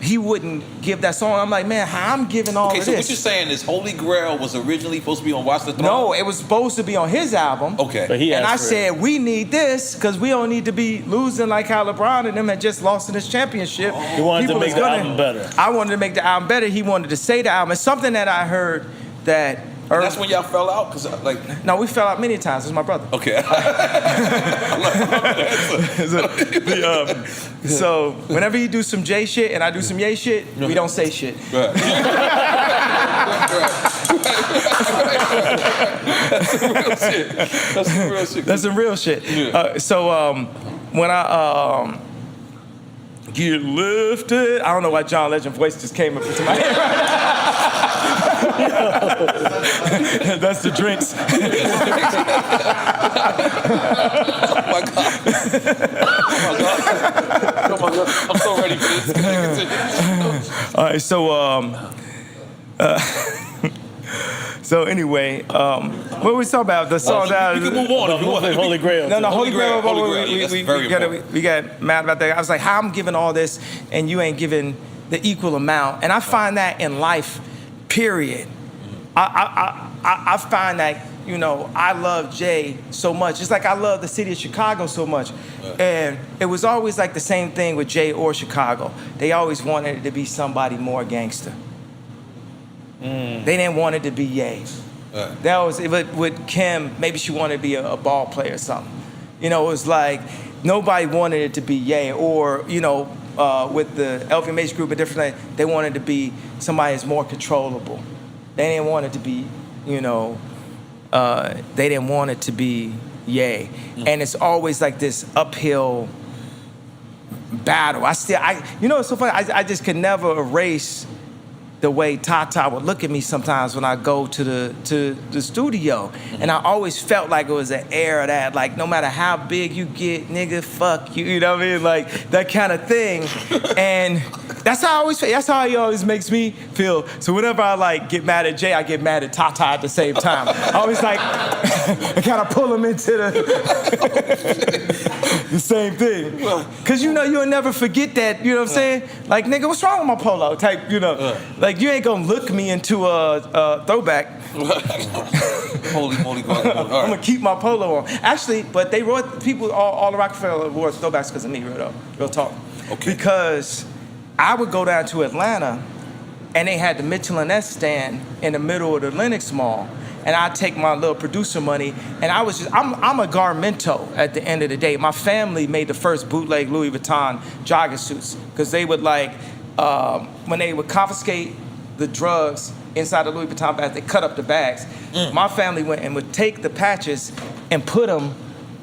he wouldn't give that song. I'm like, man, I'm giving all of this. Okay, so what you're saying is Holy Grail was originally supposed to be on Watch the Throne? No, it was supposed to be on his album. Okay. But he and I asked for said, it. we need this because we don't need to be losing like how LeBron and them had just lost in this championship. He wanted to make the album better. I wanted to make the album better. He wanted to say the album. It's something that I heard that... And that's when y'all fell out? Cause like... No, we fell out many times. It's my brother. Okay. So whenever you do some J shit and I do some Ye shit, we don't say shit. Right. That's some real shit. That's some real shit. Yeah. So when I get lifted, I don't know why John Legend voice just came up into my head right now. That's the drinks. Oh my God. Oh my God. I'm so ready for this. All right, so anyway, what were we talking about? The song that you can move on if you want. Holy Grail. No, Holy Grail. Yeah, that's very important. We got mad about that. I was like, how I'm giving all this and you ain't giving the equal amount. And I find that in life, period. I find that, you know, I love Jay so much. It's like I love the city of Chicago so much. And it was always like the same thing with Jay or Chicago. They always wanted it to be somebody more gangster. They didn't want it to be Ye. That was with Kim. Maybe she wanted to be a ball player or something. You know, it was like nobody wanted it to be Ye. Or you know, with the LVMH group and different things, they wanted to be somebody that's more controllable. They didn't want it to be, you know, they didn't want it to be Ye. And it's always like this uphill battle. You know, it's so funny. I just could never erase the way Tata would look at me sometimes when I go to the studio. And I always felt like it was an air of that, like no matter how big you get, nigga, fuck you, you know what I mean? Like that kind of thing. And that's how I always feel. That's how he always makes me feel. So whenever I like get mad at Jay, I get mad at Tata at the same time. I always like I kind of pull him into the same thing. Cause you know you'll never forget that, you know what I'm saying? Like, nigga, what's wrong with my polo type, you know? Like, you ain't gonna look me into a throwback. Holy moly, God. I'm gonna keep my polo on. Actually, but they wrote, people, all the Rockefeller Awards throwbacks because of me, real talk. Okay. Because I would go down to Atlanta and they had the Mitchell & S stand in the middle of the Lenox Mall. And I'd take my little producer money, and I'm a garmento at the end of the day. My family made the first bootleg Louis Vuitton jogging suits, because they would like, when they would confiscate the drugs inside the Louis Vuitton bags, they cut up the bags. My family went and would take the patches and put them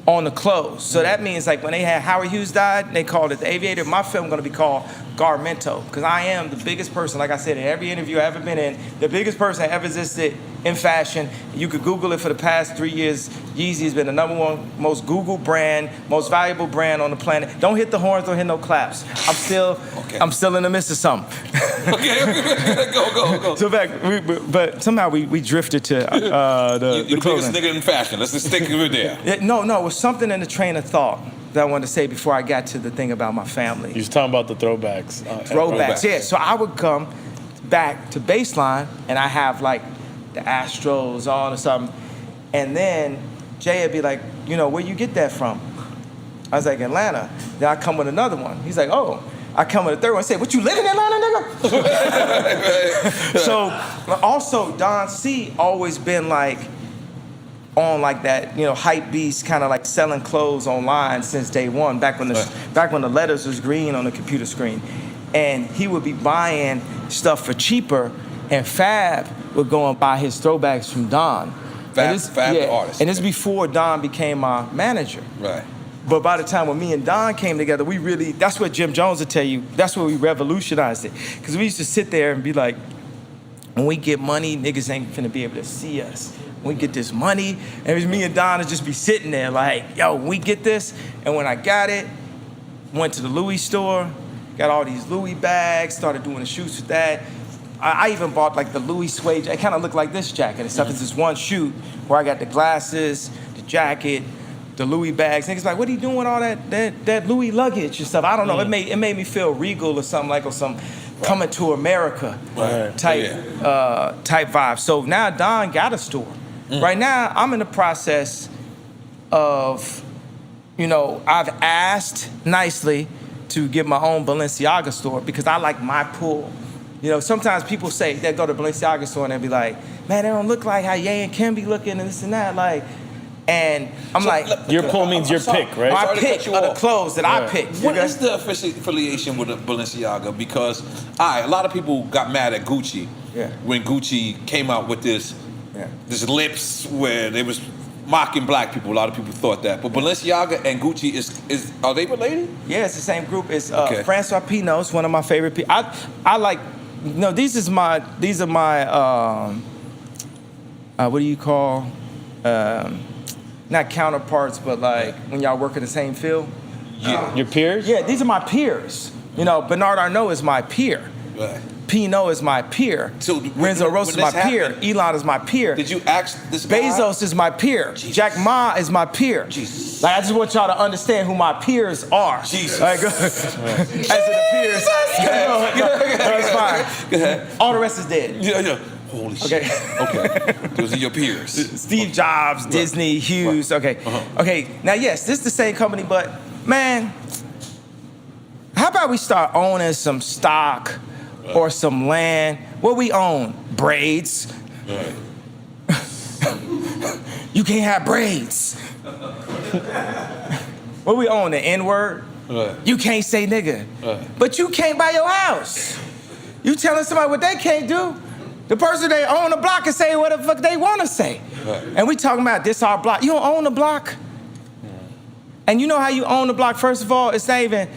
on the clothes. So that means like when they had Howard Hughes died, they called it the Aviator. My film gonna be called Garmento, because I am the biggest person, like I said, in every interview I've ever been in, the biggest person that ever existed in fashion. You could Google it for the past 3 years. Yeezy has been the #1 most Googled brand, most valuable brand on the planet. Don't hit the horns, don't hit no claps. I'm still in the midst of something. Okay, go. So back, but somehow we drifted to the You're the clothing. biggest nigga in fashion. Let's just stick with there. Yeah, no, it was something in the train of thought that I wanted to say before I got to the thing about my family. You was talking about the throwbacks. Throwbacks, yeah. So I would come back to baseline and I have like the Astros on or something. And then Jay would be like, you know, where you get that from? I was like, Atlanta. Then I come with another one. He's like, oh. I come with a third one and say, what, you live in Atlanta, nigga? So also Don C always been like, on like that, you know, hype beast, kind of like selling clothes online since day one, back when the letters was green on the computer screen. And he would be buying stuff for cheaper, and Fab would go and buy his throwbacks from Don. Fab the artist. And this before Don became my manager. Right. But by the time when me and Don came together, we really, that's what Jim Jones would tell you, that's where we revolutionized it. Because we used to sit there and be like, when we get money, niggas ain't finna be able to see us. We get this money, and it was me and Don would just be sitting there like, yo, we get this. And when I got it, went to the Louis store, got all these Louis bags, started doing the shoots with that. I even bought like the Louis suede, it kind of looked like this jacket and stuff. It's this one shoot where I got the glasses, the jacket, the Louis bags. Niggas like, what are you doing with all that Louis luggage and stuff? I don't know, it made me feel regal or something, like, or some coming to America type vibe. So now Don got a store. Right now, I'm in the process of, you know, I've asked nicely to get my own Balenciaga store because I like my pull. You know, sometimes people say, they go to Balenciaga store and they be like, man, they don't look like how Ye and Kim be looking and this and that. Like, and I'm so, like, your pull means your pick, right? My pick of the clothes that I picked. What is the affiliation with Balenciaga? Because a lot of people got mad at Gucci when Gucci came out with this lips where they was mocking black people. A lot of people thought that. But Balenciaga and Gucci is are they related? Yeah, it's the same group. It's Francois Pinault's one of my favorite people. I like, no, these are my what do you call, not counterparts, but like when y'all work in the same field. Your peers? Yeah, these are my peers. You know, Bernard Arnault is my peer. Right. Pinault is my peer. So Renzo Rosa is my peer. Elon is my peer. Did you ask this guy? Bezos is my peer. Jesus. Jack Ma is my peer. Jesus. Like, I just want y'all to understand who my peers are. Jesus. Like, as the peers. That's fine. Go ahead. All the rest is dead. Yeah. Holy shit. Okay. Those are your peers. Steve Jobs, Disney, Hughes. Okay. Okay. Now, yes, this is the same company, but man, how about we start owning some stock or some land? What we own? Braids. Right. You can't have braids. What we own? The N.O.R.E? Right. You can't say nigga. Right. But you can't buy your house. You telling somebody what they can't do? The person they own the block can say what the fuck they want to say. Right. And we talking about this our block. You don't own the block. And you know how you own the block, first of all? It's not even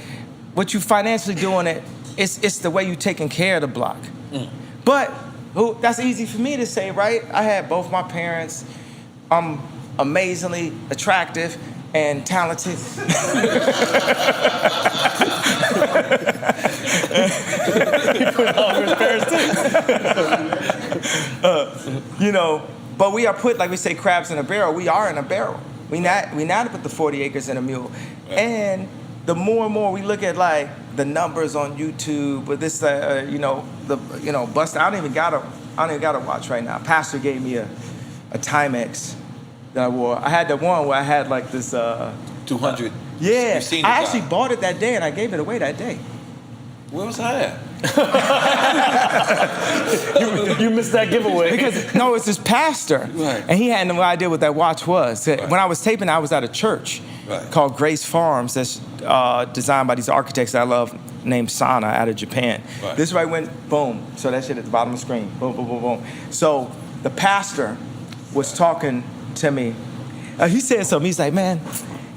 what you financially doing it. It's the way you taking care of the block. But that's easy for me to say, right? I had both my parents. I'm amazingly attractive and talented. You know, but we are put, like we say, crabs in a barrel. We are in a barrel. We not to put the 40 acres in a mule. And the more and more we look at like the numbers on YouTube, but this, bust. I don't even gotta watch right now. Pastor gave me a Timex that I wore. I had the one where I had like this 200. Yeah, You've seen I the actually guy. bought it that day and I gave it away that day. Where was I at? You missed that giveaway. Because no, it's this pastor, Right. and he had no idea what that watch was. Right. When I was taping, I was at a church Right. called Grace Farms that's designed by these architects that I love named Sana out of Japan. Right. This right went boom. So that shit at the bottom of the screen. Boom, boom, boom, boom. So the pastor was talking to me. He said something. He's like, man,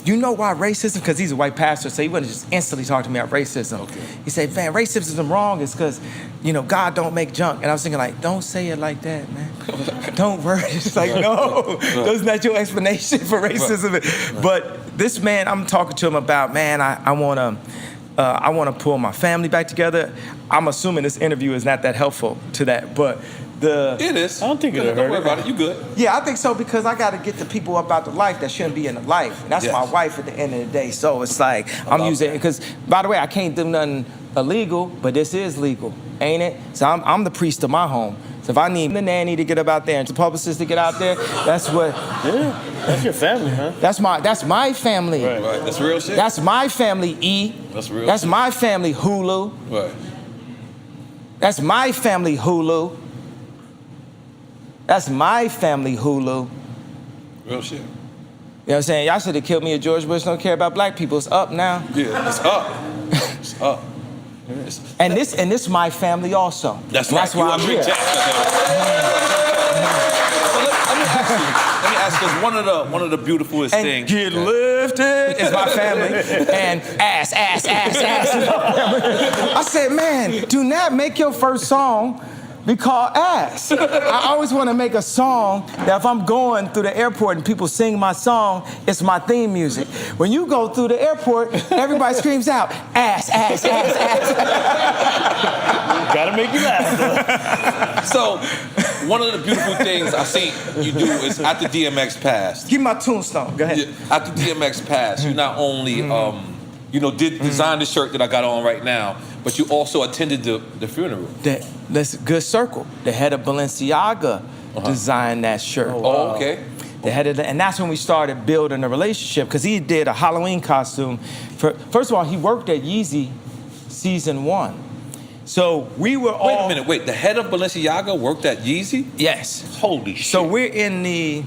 you know why racism? Because he's a white pastor, so he wouldn't just instantly talk to me about racism. Okay. He said, man, racism wrong is because, God don't make junk. And I was thinking like, don't say it like that, man. Don't worry. It's like, no, that's not your explanation for racism. But this man, I'm talking to him about, man, I want to pull my family back together. I'm assuming this interview is not that helpful to that, but It is. I don't think it'll Don't hurt worry it. about it. You good. yeah, I think so because I got to get the people about the life that shouldn't be in the life. And that's Yes. my wife at the end of the day. So it's like, I'm love using that. it because, by the way, I can't do nothing illegal, but this is legal, ain't it? So I'm the priest of my home. So if I need the nanny to get up out there and the publicist to get out there, that's what, Yeah, that's your family, huh? that's my family. Right. Right. That's real shit. That's my family, E. That's real That's shit. my family, Hulu. Right. That's my family, Hulu. That's my family, Hulu. Real shit. You know what I'm saying? Y'all should have killed me if George Bush don't care about black people. It's up now. Yeah. It's up. It's up. It's, And this my family also. that's And right. That's why I'm here. Let me ask you, 'cause one of the beautifulest And things. get lifted is my family. And ass. Is my family. I said, man, do not make your first song be called ass. I always want to make a song that if I'm going through the airport and people sing my song, it's my theme music. When you go through the airport, everybody screams out, ass. Gotta make you laugh. So, one of the beautiful things I see you do is after DMX passed. Give me my tombstone. Go ahead. After DMX passed, you not only did design the shirt that I got on right now, but you also attended the funeral. That's a good circle. The head of Balenciaga designed that shirt. Oh, okay. The head of and that's when we started building a relationship because he did a Halloween costume. First of all, he worked at Yeezy season 1. So we were all. Wait a minute, wait. The head of Balenciaga worked at Yeezy? Yes. Holy shit. So we're in the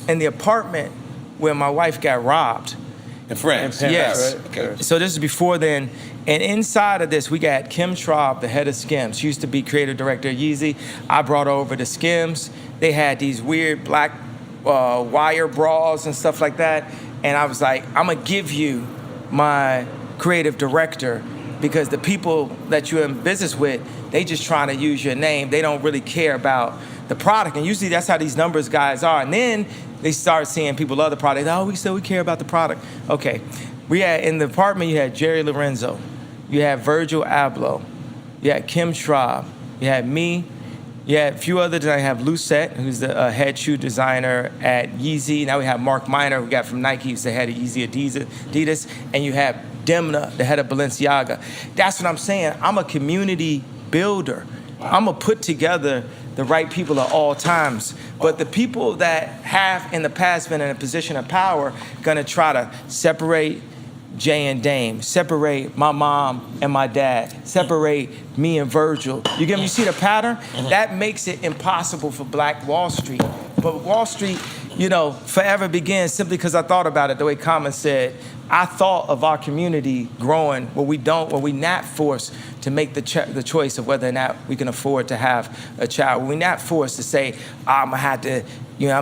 apartment where my wife got robbed. in France. Yes. Right? Okay. So this is before then. And inside of this, we got Kim Traub, the head of Skims. She used to be creative director of Yeezy. I brought her over to Skims. They had these weird black wire bras and stuff like that. And I was like, I'm going to give you my creative director because the people that you're in business with, they just trying to use your name. They don't really care about the product. And usually that's how these numbers guys are. And then they start seeing people love the product. Oh, we care about the product. Okay. We had, in the apartment, you had Jerry Lorenzo. You had Virgil Abloh. You had Kim Traub. You had me. You had a few other designers. You have Lucette, who's the head shoe designer at Yeezy. Now we have Mark Minor, who got from Nike, who's the head of Yeezy Adidas. And you have Demna, the head of Balenciaga. That's what I'm saying. I'm a community builder. I'm going to put together the right people at all times. But the people that have in the past been in a position of power going to try to separate Jay and Dame, separate my mom and my dad, separate me and Virgil. You get me? You see the pattern? That makes it impossible for Black Wall Street. But Wall Street, forever begins simply because I thought about it the way Common said. I thought of our community growing where we're not forced to make the choice of whether or not we can afford to have a child. We're not forced to say, I'm gonna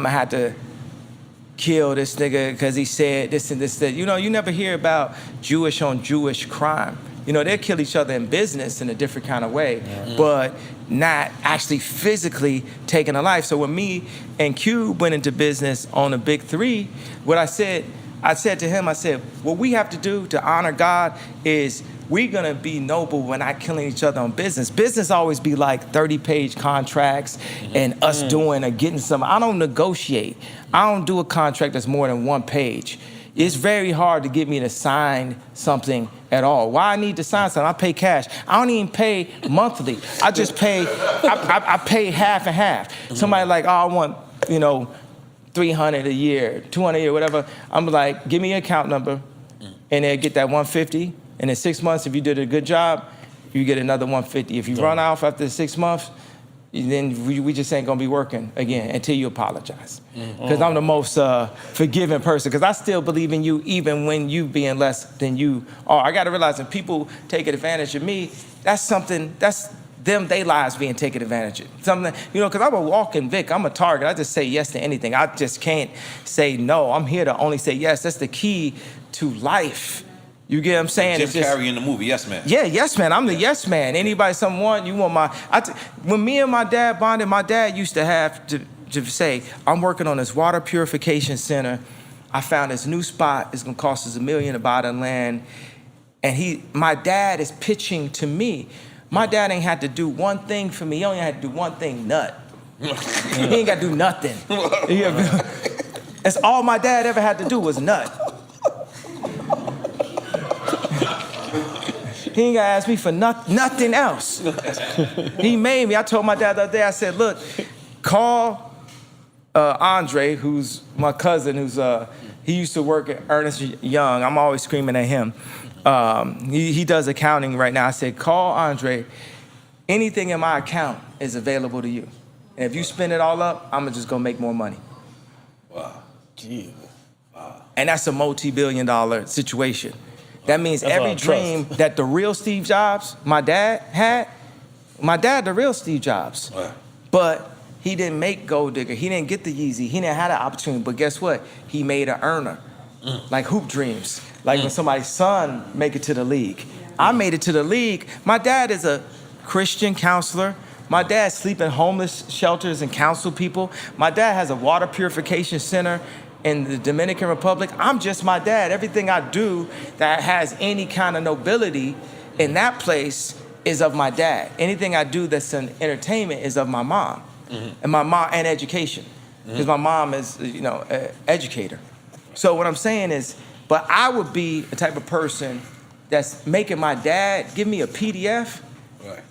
have to kill this nigga because he said this and this. That. You never hear about Jewish on Jewish crime. You know, they'll kill each other in business in a different kind of way, but not actually physically taking a life. So when me and Cube went into business on the big three, what I said to him, I said, what we have to do to honor God is we're gonna be noble when not killing each other on business. Business always be like 30-page contracts and us doing or getting some. I don't negotiate. I don't do a contract that's more than 1 page. It's very hard to get me to sign something at all. Why I need to sign something? I pay cash. I don't even pay monthly. I just pay, I pay half and half. Somebody like, oh, I want, you know, $300 a year, $200 a year, whatever. I'm like, give me your account number, and they'll get that $150. And in 6 months, if you did a good job, you get another $150. If you run off after 6 months, then we just ain't gonna be working again until you apologize. Because I'm the most forgiving person, because I still believe in you even when you being less than you are. I gotta realize when people take advantage of me, that's something, that's them, they lives being taken advantage of. Something, you know, because I'm a walking Vic, I'm a target. I just say yes to anything. I just can't say no. I'm here to only say yes. That's the key to life. You get what I'm saying? Jim Carrey in the movie, Yes Man. Yeah, yes man. I'm the yes man. Anybody, someone, you want my... when me and my dad bonded, my dad used to have to say, I'm working on this water purification center. I found this new spot. It's going to cost us $1 million to buy the land. And my dad is pitching to me. My dad ain't had to do one thing for me. He only had to do one thing, nut. He ain't got to do nothing. That's all my dad ever had to do was nut. He ain't got to ask me for nothing else. He made me. I told my dad the other day, I said, look, call Andre, who's my cousin, he used to work at Ernest Young. I'm always screaming at him. He does accounting right now. I said, call Andre. Anything in my account is available to you. And if you spend it all up, I'm just going to make more money. Wow. Gee. Wow. And that's a multi-billion-dollar situation. That means That's every dream that the real Steve Jobs, my dad the real Steve Jobs. Right. But he didn't make Gold Digger. He didn't get the Yeezy. He didn't have the opportunity. But guess what? He made an earner. Like Hoop Dreams. Like when somebody's son make it to the league. I made it to the league. My dad is a Christian counselor. My dad sleep in homeless shelters and counsel people. My dad has a water purification center in the Dominican Republic. I'm just my dad. Everything I do that has any kind of nobility in that place is of my dad. Anything I do that's in entertainment is of my mom. And my mom, and education. Because my mom is, you know, an educator. So what I'm saying is, but I would be the type of person that's making my dad give me a PDF. Right.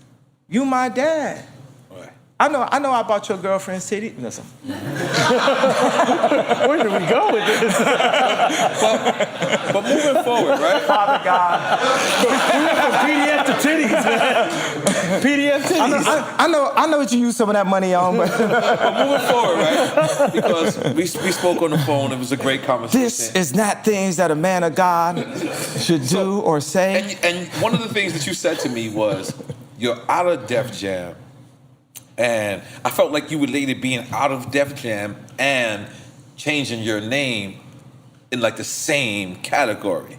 You my dad. Right. I know I bought your girlfriend city. Listen. Where did we go with this? But moving forward, right? Father God. We went from PDF to titties, man. PDF titties. I know what you use some of that money on, but Moving forward, right? Because we spoke on the phone. It was a great conversation. this is not things that a man of God should do or say. And one of the things that you said to me was, you're out of Def Jam. And I felt like you related being out of Def Jam and changing your name in like the same category.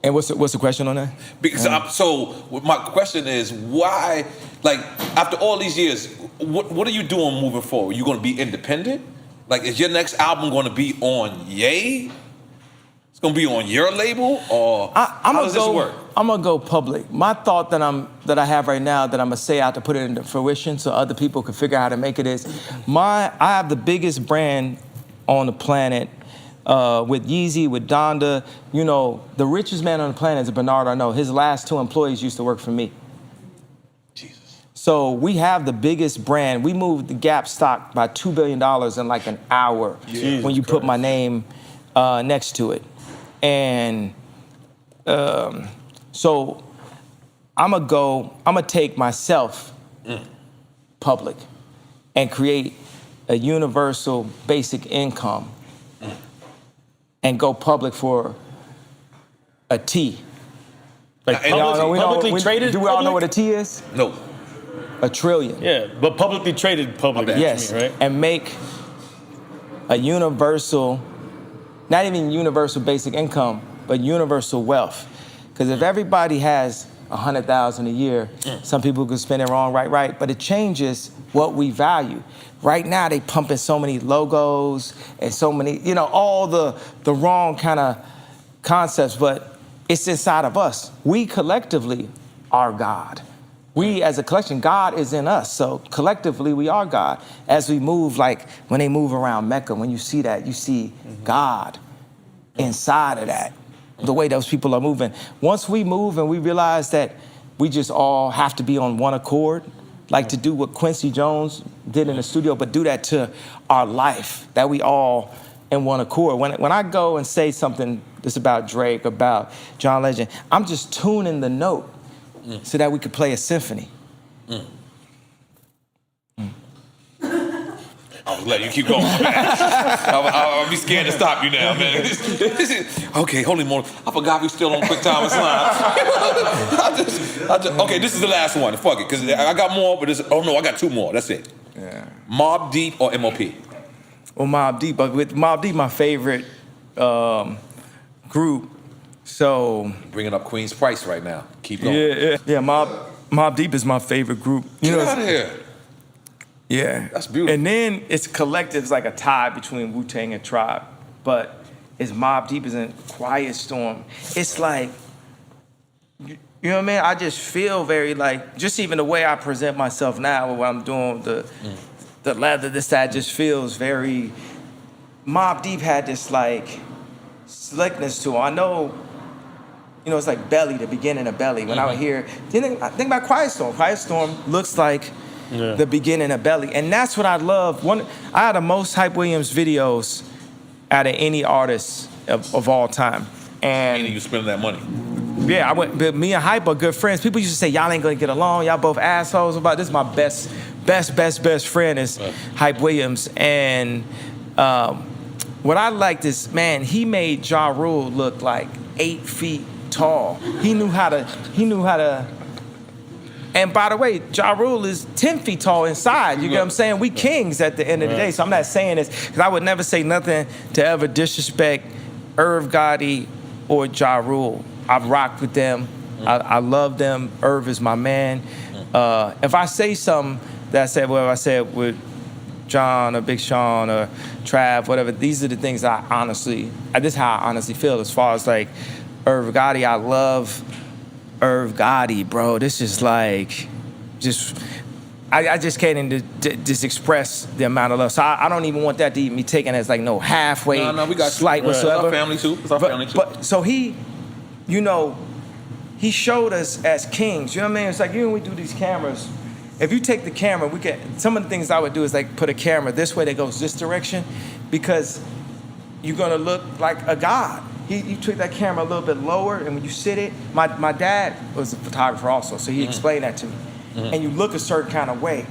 And what's the question on that? Because so my question is, why, like, after all these years, what are you doing moving forward? You going to be independent? Like, is your next album going to be on Ye? It's going to be on your label? Or how does this work? I'm going to go public. My thought that I have right now that I'm going to say out to put it into fruition so other people can figure out how to make it is, I have the biggest brand on the planet with Yeezy, with Donda. You know, the richest man on the planet is Bernard Arnault. His last 2 employees used to work for me. Jesus. So we have the biggest brand. We moved the Gap stock by $2 billion in like an hour when you put my name next to it. And so I'm gonna take myself public and create a universal basic income and go public for a T. Like And publicly traded? Do we all know what a T is? No. $1 trillion. Yeah, but publicly traded public. Yes, right? and make a universal, not even universal basic income, but universal wealth. Because if everybody has 100,000 a year, some people could spend it wrong, right, but it changes what we value. Right now, they pumping so many logos and so many, you know, all the wrong kind of concepts, but it's inside of us. We collectively are God. We as a collection, God is in us. So collectively, we are God. As we move, like when they move around Mecca, when you see that, you see God inside of that, the way those people are moving. Once we move and we realize that we just all have to be on one accord, like to do what Quincy Jones did in the studio, but do that to our life, that we all in one accord. When I go and say something that's about Drake, about John Legend, I'm just tuning the note so that we could play a symphony. I was letting you keep going, man. I'll be scared to stop you now, man. Okay, holy moly. I forgot we still on quick time and slime. Okay, this is the last one. Fuck it, because I got more, but I got two more. That's it. Yeah. Mobb Deep or M.O.P.? Well, Mobb Deep, but with Mobb Deep, my favorite group. So Bringing up Queen's Price right now. Keep going. Yeah. Mobb Deep is my favorite group. Get out of here. Yeah. That's beautiful. And then it's collective, it's like a tie between Wu-Tang and Tribe. But it's Mobb Deep is in Quiet Storm. It's like, you know what I mean? I just feel very like, just even the way I present myself now, when I'm doing the leather, this, that, just feels very, Mobb Deep had this like slickness to it. I know, you know, it's like Belly, the beginning of Belly. When I would hear, I think about Quiet Storm. Quiet Storm looks like the beginning of Belly. And that's what I love. I had the most Hype Williams videos out of any artist of all time. And Meaning you spending that money. yeah, but me and Hype are good friends. People used to say, y'all ain't gonna get along, y'all both assholes. This is my best friend is Hype Williams. And what I liked is, man, he made Ja Rule look like 8 feet tall. He knew how to, and by the way, Ja Rule is 10 feet tall inside. You get what I'm saying? We kings at the end of the day. So I'm not saying this, because I would never say nothing to ever disrespect Irv Gotti or Ja Rule. I've rocked with them. I love them. Irv is my man. If I say something that I said with John or Big Sean or Trav, whatever, these are the things this is how I honestly feel as far as like Irv Gotti. I love Irv Gotti, bro. This is like, I just can't even just express the amount of love. So I don't even want that to be taken as like no halfway we got slight whatsoever. It's our family too. It's our family too. But so he, you know, he showed us as kings. You know what I mean? It's like, you know, we do these cameras. If you take the camera, some of the things I would do is like put a camera this way that goes this direction, because you're gonna look like a god. You took that camera a little bit lower, and when you sit it, my dad was a photographer also, so he explained that to me. And you look a certain kind of way.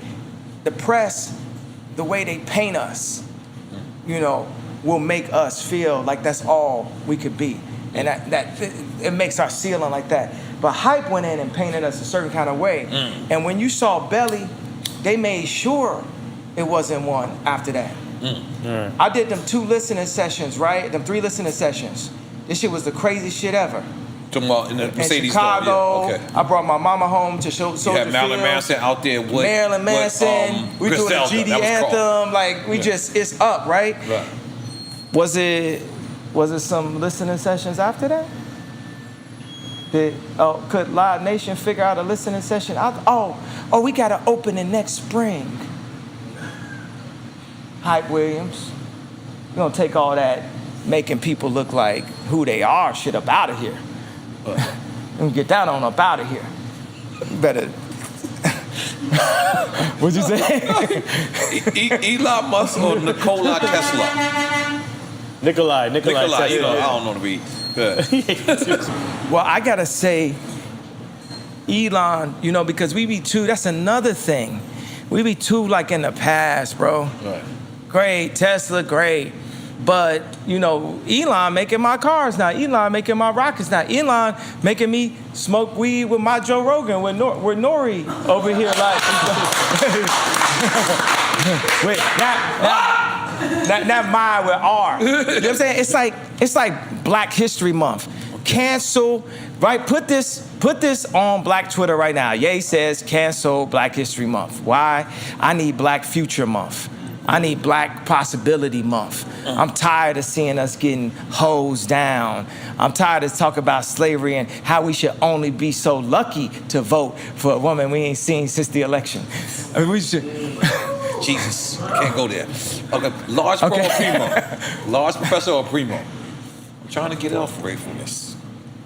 The press, the way they paint us, you know, will make us feel like that's all we could be. And that it makes our ceiling like that. But Hype went in and painted us a certain kind of way. And when you saw Belly, they made sure it wasn't one after that. I did them 2 listening sessions, right? Them 3 listening sessions. This shit was the craziest shit ever. Talking about in the Mercedes Chicago, yeah. Okay. I brought my mama home to show Soldier You had Marilyn Fields. Manson out there with Marilyn Manson. We doing a Griselda. GD That was anthem. Like it's up, right? Right. Was it some listening sessions after that? Could Live Nation figure out a listening session? We got to open it next spring. Hype Williams. We're going to take all that making people look like who they are shit up out of here. And get that on up out of here. You better. What'd you say? Elon Musk or Nikola Tesla? Nikolai, you know, I don't know to be good. Well, I gotta say, Elon, you know, because we be too, that's another thing. We be too like in the past, bro. Right. Great, Tesla, great. But, you know, Elon making my cars now. Elon making my rockets now. Elon making me smoke weed with my Joe Rogan, with N.O.R.E. over here. Like, wait, not mine with R. You know what I'm saying? It's like Black History Month. cancel, right? Put this on Black Twitter right now. Ye says cancel Black History Month. Why? I need Black Future Month. I need Black Possibility Month. I'm tired of seeing us getting hosed down. I'm tired of talking about slavery and how we should only be so lucky to vote for a woman we ain't seen since the election. I mean, we should. Jesus, can't go there. Okay, large pro or primo? Large professor or primo? I'm trying to get off gratefulness.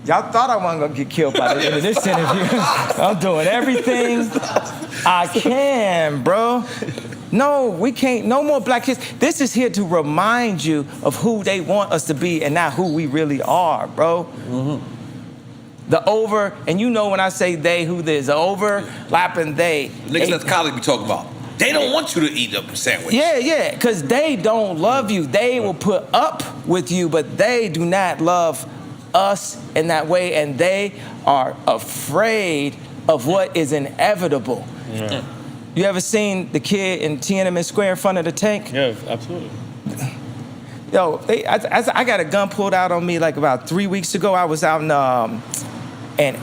Y'all thought I wasn't gonna get killed by the end of this interview. I'm doing everything I can, bro. No, we can't. No more Black kids. This is here to remind you of who they want us to be and not who we really are, bro. And you know when I say they, who there's overlapping they. Niggas at the college be talking about. They don't want you to eat a sandwich. Yeah, because they don't love you. They will put up with you, but they do not love us in that way, and they are afraid of what is inevitable. Yeah. You ever seen the kid in Tiananmen Square in front of the tank? Yeah, absolutely. Yo, I got a gun pulled out on me like about 3 weeks ago. I was out in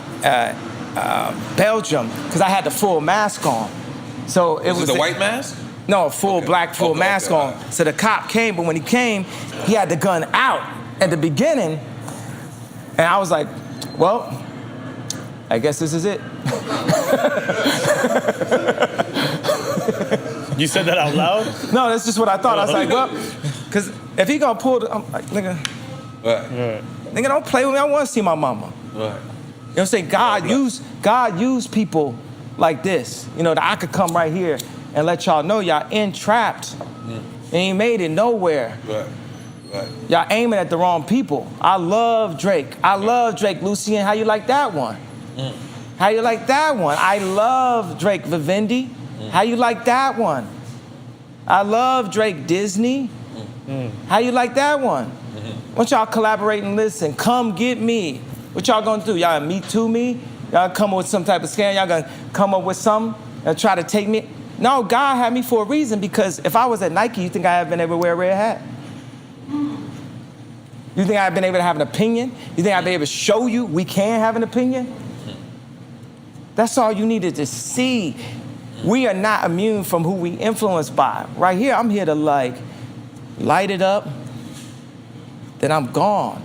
Belgium because I had the full mask on. So it was the white mask? No, a full black mask on. Right. So the cop came, but when he came, he had the gun out at the beginning, and I was like, well, I guess this is it. You said that out loud? No, that's just what I thought. I was like, well, because if he gonna pull I'm like, nigga, Right. nigga, don't play with me. I want to see my mama. Right. You know what I'm saying? God used people like this, that I could come right here and let y'all know y'all entrapped. And ain't made it nowhere. Right. Y'all aiming at the wrong people. I love Drake. Lucien, how you like that one? How you like that one? I love Drake Vivendi. How you like that one? I love Drake Disney. How you like that one? Want y'all collaborate and listen. Come get me. What y'all gonna do? Y'all Me Too me? Y'all come up with some type of scam? Y'all gonna come up with something and try to take me? No, God had me for a reason, because if I was at Nike, you think I have been able to wear a red hat? You think I've been able to have an opinion? You think I've been able to show you we can have an opinion? That's all you needed to see. We are not immune from who we influenced by. Right here, I'm here to light it up, then I'm gone.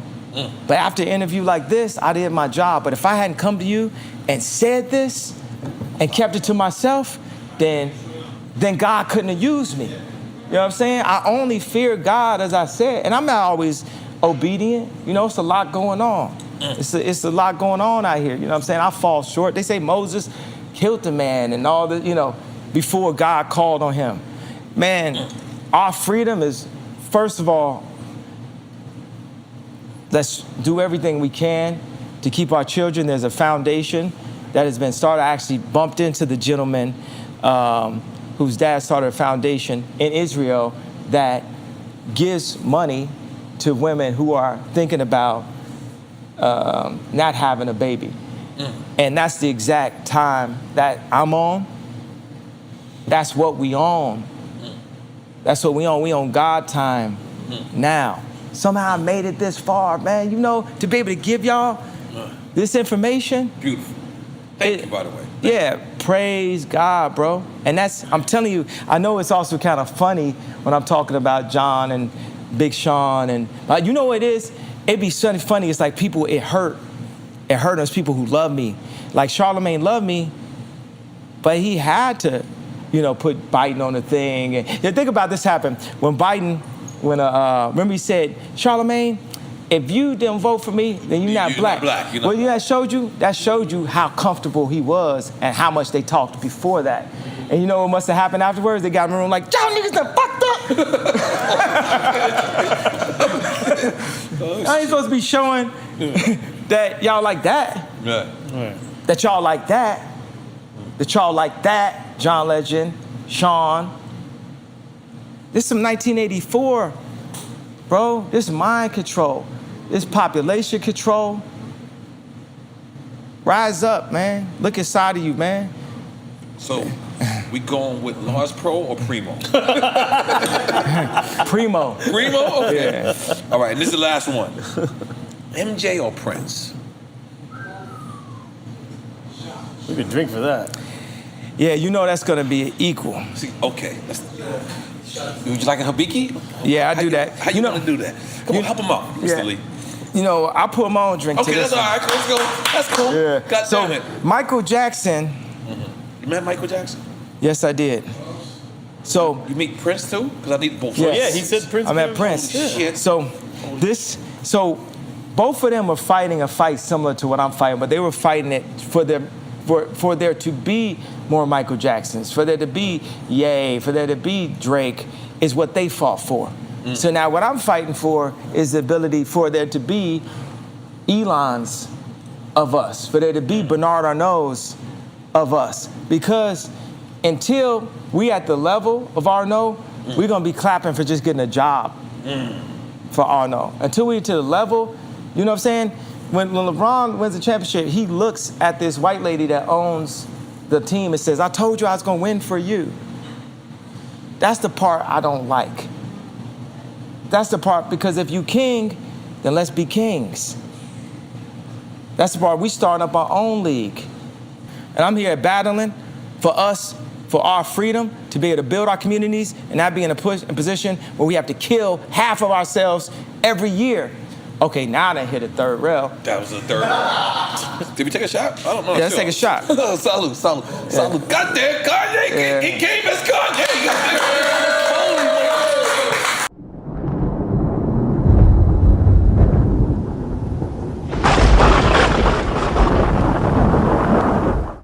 But after an interview like this, I did my job. But if I hadn't come to you and said this and kept it to myself, then God couldn't have used me. You know what I'm saying? I only fear God, as I said, and I'm not always obedient. It's a lot going on. It's a lot going on out here. You know what I'm saying? I fall short. They say Moses killed the man and all the, before God called on him. Man, our freedom is, first of all, let's do everything we can to keep our children. There's a foundation that has been started. I actually bumped into the gentleman whose dad started a foundation in Israel that gives money to women who are thinking about not having a baby. And that's the exact time that I'm on. That's what we on. That's what we on. We on God time now. Somehow I made it this far, man. To be able to give y'all this information. Beautiful. Thank you, by the way. Yeah, praise God, bro. And I'm telling you, I know it's also kind of funny when I'm talking about John and Big Sean. But you know what it is? It'd be something funny. It's like people, it hurt. It hurt us, people who love me. Like Charlamagne loved me, but he had to, put Biden on the thing. And think about this happened when Biden, remember he said, Charlamagne, if you didn't vote for me, then you're not black. That showed you how comfortable he was and how much they talked before that. And you know what must have happened afterwards? They got in the room like, y'all niggas done fucked up. I ain't supposed to be showing that y'all like that. Right. That y'all like that. That y'all like that, John Legend, Sean. This is some 1984, bro. This is mind control. This population control. Rise up, man. Look inside of you, man. So, we going with large pro or primo? Primo. Primo? Okay. Yeah. All right, this is the last one. MJ or Prince? We could drink for that. Yeah, you know that's gonna be equal. See, okay. Would you like a habiki? Yeah, I do that. How you gonna do that? Come on, help him out, Mr. Lee. You know, I put my own drink to Okay, this. that's all right. Let's go. That's cool. Yeah. God So damn it. Michael Jackson. You met Michael Jackson? Yes, I did. So You meet Prince too? Because I need both. Yes. Yeah, he said Prince. I met Prince. Holy shit. So both of them were fighting a fight similar to what I'm fighting, but they were fighting it for there to be more Michael Jacksons, for there to be Ye, for there to be Drake, is what they fought for. So now what I'm fighting for is the ability for there to be Elons of us, for there to be Bernard Arnaults of us. Because until we at the level of Arnault, we're gonna be clapping for just getting a job for Arnault. Until we to the level, you know what I'm saying? When LeBron wins the championship, he looks at this white lady that owns the team and says, I told you I was gonna win for you. That's the part I don't like. That's the part, because if you king, then let's be kings. That's the part, we starting up our own league. And I'm here battling for us, for our freedom, to be able to build our communities and not be in a position where we have to kill half of ourselves every year. Okay, now I done hit a third rail. That was the third one. Did we take a shot? I don't know. Yeah, let's take a shot. Salute. God damn, Kanye. Yeah. He came as Kanye.